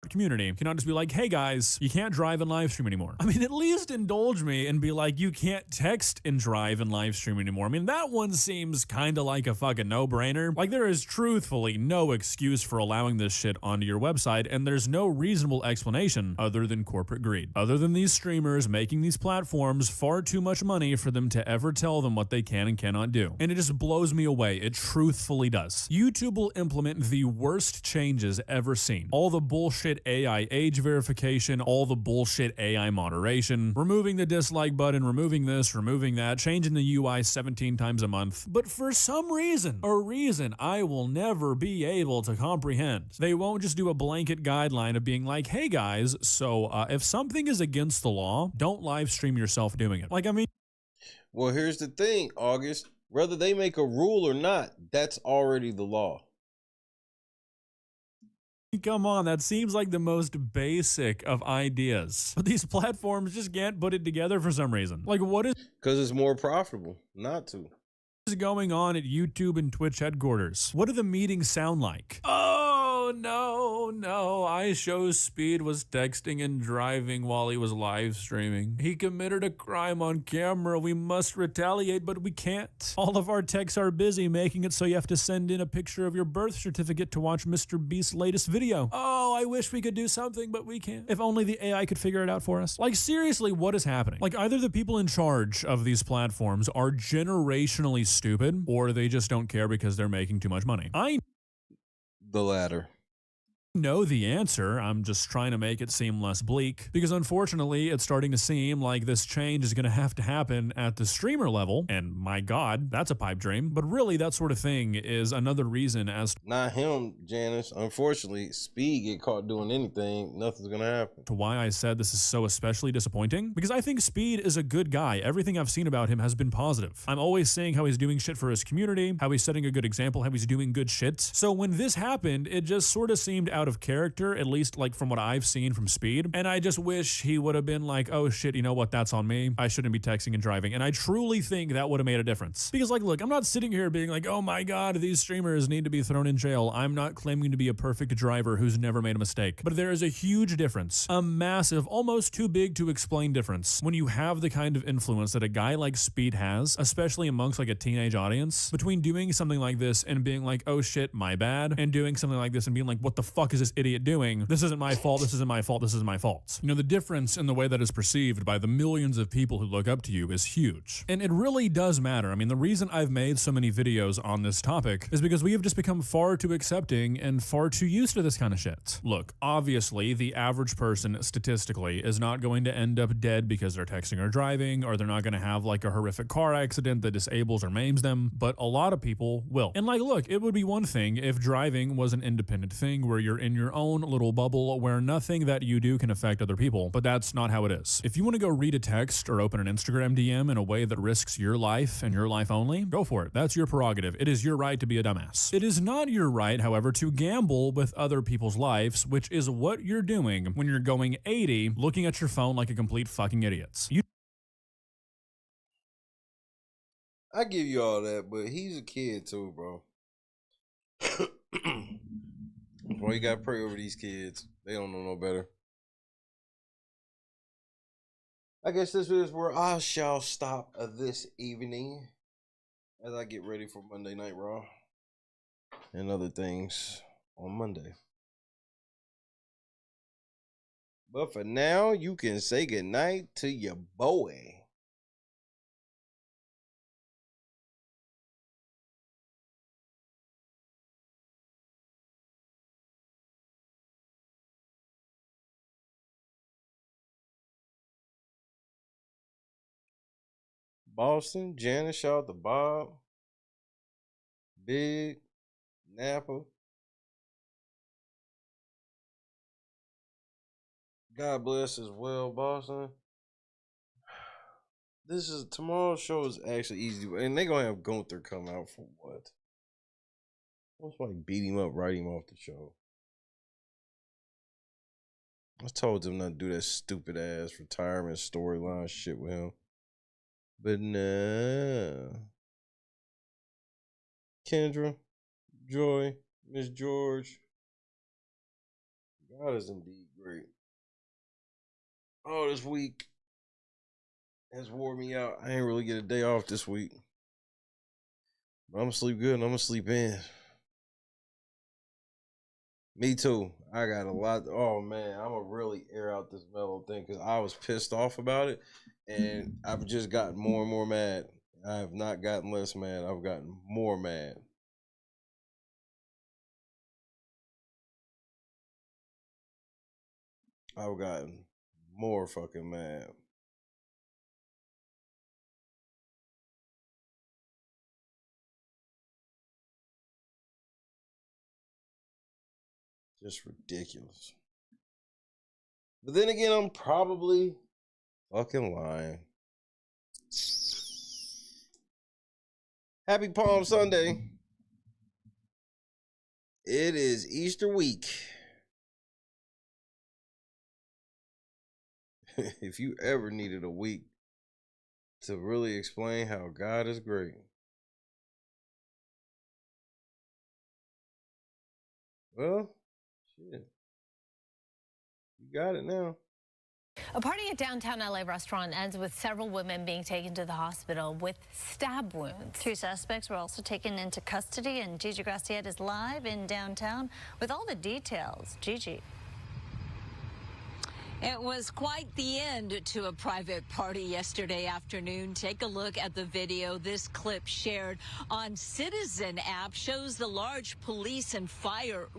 community cannot just be like, hey guys, you can't drive and live stream anymore. I mean, at least indulge me and be like, you can't text and drive and live stream anymore. I mean, that one seems kind of like a fucking no-brainer. Like, there is truthfully no excuse for allowing this shit onto your website, and there's no reasonable explanation other than corporate greed. Other than these streamers making these platforms far too much money for them to ever tell them what they can and cannot do. And it just blows me away. It truthfully does. YouTube will implement the worst changes ever seen. All the bullshit AI age verification, all the bullshit AI moderation, removing the dislike button, removing this, removing that, changing the UI 17 times a month. But for some reason, a reason I will never be able to comprehend, they won't just do a blanket guideline of being like, hey guys, so if something is against the law, don't live stream yourself doing it. Like, I mean, well, here's the thing, August. Whether they make a rule or not, that's already the law. come on, that seems like the most basic of ideas. But these platforms just can't put it together for some reason. Like, what is... Because it's more profitable not to. What is going on at YouTube and Twitch headquarters? What do the meetings sound like? Oh, no, I show Speed was texting and driving while he was live streaming. He committed a crime on camera. We must retaliate, but we can't. All of our techs are busy making it so you have to send in a picture of your birth certificate to watch Mr. Beast's latest video. Oh, I wish we could do something, but we can't. If only the AI could figure it out for us. Like, seriously, what is happening? Like, either the people in charge of these platforms are generationally stupid, or they just don't care because they're making too much money. The latter. Know the answer. I'm just trying to make it seem less bleak, because unfortunately it's starting to seem like this change is going to have to happen at the streamer level, and my god, that's a pipe dream. But really, that sort of thing is another reason as not him, Janice. Unfortunately, Speed get caught doing anything, nothing's gonna happen. To why I said this is so especially disappointing, because I think Speed is a good guy. Everything I've seen about him has been positive. I'm always saying how he's doing shit for his community, how he's setting a good example, how he's doing good shit. So when this happened, it just sort of seemed out of character, at least like from what I've seen from Speed. And I just wish he would have been like, oh shit, you know what, that's on me. I shouldn't be texting and driving. And I truly think that would have made a difference. Because like, look, I'm not sitting here being like, oh my god, these streamers need to be thrown in jail. I'm not claiming to be a perfect driver who's never made a mistake. But there is a huge difference, a massive, almost too big to explain difference, when you have the kind of influence that a guy like Speed has, especially amongst like a teenage audience, between doing something like this and being like, oh shit, my bad, and doing something like this and being like, what the fuck is this idiot doing? This isn't my fault, this isn't my fault, this isn't my fault. You know, the difference in the way that is perceived by the millions of people who look up to you is huge. And it really does matter. I mean, the reason I've made so many videos on this topic is because we have just become far too accepting and far too used to this kind of shit. Look, obviously, the average person statistically is not going to end up dead because they're texting or driving, or they're not going to have like a horrific car accident that disables or maims them, but a lot of people will. And like, look, it would be one thing if driving was an independent thing where you're in your own little bubble where nothing that you do can affect other people, but that's not how it is. If you want to go read a text or open an Instagram DM in a way that risks your life and your life only, go for it. That's your prerogative. It is your right to be a dumbass. It is not your right, however, to gamble with other people's lives, which is what you're doing when you're going 80 looking at your phone like a complete fucking idiot. I give you all that, but he's a kid too, bro. Boy, you gotta pray over these kids. They don't know no better. I guess this is where I shall stop this evening as I get ready for Monday Night Raw and other things on Monday. But for now, you can say goodnight to your boy. Boston, Janice, shout out to Bob, Big, Napa. God bless as well, Boston. This is tomorrow's show is actually easy, and they're gonna have Gunther come out for what? What's like beat him up, write him off the show? I told them not to do that stupid ass retirement storyline shit with him. But nah. Kendra, Joy, Miss George, God is indeed great. Oh, this week has wore me out. I ain't really get a day off this week. But I'm gonna sleep good and I'm gonna sleep in. Me too. I got a lot. Oh man, I'm gonna really air out this mellow thing because I was pissed off about it, and I've just gotten more and more mad. I have not gotten less mad. I've gotten more mad. I've gotten more fucking mad. Just ridiculous. But then again, I'm probably fucking lying. Happy Palm Sunday. It is Easter week. If you ever needed a week to really explain how God is great, well, shit. You got it now. A party at downtown LA restaurant ends with several women being taken to the hospital with stab wounds. 2 suspects were also taken into custody, and Gigi Graciette is live in downtown with all the details. Gigi. It was quite the end to a private party yesterday afternoon. Take a look at the video. This clip shared on Citizen app shows the large police and fire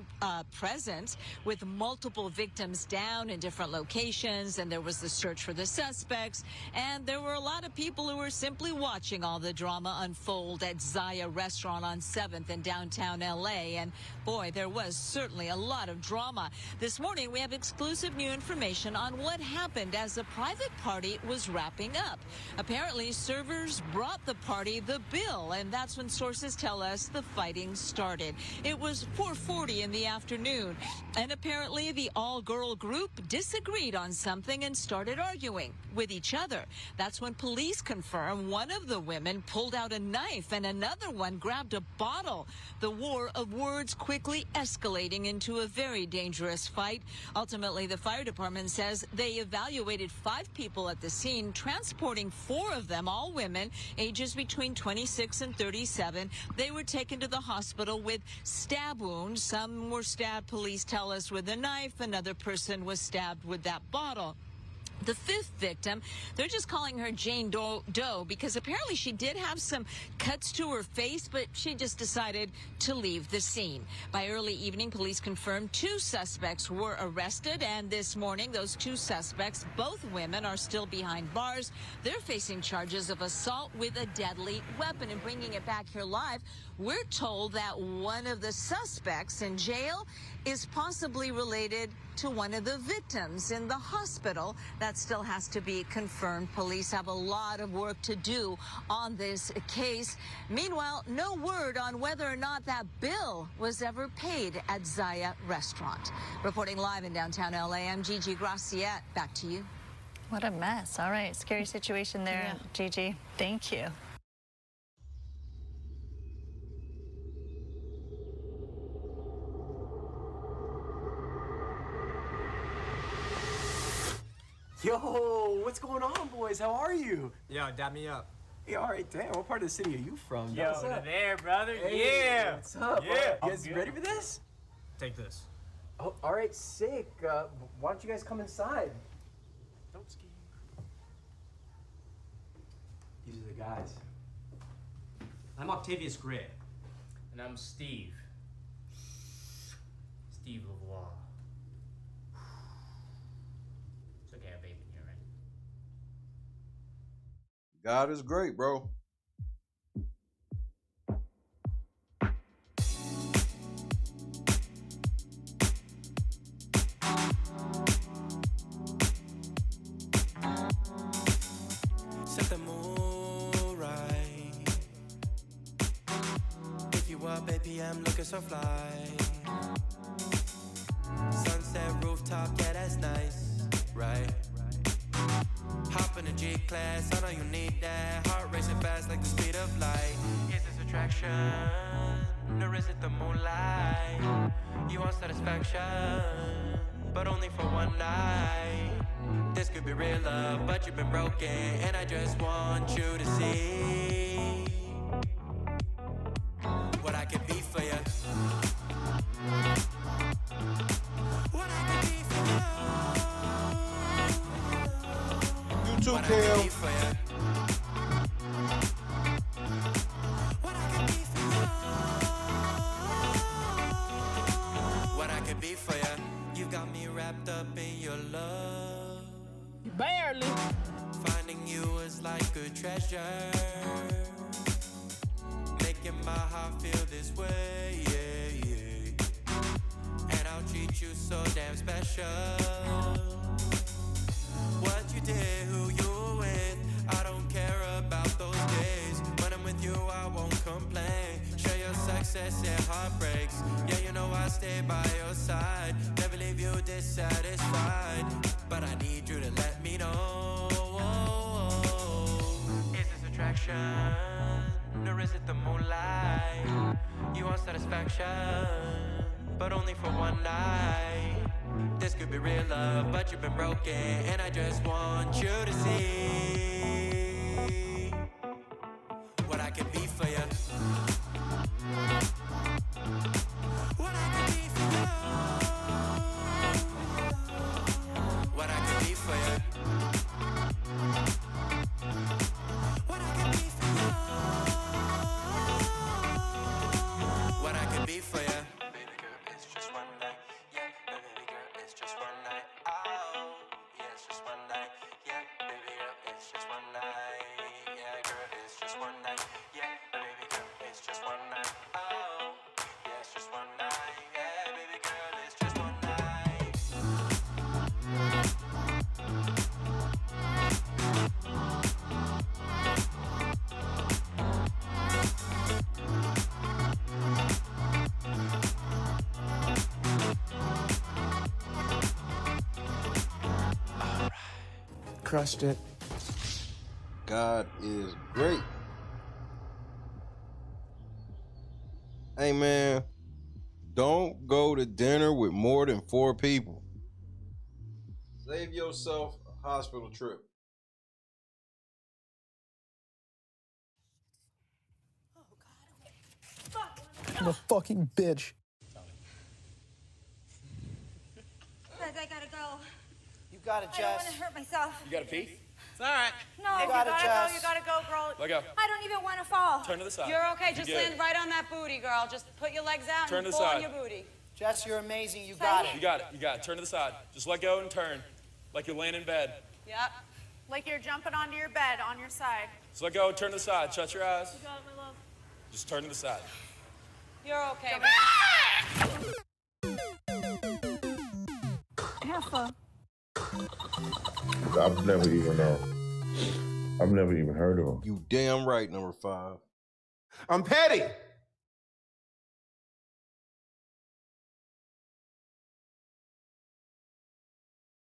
presence with multiple victims down in different locations. And there was the search for the suspects. And there were a lot of people who were simply watching all the drama unfold at Zaya Restaurant on 7th in downtown LA. And boy, there was certainly a lot of drama. This morning, we have exclusive new information on what happened as the private party was wrapping up. Apparently, servers brought the party the bill, and that's when sources tell us the fighting started. It was 4:40 in the afternoon, and apparently the all-girl group disagreed on something and started arguing with each other. That's when police confirm one of the women pulled out a knife and another one grabbed a bottle. The war of words quickly escalating into a very dangerous fight. Ultimately, the fire department says they evaluated 5 people at the scene, transporting 4 of them, all women, ages between 26 and 37. They were taken to the hospital with stab wounds. Some were stabbed, police tell us, with a knife. Another person was stabbed with that bottle. The 5th victim, they're just calling her Jane Doe because apparently she did have some cuts to her face, but she just decided to leave the scene. By early evening, police confirmed 2 suspects were arrested, and this morning, those 2 suspects, both women, are still behind bars. They're facing charges of assault with a deadly weapon. And bringing it back here live, we're told that one of the suspects in jail is possibly related to one of the victims in the hospital. That still has to be confirmed. Police have a lot of work to do on this case. Meanwhile, no word on whether or not that bill was ever paid at Zaya Restaurant. Reporting live in downtown LA, I'm Gigi Graciette. Back to you. What a mess. All right, scary situation there, Gigi. Thank you. Yo, what's going on, boys? How are you? Yo, dab me up. Hey, all right, damn. What part of the city are you from? Yo, what's up? there, brother. Hey, Yeah. What's up? Yeah. All right, I'm you guys good. ready for this? Take this. Oh, all right, sick. Why don't you guys come inside? Don't ski. These are the guys. I'm Octavius Gray. And I'm Steve. Steve LeVois. It's okay, I have vape in here, right? God is great, bro. Set the mood right. Pick you up, baby, I'm looking so fly. Sunset rooftop, yeah, that's nice, right? Hop in a G-class, I know you need that. Heart racing fast like the speed of light. Is this attraction, or is it the moonlight? You want satisfaction? but only for one night. This could be real love, but you've been broken, and I just want you to see what I could be for you. What I could be for you. You too, What I Cam. could be for you. What I could be for you. What I could be for you. You got me wrapped up in your love. Barely. Finding you was like a treasure. Making my heart feel this way, yeah, yeah. And I'll treat you so damn special. What you did, who you were with, I don't care about those days. When I'm with you, I won't complain. Share your success and heartbreaks. Yeah, you know I stay by your side. Never leave you dissatisfied. But I need you to let me know. Is this attraction? Or is it the moonlight? You want satisfaction, but only for one night. This could be real love, but you've been broken, and I just want you to see what I can be for you. What I can be for you. What I can be for you. What I can be for you. What I can be for you. Baby girl, it's just one night. Yeah, baby girl, it's just one night. Oh, yeah, it's just one night. Yeah, baby girl, it's just one night. Yeah, girl, it's just one night. Yeah, baby girl, it's just one night. Oh, yeah, it's just one night. Yeah, baby girl, it's just one night. Crushed it. God is great. Hey man, don't go to dinner with more than 4 people. Save yourself a hospital trip. I'm a fucking bitch. Guys, I gotta go. You got it, I don't Jess. want to hurt myself. You gotta pee? It's all right. No, You you got gotta it, Jess. go. You gotta go, girl. Let go. I don't even want to fall. Turn to the side. You're okay. You Just good. land right on that booty, girl. Just put your legs out Turn and to the pull on side. your booty. Jess, you're amazing. You Say got it. it. You got it. You got it. Turn to the side. Just let go and turn. Like you're laying in bed. Yep. Like you're jumping onto your bed on your side. Just let go. Turn to the side. Shut your eyes. You got it, my love. Just turn to the side. You're okay. Alpha. I've never even heard of him. You damn right, number 5. I'm petty.